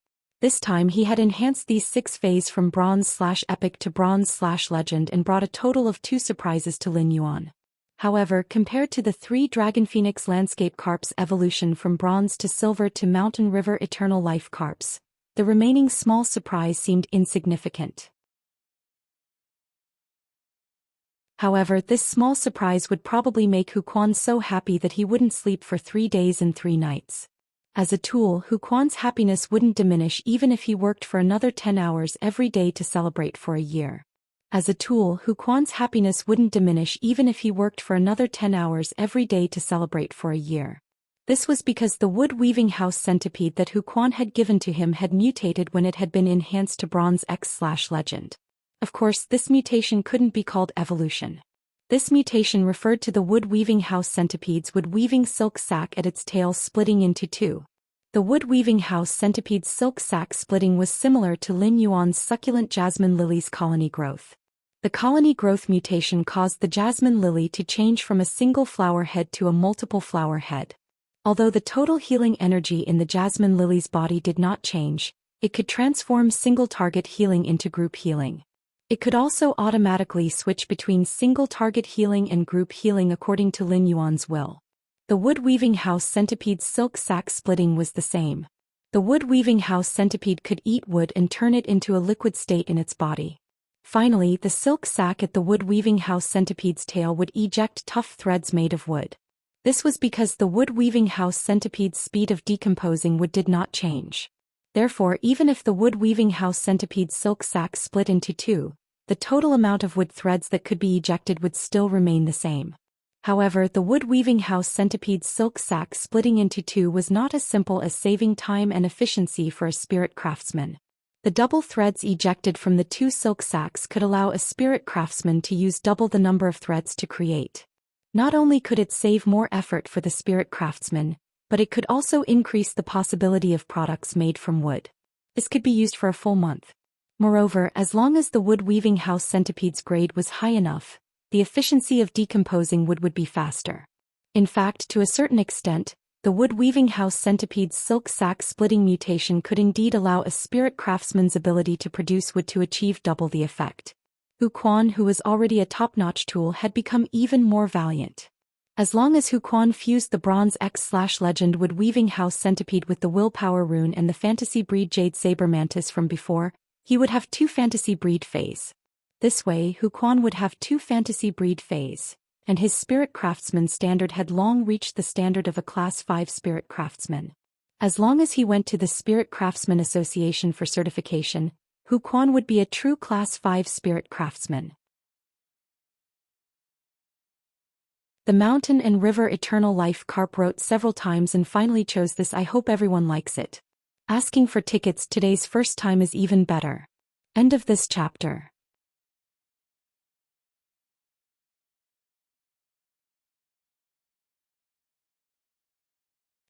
Speaker 1: This time he had enhanced these 6 phase from bronze/epic to bronze/legend and brought a total of 2 surprises to Lin Yuan. However, compared to the 3 Dragon Phoenix landscape carps evolution from bronze to silver to Mountain River Eternal Life carps, the remaining small surprise seemed insignificant. However, this small surprise would probably make Hu Quan so happy that he wouldn't sleep for 3 days and 3 nights. As a tool, Hu Quan's happiness wouldn't diminish even if he worked for another 10 hours every day to celebrate for a year. As a tool, Hu Quan's happiness wouldn't diminish even if he worked for another 10 hours every day to celebrate for a year. This was because the wood-weaving house centipede that Hu Quan had given to him had mutated when it had been enhanced to Bronze X/Legend. Of course, this mutation couldn't be called evolution. This mutation referred to the wood-weaving house centipede's wood-weaving silk sac at its tail splitting into two. The wood-weaving house centipede's silk sac splitting was similar to Lin Yuan's succulent jasmine lily's colony growth. The colony growth mutation caused the jasmine lily to change from a single flower head to a multiple flower head. Although the total healing energy in the jasmine lily's body did not change, it could transform single-target healing into group healing. It could also automatically switch between single-target healing and group healing according to Lin Yuan's will. The wood-weaving house centipede's silk sac splitting was the same. The wood-weaving house centipede could eat wood and turn it into a liquid state in its body. Finally, the silk sac at the wood-weaving house centipede's tail would eject tough threads made of wood. This was because the wood-weaving house centipede's speed of decomposing wood did not change. Therefore, even if the wood-weaving house centipede's silk sac split into two, the total amount of wood threads that could be ejected would still remain the same. However, the wood-weaving house centipede's silk sac splitting into two was not as simple as saving time and efficiency for a spirit craftsman. The double threads ejected from the two silk sacs could allow a spirit craftsman to use double the number of threads to create. Not only could it save more effort for the spirit craftsman, but it could also increase the possibility of products made from wood. This could be used for a full month. Moreover, as long as the wood-weaving house centipede's grade was high enough, the efficiency of decomposing wood would be faster. In fact, to a certain extent, the wood-weaving house centipede's silk sac splitting mutation could indeed allow a spirit craftsman's ability to produce wood to achieve double the effect. Hu Quan, who was already a top-notch tool, had become even more valiant. As long as Hu Quan fused the Bronze X/Legend wood-weaving house centipede with the willpower rune and the fantasy breed jade saber mantis from before, he would have two fantasy breed phase. This way, Hu Quan would have two fantasy breed phase, and his spirit craftsman standard had long reached the standard of a Class 5 spirit craftsman. As long as he went to the Spirit Craftsman Association for certification, Hu Quan would be a true Class 5 spirit craftsman. The Mountain and River Eternal Life Carp wrote several times and finally chose this. I hope everyone likes it. Asking for tickets today's first time is even better. End of this chapter.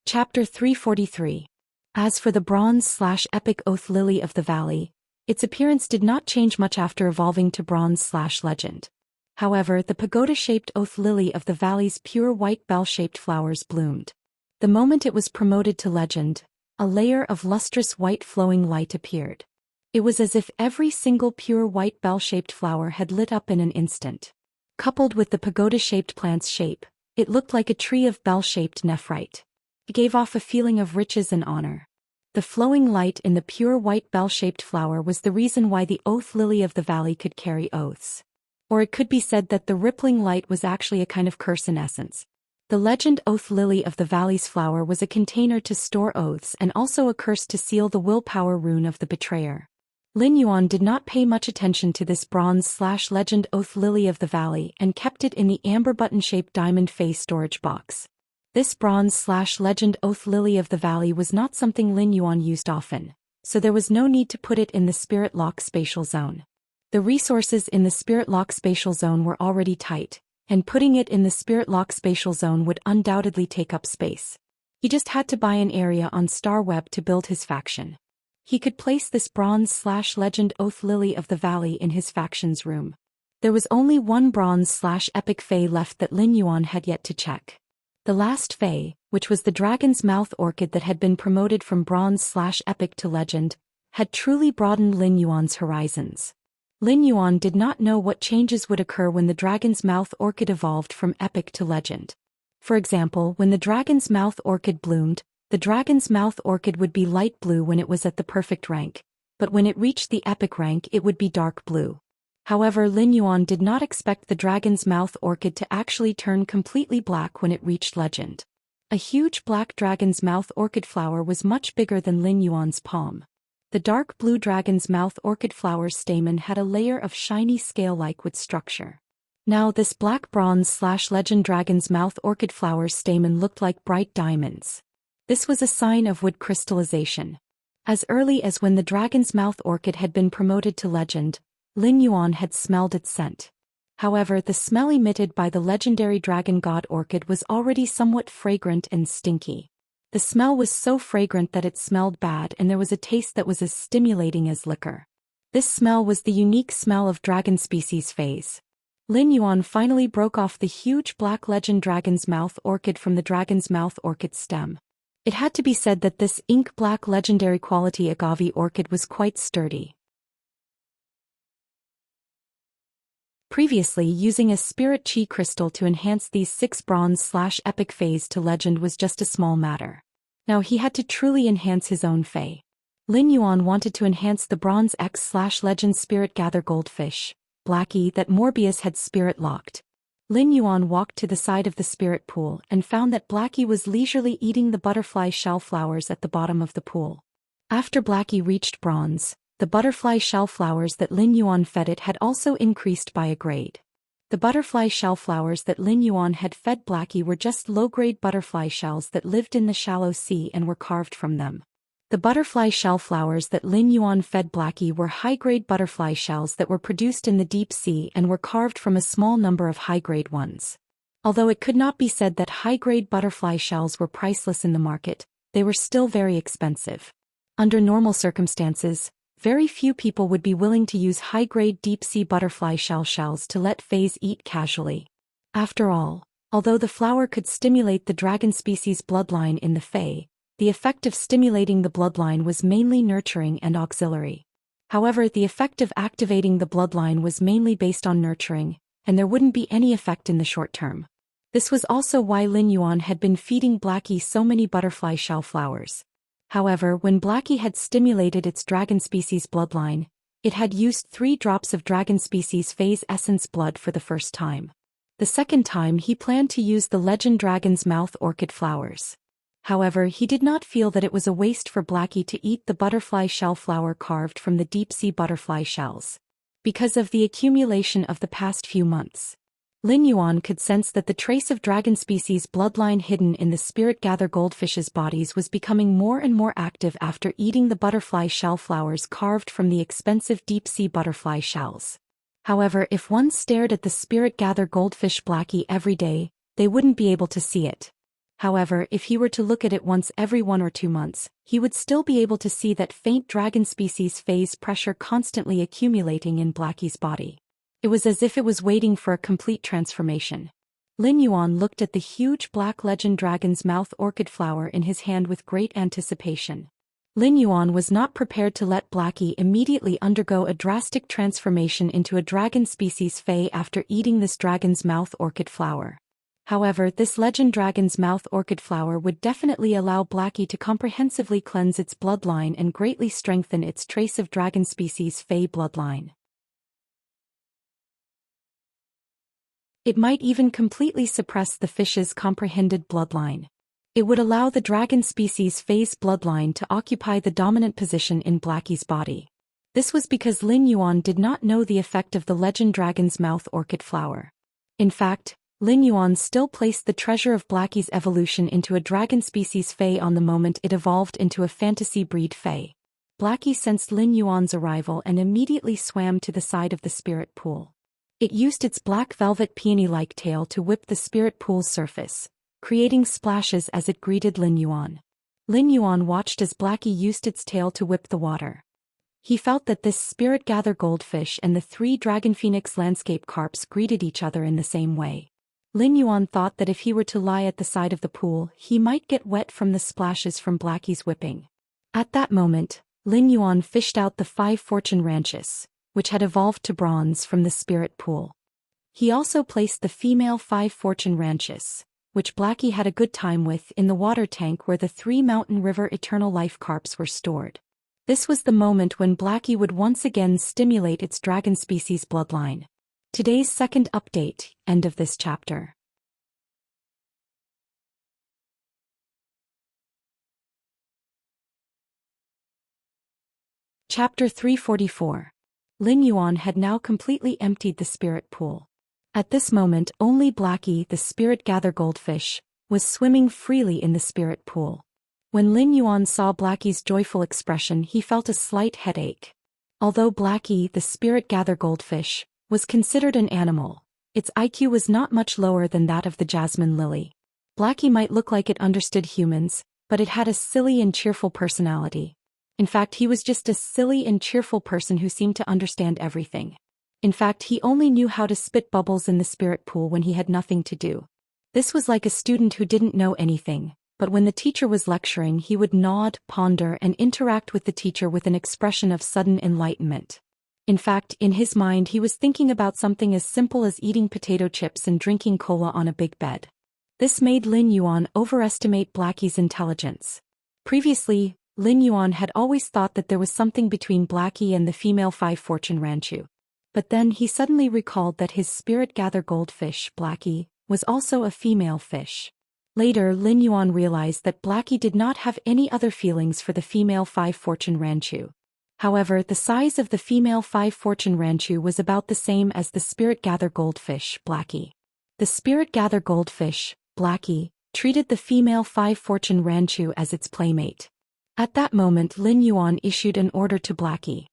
Speaker 1: Chapter 343. As for the Bronze/Epic Oath Lily of the Valley, its appearance did not change much after evolving to Bronze/Legend. However, the pagoda-shaped Oath Lily of the Valley's pure white bell-shaped flowers bloomed. The moment it was promoted to Legend, a layer of lustrous white flowing light appeared. It was as if every single pure white bell-shaped flower had lit up in an instant. Coupled with the pagoda-shaped plant's shape, it looked like a tree of bell-shaped nephrite. It gave off a feeling of riches and honor. The flowing light in the pure white bell-shaped flower was the reason why the Oath Lily of the Valley could carry oaths. Or it could be said that the rippling light was actually a kind of curse in essence. The legend Oath Lily of the Valley's flower was a container to store oaths and also a curse to seal the willpower rune of the betrayer. Lin Yuan did not pay much attention to this Bronze/Legend Oath Lily of the Valley and kept it in the amber button-shaped diamond face storage box. This Bronze/Legend Oath Lily of the Valley was not something Lin Yuan used often, so there was no need to put it in the Spirit Lock spatial zone. The resources in the Spirit Lock spatial zone were already tight, and putting it in the Spirit Lock spatial zone would undoubtedly take up space. He just had to buy an area on StarWeb to build his faction. He could place this Bronze/Legend Oath Lily of the Valley in his faction's room. There was only one Bronze/Epic Fae left that Lin Yuan had yet to check. The last Fae, which was the Dragon's Mouth Orchid that had been promoted from Bronze/Epic to Legend, had truly broadened Lin Yuan's horizons. Lin Yuan did not know what changes would occur when the Dragon's Mouth Orchid evolved from Epic to Legend. For example, when the Dragon's Mouth Orchid bloomed, the Dragon's Mouth Orchid would be light blue when it was at the perfect rank, but when it reached the Epic rank it would be dark blue. However, Lin Yuan did not expect the Dragon's Mouth Orchid to actually turn completely black when it reached Legend. A huge black Dragon's Mouth Orchid flower was much bigger than Lin Yuan's palm. The dark blue Dragon's Mouth Orchid flower's stamen had a layer of shiny scale-like wood structure. Now this black bronze/legend dragon's mouth orchid flower's stamen looked like bright diamonds. This was a sign of wood crystallization. As early as when the dragon's mouth orchid had been promoted to legend, Lin Yuan had smelled its scent. However, the smell emitted by the legendary dragon god orchid was already somewhat fragrant and stinky. The smell was so fragrant that it smelled bad, and there was a taste that was as stimulating as liquor. This smell was the unique smell of dragon species phase. Lin Yuan finally broke off the huge black legend dragon's mouth orchid from the dragon's mouth orchid stem. It had to be said that this ink black legendary quality agave orchid was quite sturdy. Previously, using a spirit chi crystal to enhance these 6 bronze/epic phase to legend was just a small matter. Now he had to truly enhance his own fae. Lin Yuan wanted to enhance the bronze X/legend spirit gather goldfish, Blackie, that Morbius had spirit locked. Lin Yuan walked to the side of the spirit pool and found that Blackie was leisurely eating the butterfly shell flowers at the bottom of the pool. After Blackie reached bronze, the butterfly shell flowers that Lin Yuan fed it had also increased by a grade. The butterfly shell flowers that Lin Yuan had fed Blackie were just low-grade butterfly shells that lived in the shallow sea and were carved from them. The butterfly shell flowers that Lin Yuan fed Blackie were high-grade butterfly shells that were produced in the deep sea and were carved from a small number of high-grade ones. Although it could not be said that high-grade butterfly shells were priceless in the market, they were still very expensive. Under normal circumstances, very few people would be willing to use high-grade deep-sea butterfly shells to let fays eat casually. After all, although the flower could stimulate the dragon species bloodline in the fae, the effect of stimulating the bloodline was mainly nurturing and auxiliary. However, the effect of activating the bloodline was mainly based on nurturing, and there wouldn't be any effect in the short term. This was also why Lin Yuan had been feeding Blackie so many butterfly shell flowers. However, when Blackie had stimulated its dragon species bloodline, it had used 3 drops of dragon species phase essence blood for the first time. The second time he planned to use the legend dragon's mouth orchid flowers. However, he did not feel that it was a waste for Blackie to eat the butterfly shell flower carved from the deep-sea butterfly shells. Because of the accumulation of the past few months, Lin Yuan could sense that the trace of dragon species bloodline hidden in the spirit gather goldfish's bodies was becoming more and more active after eating the butterfly shell flowers carved from the expensive deep-sea butterfly shells. However, if one stared at the spirit gather goldfish Blackie every day, they wouldn't be able to see it. However, if he were to look at it once every 1 or 2 months, he would still be able to see that faint dragon species phase pressure constantly accumulating in Blackie's body. It was as if it was waiting for a complete transformation. Lin Yuan looked at the huge black legend dragon's mouth orchid flower in his hand with great anticipation. Lin Yuan was not prepared to let Blackie immediately undergo a drastic transformation into a dragon species fae after eating this dragon's mouth orchid flower. However, this legend dragon's mouth orchid flower would definitely allow Blackie to comprehensively cleanse its bloodline and greatly strengthen its trace of dragon species fae bloodline. It might even completely suppress the fish's comprehended bloodline. It would allow the dragon species phase bloodline to occupy the dominant position in Blackie's body. This was because Lin Yuan did not know the effect of the legend dragon's mouth orchid flower. In fact, Lin Yuan still placed the treasure of Blackie's evolution into a dragon species fae on the moment it evolved into a fantasy breed fae. Blackie sensed Lin Yuan's arrival and immediately swam to the side of the spirit pool. It used its black velvet peony-like tail to whip the spirit pool's surface, creating splashes as it greeted Lin Yuan. Lin Yuan watched as Blackie used its tail to whip the water. He felt that this spirit gather goldfish and the 3 dragon phoenix landscape carps greeted each other in the same way. Lin Yuan thought that if he were to lie at the side of the pool, he might get wet from the splashes from Blackie's whipping. At that moment, Lin Yuan fished out the 5 fortune ranches, which had evolved to bronze from the spirit pool. He also placed the female 5 fortune ranches, which Blackie had a good time with, in the water tank where the 3 mountain river eternal life carps were stored. This was the moment when Blackie would once again stimulate its dragon species bloodline. Today's second update, end of this chapter. Chapter 344. Lin Yuan had now completely emptied the spirit pool. At this moment only Blackie, the spirit-gather goldfish, was swimming freely in the spirit pool. When Lin Yuan saw Blackie's joyful expression, he felt a slight headache. Although Blackie, the spirit-gather goldfish, was considered an animal, its IQ was not much lower than that of the jasmine lily. Blackie might look like it understood humans, but it had a silly and cheerful personality. In fact, he was just a silly and cheerful person who seemed to understand everything. In fact, he only knew how to spit bubbles in the spirit pool when he had nothing to do. This was like a student who didn't know anything, but when the teacher was lecturing, he would nod, ponder, and interact with the teacher with an expression of sudden enlightenment. In fact, in his mind he was thinking about something as simple as eating potato chips and drinking cola on a big bed. This made Lin Yuan overestimate Blackie's intelligence. Previously, Lin Yuan had always thought that there was something between Blackie and the female 5-fortune Ranchu. But then he suddenly recalled that his spirit-gather goldfish, Blackie, was also a female fish. Later, Lin Yuan realized that Blackie did not have any other feelings for the female 5-fortune Ranchu. However, the size of the female 5-fortune Ranchu was about the same as the spirit-gather goldfish, Blackie. The spirit-gather goldfish, Blackie, treated the female 5-fortune Ranchu as its playmate. At that moment Lin Yuan issued an order to Blackie.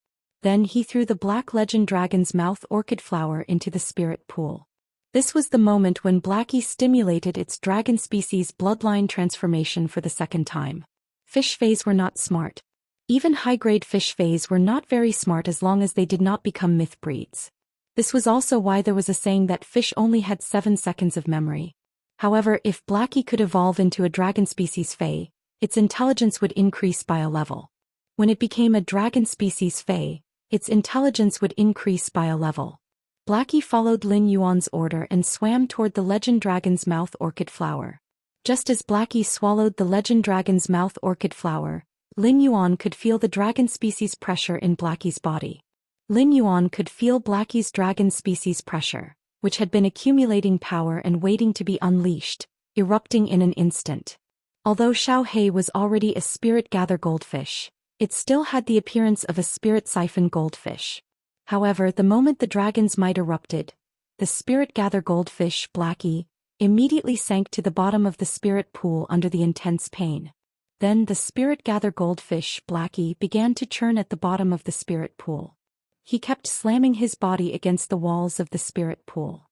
Speaker 1: Then he threw the Black Legend Dragon's Mouth orchid flower into the spirit pool. This was the moment when Blackie stimulated its dragon species bloodline transformation for the second time. Fish fays were not smart. Even high-grade fish fays were not very smart as long as they did not become myth breeds. This was also why there was a saying that fish only had 7 seconds of memory. However, if Blackie could evolve into a dragon species fay, its intelligence would increase by a level. When it became a dragon species fay, its intelligence would increase by a level. Blackie followed Lin Yuan's order and swam toward the legend dragon's mouth orchid flower. Just as Blackie swallowed the legend dragon's mouth orchid flower, Lin Yuan could feel the dragon species pressure in Blackie's body. Lin Yuan could feel Blackie's dragon species pressure, which had been accumulating power and waiting to be unleashed, erupting in an instant. Although Xiaohei was already a spirit-gather goldfish, it still had the appearance of a spirit siphon goldfish. However, the moment the dragon's might erupted, the spirit-gather goldfish, Blackie, immediately sank to the bottom of the spirit pool under the intense pain. Then the spirit-gather goldfish, Blackie, began to churn at the bottom of the spirit pool. He kept slamming his body against the walls of the spirit pool.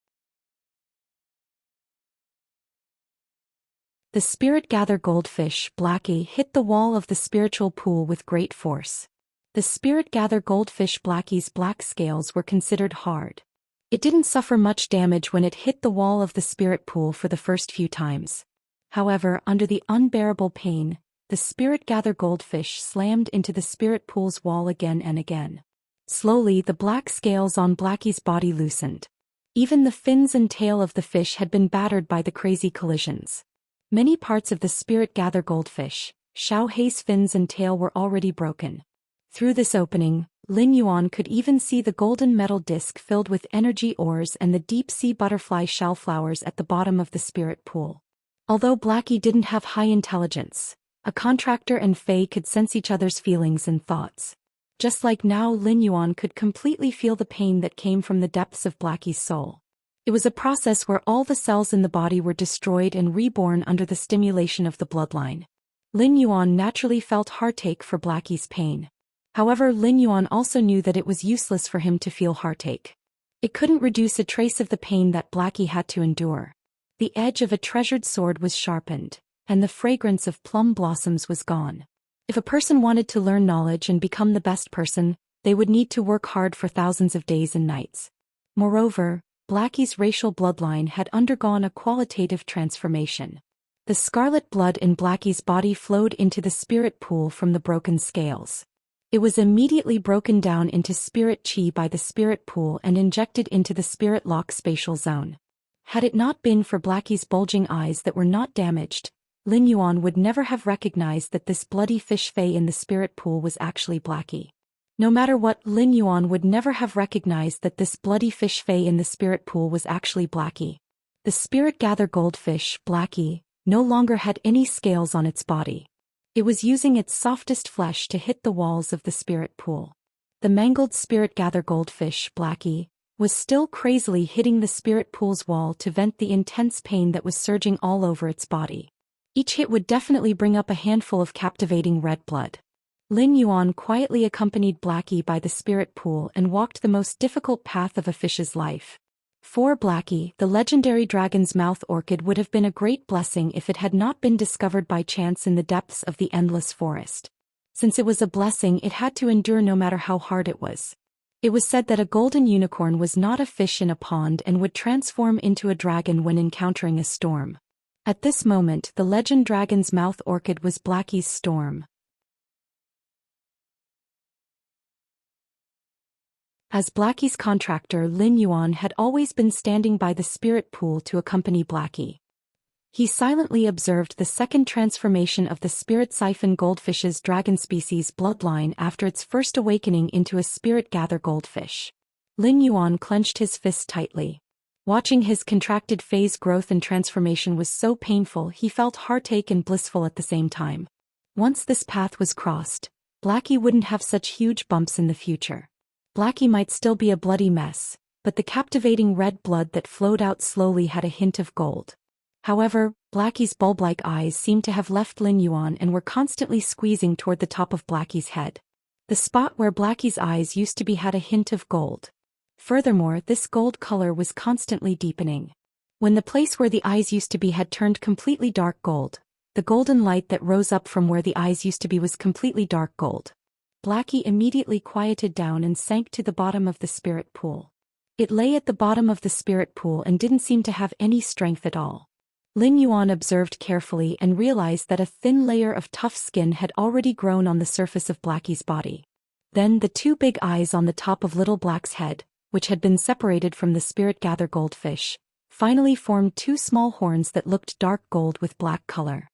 Speaker 1: The spirit-gather goldfish, Blackie, hit the wall of the spiritual pool with great force. The spirit-gather goldfish Blackie's black scales were considered hard. It didn't suffer much damage when it hit the wall of the spirit pool for the first few times. However, under the unbearable pain, the spirit-gather goldfish slammed into the spirit pool's wall again and again. Slowly, the black scales on Blackie's body loosened. Even the fins and tail of the fish had been battered by the crazy collisions. Many parts of the spirit-gather goldfish, Xiaohei's fins and tail were already broken. Through this opening, Lin Yuan could even see the golden metal disc filled with energy ores and the deep-sea butterfly shell flowers at the bottom of the spirit pool. Although Blackie didn't have high intelligence, a contractor and Faye could sense each other's feelings and thoughts. Just like now, Lin Yuan could completely feel the pain that came from the depths of Blackie's soul. It was a process where all the cells in the body were destroyed and reborn under the stimulation of the bloodline. Lin Yuan naturally felt heartache for Blackie's pain. However, Lin Yuan also knew that it was useless for him to feel heartache. It couldn't reduce a trace of the pain that Blackie had to endure. The edge of a treasured sword was sharpened, and the fragrance of plum blossoms was gone. If a person wanted to learn knowledge and become the best person, they would need to work hard for thousands of days and nights. Moreover, Blackie's racial bloodline had undergone a qualitative transformation. The scarlet blood in Blackie's body flowed into the spirit pool from the broken scales. It was immediately broken down into spirit chi by the spirit pool and injected into the spirit lock spatial zone. Had it not been for Blackie's bulging eyes that were not damaged, Lin Yuan would never have recognized that this bloody fish fay in the spirit pool was actually Blackie. No matter what, Lin Yuan would never have recognized that this bloody fish fay in the spirit pool was actually Blackie. The spirit-gather goldfish, Blackie, no longer had any scales on its body. It was using its softest flesh to hit the walls of the spirit pool. The mangled spirit-gather goldfish, Blackie, was still crazily hitting the spirit pool's wall to vent the intense pain that was surging all over its body. Each hit would definitely bring up a handful of captivating red blood. Lin Yuan quietly accompanied Blackie by the spirit pool and walked the most difficult path of a fish's life. For Blackie, the legendary dragon's mouth orchid would have been a great blessing if it had not been discovered by chance in the depths of the endless forest. Since it was a blessing, it had to endure no matter how hard it was. It was said that a golden unicorn was not a fish in a pond and would transform into a dragon when encountering a storm. At this moment, the legend dragon's mouth orchid was Blackie's storm. As Blackie's contractor, Lin Yuan had always been standing by the spirit pool to accompany Blackie. He silently observed the second transformation of the spirit siphon goldfish's dragon species bloodline after its first awakening into a spirit gather goldfish. Lin Yuan clenched his fist tightly. Watching his contracted phase growth and transformation was so painful he felt heartache and blissful at the same time. Once this path was crossed, Blackie wouldn't have such huge bumps in the future. Blackie might still be a bloody mess, but the captivating red blood that flowed out slowly had a hint of gold. However, Blackie's bulb-like eyes seemed to have left Lin Yuan and were constantly squeezing toward the top of Blackie's head. The spot where Blackie's eyes used to be had a hint of gold. Furthermore, this gold color was constantly deepening. When the place where the eyes used to be had turned completely dark gold, the golden light that rose up from where the eyes used to be was completely dark gold. Blackie immediately quieted down and sank to the bottom of the spirit pool. It lay at the bottom of the spirit pool and didn't seem to have any strength at all. Lin Yuan observed carefully and realized that a thin layer of tough skin had already grown on the surface of Blackie's body. Then the two big eyes on the top of Little Black's head, which had been separated from the spirit gather goldfish, finally formed two small horns that looked dark gold with black color.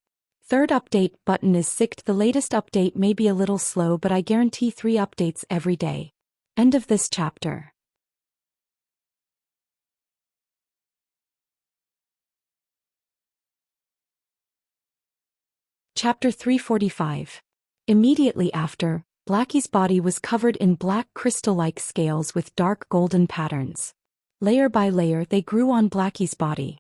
Speaker 1: Third update button is sicked. The latest update may be a little slow, but I guarantee 3 updates every day. End of this chapter. Chapter 345. Immediately after, Blackie's body was covered in black crystal-like scales with dark golden patterns. Layer by layer they grew on Blackie's body.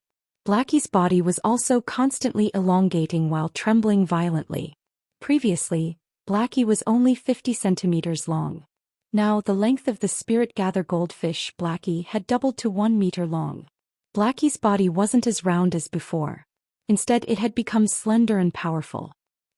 Speaker 1: Blackie's body was also constantly elongating while trembling violently. Previously, Blackie was only 50 centimeters long. Now the length of the spirit gather goldfish Blackie had doubled to 1 meter long. Blackie's body wasn't as round as before. Instead, it had become slender and powerful.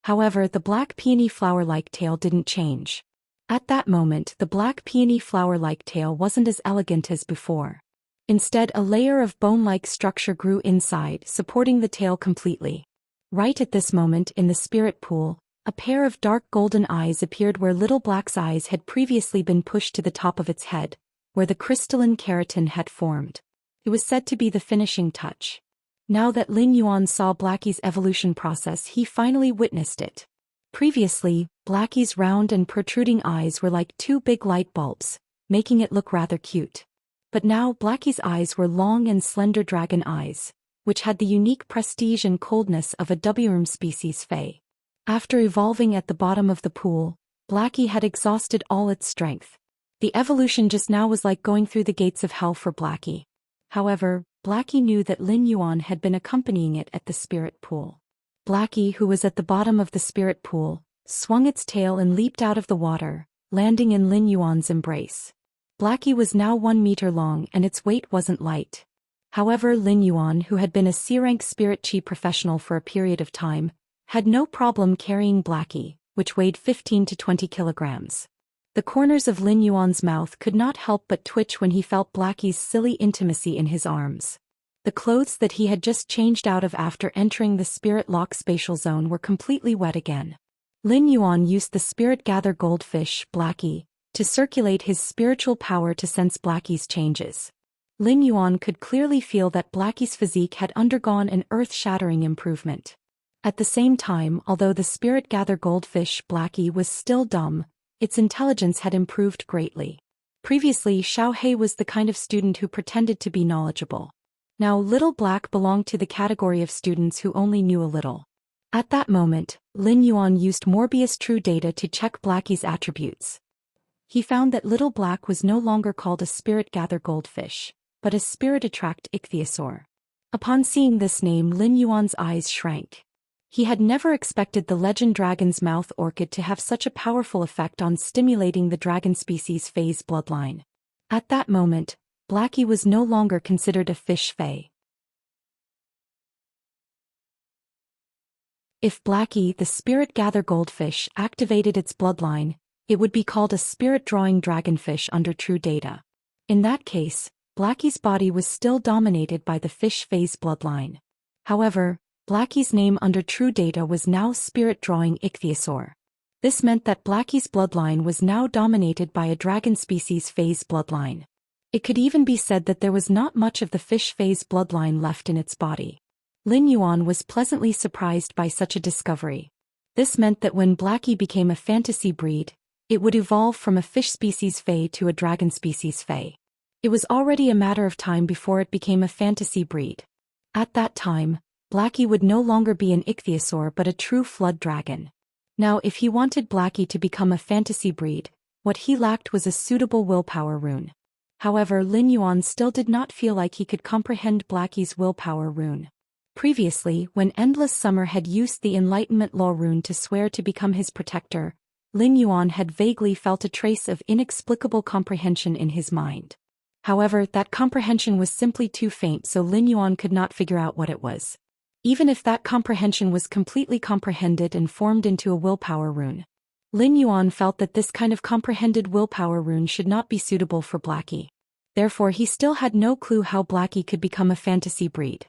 Speaker 1: However, the black peony flower-like tail didn't change. At that moment, the black peony flower-like tail wasn't as elegant as before. Instead, a layer of bone-like structure grew inside, supporting the tail completely. Right at this moment in the spirit pool, a pair of dark golden eyes appeared where Little Black's eyes had previously been pushed to the top of its head, where the crystalline keratin had formed. It was said to be the finishing touch. Now that Lin Yuan saw Blackie's evolution process, he finally witnessed it. Previously, Blackie's round and protruding eyes were like 2 big light bulbs, making it look rather cute. But now Blackie's eyes were long and slender dragon eyes, which had the unique prestige and coldness of a Wurm species fae. After evolving at the bottom of the pool, Blackie had exhausted all its strength. The evolution just now was like going through the gates of hell for Blackie. However, Blackie knew that Lin Yuan had been accompanying it at the spirit pool. Blackie, who was at the bottom of the spirit pool, swung its tail and leaped out of the water, landing in Lin Yuan's embrace. Blackie was now 1 meter long and its weight wasn't light. However, Lin Yuan, who had been a C-rank spirit chi professional for a period of time, had no problem carrying Blackie, which weighed 15 to 20 kilograms. The corners of Lin Yuan's mouth could not help but twitch when he felt Blackie's silly intimacy in his arms. The clothes that he had just changed out of after entering the spirit lock spatial zone were completely wet again. Lin Yuan used the spirit gather goldfish, Blackie, to circulate his spiritual power to sense Blackie's changes. Lin Yuan could clearly feel that Blackie's physique had undergone an earth-shattering improvement. At the same time, although the spirit gather goldfish, Blackie, was still dumb, its intelligence had improved greatly. Previously, Xiaohe was the kind of student who pretended to be knowledgeable. Now Little Black belonged to the category of students who only knew a little. At that moment, Lin Yuan used Morbius True Data to check Blackie's attributes. he found that Little Black was no longer called a spirit-gather goldfish, but a spirit-attract ichthyosaur. Upon seeing this name, Lin Yuan's eyes shrank. He had never expected the legend dragon's mouth orchid to have such a powerful effect on stimulating the dragon species Fae's bloodline. At that moment, Blackie was no longer considered a fish Fae. If Blackie, the spirit-gather goldfish, activated its bloodline, it would be called a spirit-drawing dragonfish under true data. In that case, Blackie's body was still dominated by the fish Fae's bloodline. However, Blackie's name under true data was now spirit-drawing ichthyosaur. This meant that Blackie's bloodline was now dominated by a dragon species Fae's bloodline. It could even be said that there was not much of the fish Fae's bloodline left in its body. Lin Yuan was pleasantly surprised by such a discovery. This meant that when Blackie became a fantasy breed, it would evolve from a fish species Fae to a dragon species Fae. It was already a matter of time before it became a fantasy breed. At that time, Blackie would no longer be an ichthyosaur but a true flood dragon. Now if he wanted Blackie to become a fantasy breed, what he lacked was a suitable willpower rune. However, Lin Yuan still did not feel like he could comprehend Blackie's willpower rune. Previously, when Endless Summer had used the Enlightenment Law rune to swear to become his protector, Lin Yuan had vaguely felt a trace of inexplicable comprehension in his mind. However, that comprehension was simply too faint, so Lin Yuan could not figure out what it was. Even if that comprehension was completely comprehended and formed into a willpower rune, Lin Yuan felt that this kind of comprehended willpower rune should not be suitable for Blackie. Therefore, he still had no clue how Blackie could become a fantasy breed.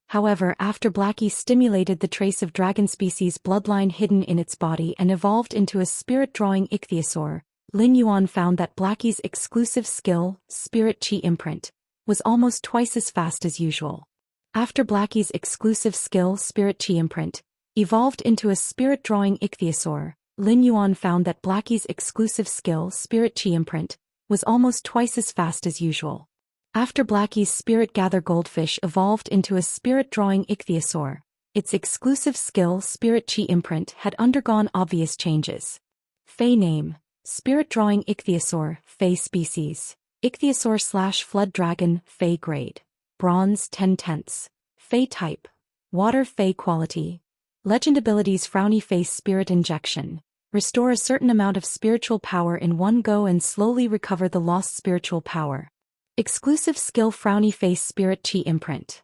Speaker 1: However, after Blackie stimulated the trace of dragon species bloodline hidden in its body and evolved into a spirit-drawing ichthyosaur, Lin Yuan found that Blackie's exclusive skill, Spirit Chi Imprint, was almost twice as fast as usual. After Blackie's exclusive skill, Spirit Chi Imprint, evolved into a spirit-drawing ichthyosaur, Lin Yuan found that Blackie's exclusive skill, Spirit Chi Imprint, was almost twice as fast as usual. After Blackie's spirit-gather goldfish evolved into a spirit-drawing ichthyosaur, its exclusive skill, Spirit Chi Imprint, had undergone obvious changes. Fae name: Spirit-drawing ichthyosaur, Fae species, ichthyosaur/flood dragon, Fae grade, bronze 10/10. Fae type: water Fae quality. Legend abilities: Frowny Face Spirit Injection. Restore a certain amount of spiritual power in one go and slowly recover the lost spiritual power. Exclusive skill: Frowny Face Spirit Chi Imprint.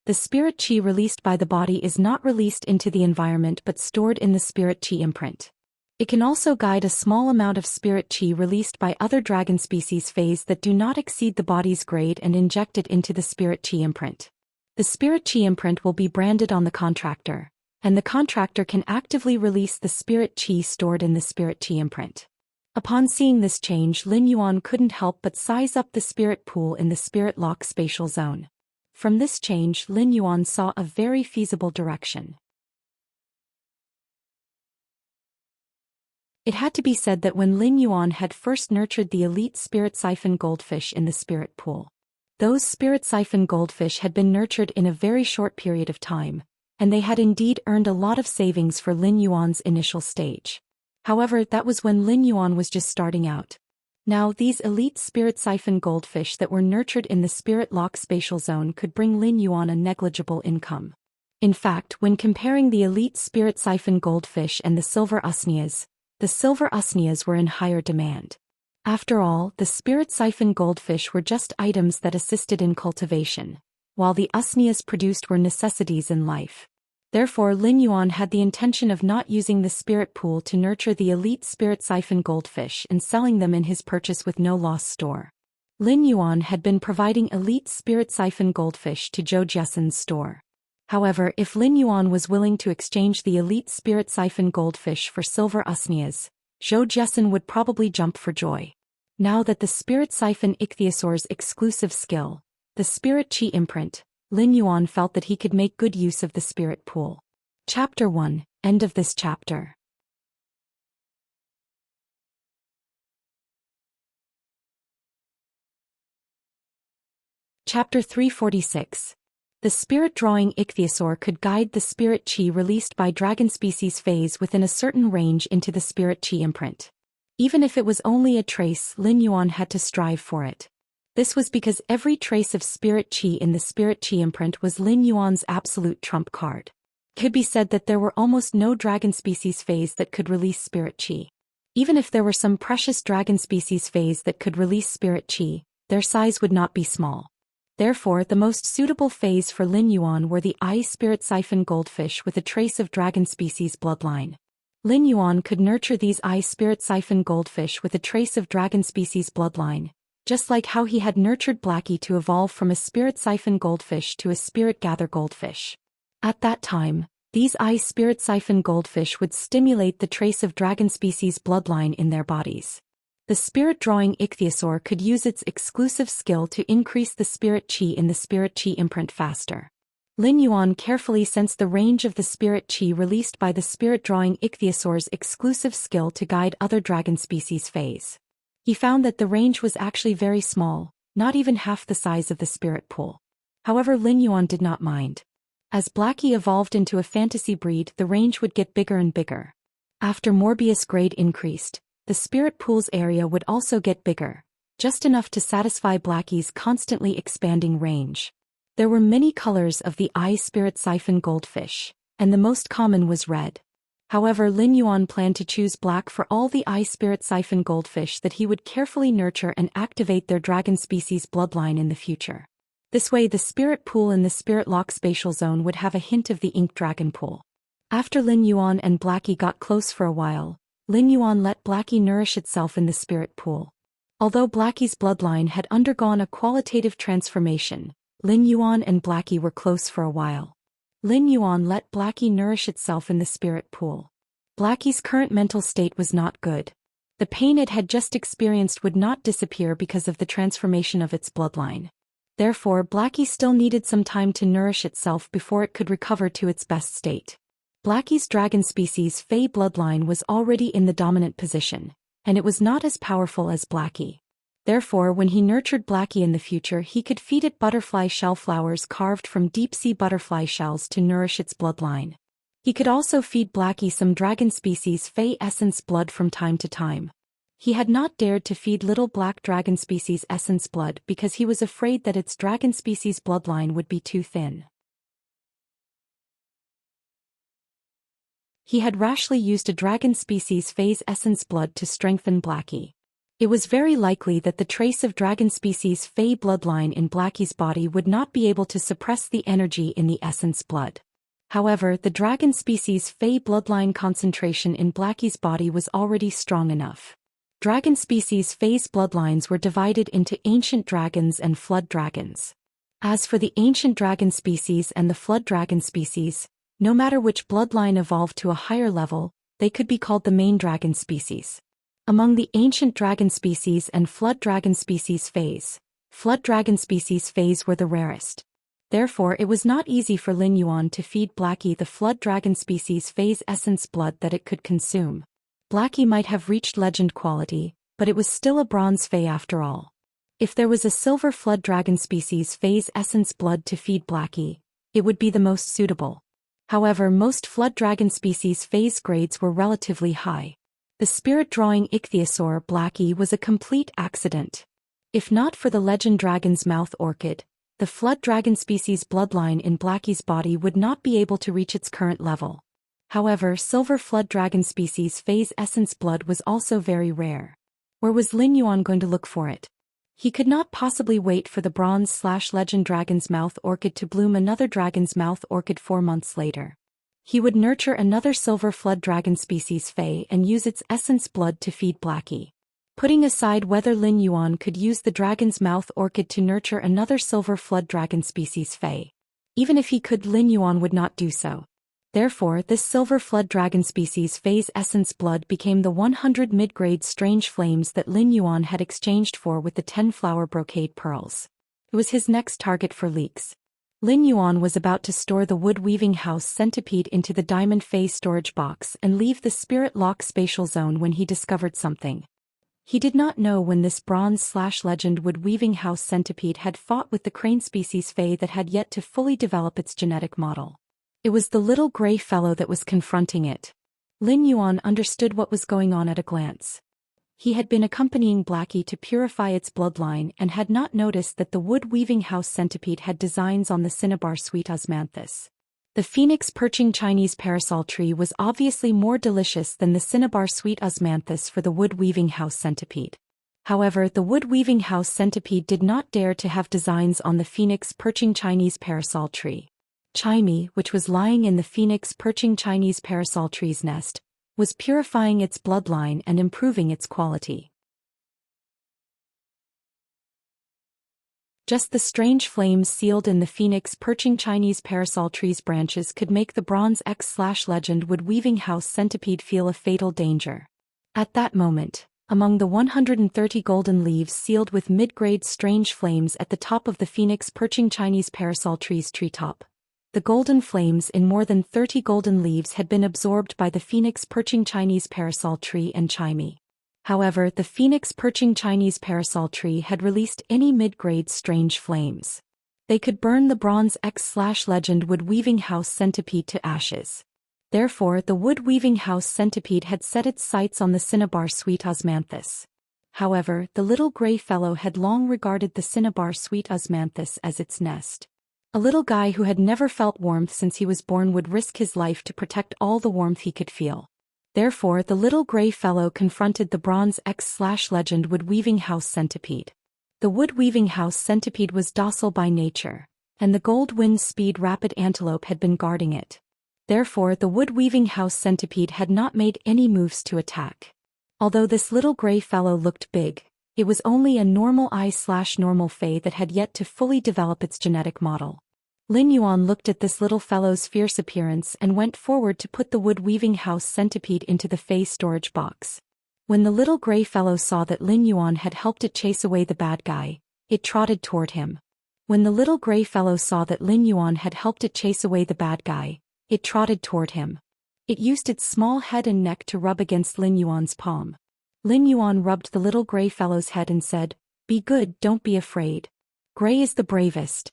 Speaker 1: The spirit chi released by the body is not released into the environment but stored in the spirit chi imprint. It can also guide a small amount of spirit chi released by other dragon species phase that do not exceed the body's grade and inject it into the spirit chi imprint. The spirit chi imprint will be branded on the contractor, and the contractor can actively release the spirit chi stored in the spirit chi imprint. Upon seeing this change, Lin Yuan couldn't help but size up the spirit pool in the spirit lock spatial zone. From this change, Lin Yuan saw a very feasible direction. It had to be said that when Lin Yuan had first nurtured the elite spirit siphon goldfish in the spirit pool, those spirit siphon goldfish had been nurtured in a very short period of time, and they had indeed earned a lot of savings for Lin Yuan's initial stage. However, that was when Lin Yuan was just starting out. Now, these elite spirit siphon goldfish that were nurtured in the spirit lock spatial zone could bring Lin Yuan a negligible income. In fact, when comparing the elite spirit siphon goldfish and the silver usnias were in higher demand. After all, the spirit siphon goldfish were just items that assisted in cultivation, while the usnias produced were necessities in life. Therefore, Lin Yuan had the intention of not using the spirit pool to nurture the elite spirit siphon goldfish and selling them in his purchase with no loss store. Lin Yuan had been providing elite spirit siphon goldfish to Zhou Xian's store. However, if Lin Yuan was willing to exchange the elite spirit siphon goldfish for silver usnias, Zhou Xian would probably jump for joy. Now that the spirit siphon ichthyosaur's exclusive skill, the spirit chi imprint, Lin Yuan felt that he could make good use of the spirit pool. Chapter 1, End of this chapter. Chapter 346. The spirit-drawing ichthyosaur could guide the spirit chi released by dragon species phase within a certain range into the spirit chi imprint. Even if it was only a trace, Lin Yuan had to strive for it. This was because every trace of spirit qi in the spirit qi imprint was Lin Yuan's absolute trump card. It could be said that there were almost no dragon species phase that could release spirit qi. Even if there were some precious dragon species phase that could release spirit qi, their size would not be small. Therefore, the most suitable phase for Lin Yuan were the ice spirit siphon goldfish with a trace of dragon species bloodline. Lin Yuan could nurture these ice spirit siphon goldfish with a trace of dragon species bloodline, just like how he had nurtured Blackie to evolve from a spirit siphon goldfish to a spirit gather goldfish. At that time, these ice spirit siphon goldfish would stimulate the trace of dragon species bloodline in their bodies. The spirit-drawing ichthyosaur could use its exclusive skill to increase the spirit qi in the spirit qi imprint faster. Lin Yuan carefully sensed the range of the spirit qi released by the spirit-drawing ichthyosaur's exclusive skill to guide other dragon species phase. He found that the range was actually very small, not even half the size of the spirit pool. However, Lin Yuan did not mind. As Blackie evolved into a fantasy breed, the range would get bigger and bigger. After Morbius grade increased, the spirit pool's area would also get bigger, just enough to satisfy Blackie's constantly expanding range. There were many colors of the eye spirit siphon goldfish, and the most common was red. However, Lin Yuan planned to choose black for all the eye spirit siphon goldfish that he would carefully nurture and activate their dragon species bloodline in the future. This way the spirit pool in the spirit lock spatial zone would have a hint of the ink dragon pool. After Lin Yuan and Blackie got close for a while, Lin Yuan let Blackie nourish itself in the spirit pool. Although Blackie's bloodline had undergone a qualitative transformation, Lin Yuan and Blackie were close for a while. Lin Yuan let Blackie nourish itself in the spirit pool. Blackie's current mental state was not good. The pain it had just experienced would not disappear because of the transformation of its bloodline. Therefore, Blackie still needed some time to nourish itself before it could recover to its best state. Blackie's dragon species Fey bloodline was already in the dominant position, and it was not as powerful as Blackie. Therefore, when he nurtured Blackie in the future, he could feed it butterfly shell flowers carved from deep-sea butterfly shells to nourish its bloodline. He could also feed Blackie some dragon species Fey essence blood from time to time. He had not dared to feed little black dragon species essence blood because he was afraid that its dragon species bloodline would be too thin. He had rashly used a dragon species Fey's essence blood to strengthen Blackie. It was very likely that the trace of dragon species Fey bloodline in Blackie's body would not be able to suppress the energy in the essence blood. However, the dragon species Fey bloodline concentration in Blackie's body was already strong enough. Dragon species Fey's bloodlines were divided into ancient dragons and flood dragons. As for the ancient dragon species and the flood dragon species, no matter which bloodline evolved to a higher level, they could be called the main dragon species. Among the ancient dragon species and flood dragon species phase, flood dragon species phase were the rarest. Therefore, it was not easy for Lin Yuan to feed Blackie the flood dragon species phase essence blood that it could consume. Blackie might have reached legend quality, but it was still a bronze Fey after all. If there was a silver flood dragon species phase essence blood to feed Blackie, it would be the most suitable. However, most flood dragon species phase grades were relatively high. The spirit-drawing ichthyosaur Blackie was a complete accident. If not for the legend dragon's mouth orchid, the flood dragon species bloodline in Blackie's body would not be able to reach its current level. However, silver flood dragon species phase essence blood was also very rare. Where was Lin Yuan going to look for it? He could not possibly wait for the bronze/legend dragon's mouth orchid to bloom another dragon's mouth orchid 4 months later. He would nurture another silver flood dragon species Fey and use its essence blood to feed Blackie. Putting aside whether Lin Yuan could use the dragon's mouth orchid to nurture another silver flood dragon species Fey. Even if he could, Lin Yuan would not do so. Therefore, this silver flood dragon species Fey's essence blood became the 100 mid-grade strange flames that Lin Yuan had exchanged for with the 10 flower brocade pearls. It was his next target for leaks. Lin Yuan was about to store the wood-weaving house centipede into the diamond Fey storage box and leave the spirit lock spatial zone when he discovered something. He did not know when this bronze/legend wood-weaving house centipede had fought with the crane species Fey that had yet to fully develop its genetic model. It was the little gray fellow that was confronting it. Lin Yuan understood what was going on at a glance. he had been accompanying Blackie to purify its bloodline and had not noticed that the wood-weaving house centipede had designs on the cinnabar sweet osmanthus. The phoenix perching Chinese parasol tree was obviously more delicious than the cinnabar sweet osmanthus for the wood-weaving house centipede. However, the wood-weaving house centipede did not dare to have designs on the phoenix perching Chinese parasol tree. Chimey, which was lying in the phoenix perching Chinese parasol tree's nest, was purifying its bloodline and improving its quality. Just the strange flames sealed in the phoenix perching Chinese parasol tree's branches could make the Bronze X/Legend wood-weaving house centipede feel a fatal danger. At that moment, among the 130 golden leaves sealed with mid-grade strange flames at the top of the phoenix perching Chinese parasol tree's treetop, the golden flames in more than 30 golden leaves had been absorbed by the phoenix perching Chinese parasol tree and Chimey. However, the phoenix perching Chinese parasol tree had released any mid-grade strange flames. They could burn the Bronze X/Legend wood-weaving house centipede to ashes. Therefore, the wood-weaving house centipede had set its sights on the cinnabar sweet osmanthus. However, the little gray fellow had long regarded the cinnabar sweet osmanthus as its nest. A little guy who had never felt warmth since he was born would risk his life to protect all the warmth he could feel. Therefore, the little gray fellow confronted the Bronze X/Legend wood-weaving house centipede. The wood-weaving house centipede was docile by nature, and the gold wind speed rapid antelope had been guarding it. Therefore, the wood-weaving house centipede had not made any moves to attack. Although this little gray fellow looked big, it was only a normal I/normal Fey that had yet to fully develop its genetic model. Lin Yuan looked at this little fellow's fierce appearance and went forward to put the wood-weaving house centipede into the Fey storage box. When the little gray fellow saw that Lin Yuan had helped it chase away the bad guy, it trotted toward him. When the little gray fellow saw that Lin Yuan had helped it chase away the bad guy, it trotted toward him. It used its small head and neck to rub against Lin Yuan's palm. Lin Yuan rubbed the little gray fellow's head and said, "Be good, don't be afraid. Gray is the bravest."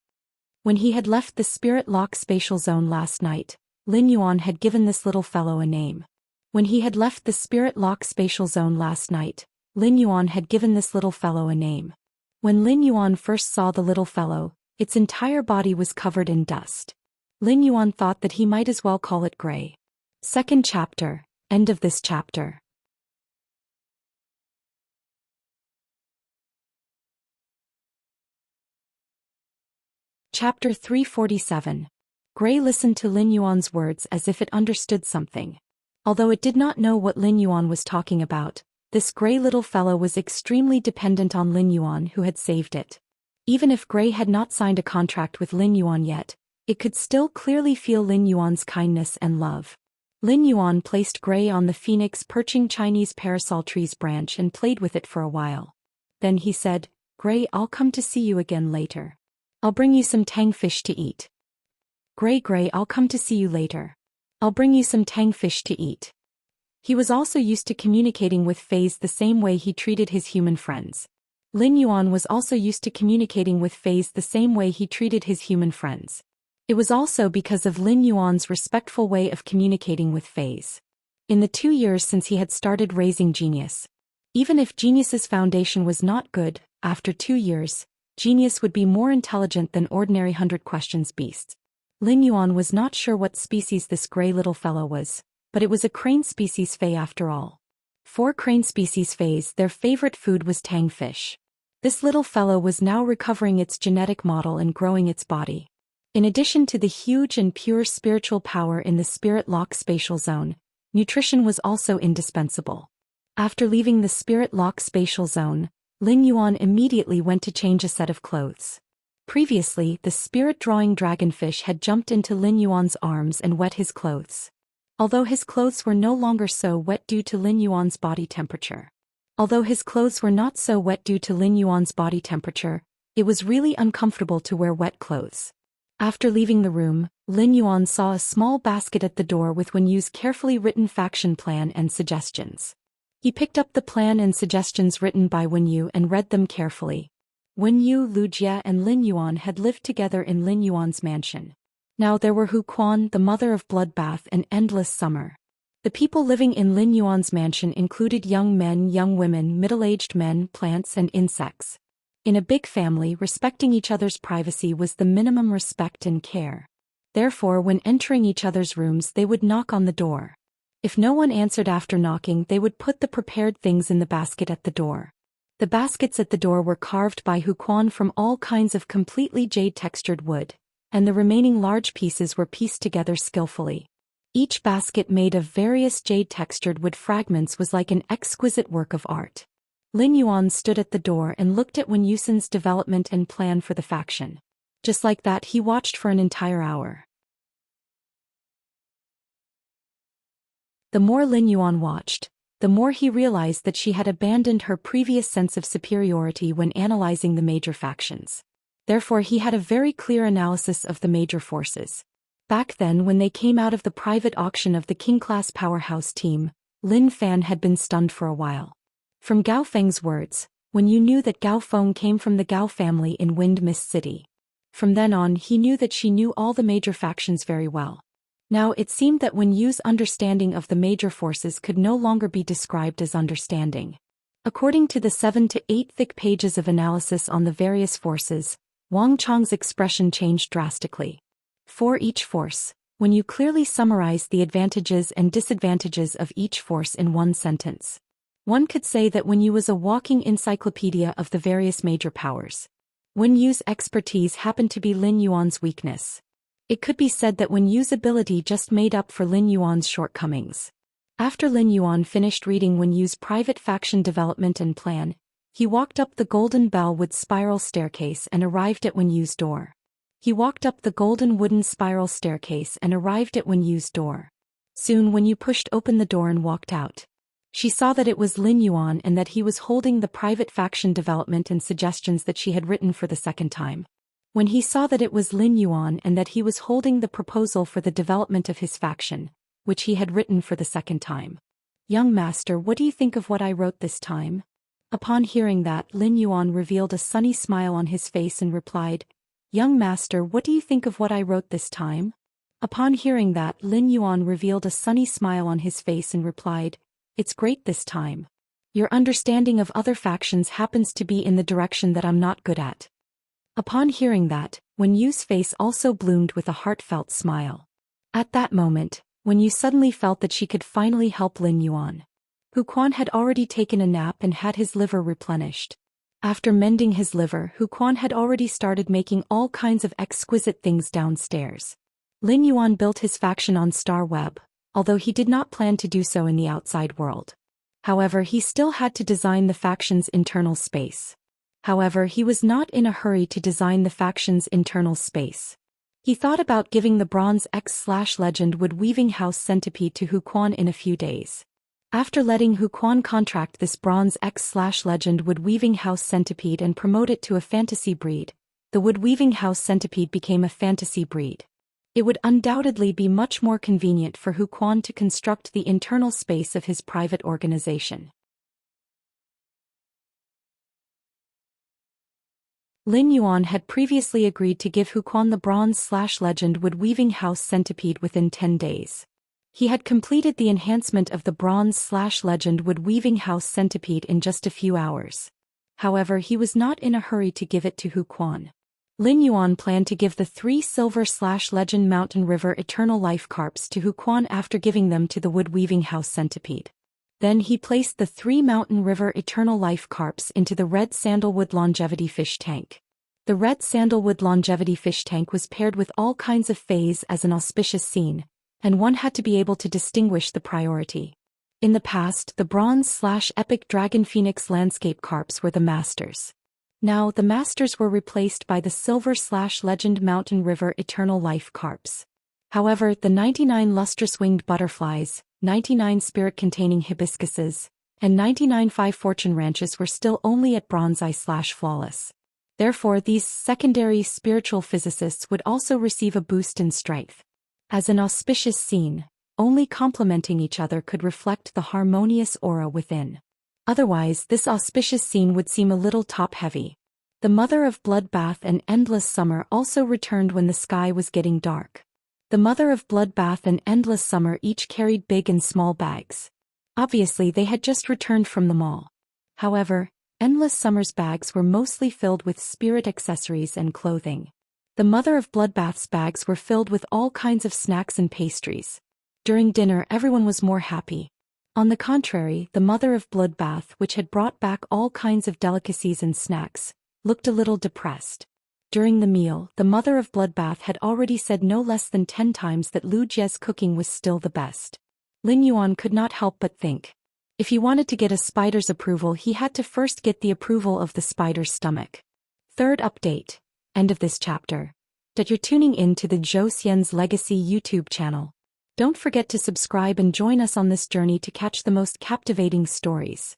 Speaker 1: When he had left the spirit lock spatial zone last night, Lin Yuan had given this little fellow a name. When he had left the spirit lock spatial zone last night, Lin Yuan had given this little fellow a name. When Lin Yuan first saw the little fellow, its entire body was covered in dust. Lin Yuan thought that he might as well call it Gray. Second chapter, end of this chapter. Chapter 347. Gray listened to Lin Yuan's words as if it understood something. Although it did not know what Lin Yuan was talking about, this gray little fellow was extremely dependent on Lin Yuan, who had saved it. Even if Gray had not signed a contract with Lin Yuan yet, it could still clearly feel Lin Yuan's kindness and love. Lin Yuan placed Gray on the phoenix perching Chinese parasol tree's branch and played with it for a while. Then he said, "Gray, I'll come to see you again later. I'll bring you some tang fish to eat." "Gray, I'll come to see you later. I'll bring you some tang fish to eat." He was also used to communicating with Fays the same way he treated his human friends. Lin Yuan was also used to communicating with Fays the same way he treated his human friends. It was also because of Lin Yuan's respectful way of communicating with Fays. In the 2 years since he had started raising Genius, even if Genius's foundation was not good, after 2 years, Genius would be more intelligent than ordinary 100 questions beasts. Lin Yuan was not sure what species this gray little fellow was, but it was a crane species Fey after all. For crane species Fays, their favorite food was tang fish. This little fellow was now recovering its genetic model and growing its body. In addition to the huge and pure spiritual power in the spirit lock spatial zone, nutrition was also indispensable. After leaving the spirit lock spatial zone, Lin Yuan immediately went to change a set of clothes. Previously, the spirit-drawing dragonfish had jumped into Lin Yuan's arms and wet his clothes. Although his clothes were no longer so wet due to Lin Yuan's body temperature. It was really uncomfortable to wear wet clothes. After leaving the room, Lin Yuan saw a small basket at the door with Wen Yu's carefully written faction plan and suggestions. He picked up the plan and suggestions written by Wen Yu and read them carefully. Wen Yu, Lu Jie and Lin Yuan had lived together in Lin Yuan's mansion. Now there were Hu Quan, the mother of bloodbath and endless summer. The people living in Lin Yuan's mansion included young men, young women, middle-aged men, plants and insects. In a big family, respecting each other's privacy was the minimum respect and care. Therefore, when entering each other's rooms, they would knock on the door. If no one answered after knocking, they would put the prepared things in the basket at the door. The baskets at the door were carved by Huquan from all kinds of completely jade-textured wood, and the remaining large pieces were pieced together skillfully. Each basket made of various jade-textured wood fragments was like an exquisite work of art. Lin Yuan stood at the door and looked at Wen Yusin's development and plan for the faction. Just like that, he watched for an entire hour. The more Lin Yuan watched, the more he realized that she had abandoned her previous sense of superiority when analyzing the major factions. Therefore, he had a very clear analysis of the major forces. Back then, when they came out of the private auction of the King-class powerhouse team, Lin Fan had been stunned for a while. From Gao Feng's words, when you knew that Gao Feng came from the Gao family in Wind Mist City. From then on, he knew that she knew all the major factions very well. Now it seemed that Wen Yu's understanding of the major forces could no longer be described as understanding. According to the 7 to 8 thick pages of analysis on the various forces, Wang Chang's expression changed drastically. For each force, when you clearly summarize the advantages and disadvantages of each force in one sentence, one could say that Wen Yu was a walking encyclopedia of the various major powers. Wen Yu's expertise happened to be Lin Yuan's weakness. It could be said that Wen Yu's ability just made up for Lin Yuan's shortcomings. After Lin Yuan finished reading Wen Yu's private faction development and plan, he walked up the golden bellwood spiral staircase and arrived at Wen Yu's door. Soon Wen Yu pushed open the door and walked out. She saw that it was Lin Yuan and that he was holding the private faction development and suggestions that she had written for the second time. When he saw that it was Lin Yuan and that he was holding the proposal for the development of his faction, which he had written for the second time. "Young master, what do you think of what I wrote this time?" Upon hearing that, Lin Yuan revealed a sunny smile on his face and replied, "Young master, what do you think of what I wrote this time?" Upon hearing that, Lin Yuan revealed a sunny smile on his face and replied, "It's great this time. Your understanding of other factions happens to be in the direction that I'm not good at." Upon hearing that, Wen Yu's face also bloomed with a heartfelt smile. At that moment, Wen Yu suddenly felt that she could finally help Lin Yuan. Huquan had already taken a nap and had his liver replenished. After mending his liver, Huquan had already started making all kinds of exquisite things downstairs. Lin Yuan built his faction on Star Web, although he did not plan to do so in the outside world. However, he still had to design the faction's internal space. However, he was not in a hurry to design the faction's internal space. He thought about giving the Bronze X/Legend Wood Weaving House Centipede to Huquan in a few days. After letting Huquan contract this Bronze X/Legend Wood Weaving House Centipede and promote it to a fantasy breed, the Wood Weaving House Centipede became a fantasy breed. It would undoubtedly be much more convenient for Huquan to construct the internal space of his private organization. Lin Yuan had previously agreed to give Huquan the Bronze/Legend Wood Weaving House Centipede within 10 days. He had completed the enhancement of the Bronze/Legend Wood Weaving House Centipede in just a few hours. However, he was not in a hurry to give it to Huquan. Lin Yuan planned to give the 3 Silver/Legend Mountain River Eternal Life Carps to Huquan after giving them to the Wood Weaving House Centipede. Then he placed the 3 Mountain River Eternal Life Carps into the Red Sandalwood Longevity Fish Tank. The Red Sandalwood Longevity Fish Tank was paired with all kinds of phase as an auspicious scene, and one had to be able to distinguish the priority. In the past, the Bronze/Epic Dragon Phoenix Landscape Carps were the masters. Now, the masters were replaced by the Silver/Legend Mountain River Eternal Life Carps. However, the 99 lustrous winged butterflies, 99 spirit-containing hibiscuses, and 99 5 fortune ranches were still only at bronze-flawless. Therefore, these secondary spiritual physicists would also receive a boost in strength. As an auspicious scene, only complementing each other could reflect the harmonious aura within. Otherwise, this auspicious scene would seem a little top-heavy. The mother of bloodbath and endless summer also returned when the sky was getting dark. The mother of Bloodbath and Endless Summer each carried big and small bags. Obviously they had just returned from the mall. However, Endless Summer's bags were mostly filled with spirit accessories and clothing. The mother of Bloodbath's bags were filled with all kinds of snacks and pastries. During dinner everyone was more happy. On the contrary, the mother of Bloodbath, which had brought back all kinds of delicacies and snacks, looked a little depressed. During the meal, the mother of Bloodbath had already said no less than 10 times that Lu Jie's cooking was still the best. Lin Yuan could not help but think. If he wanted to get a spider's approval, he had to first get the approval of the spider's stomach. Third update. End of this chapter. That you're tuning in to the Zhou Xian's Legacy YouTube channel. Don't forget to subscribe and join us on this journey to catch the most captivating stories.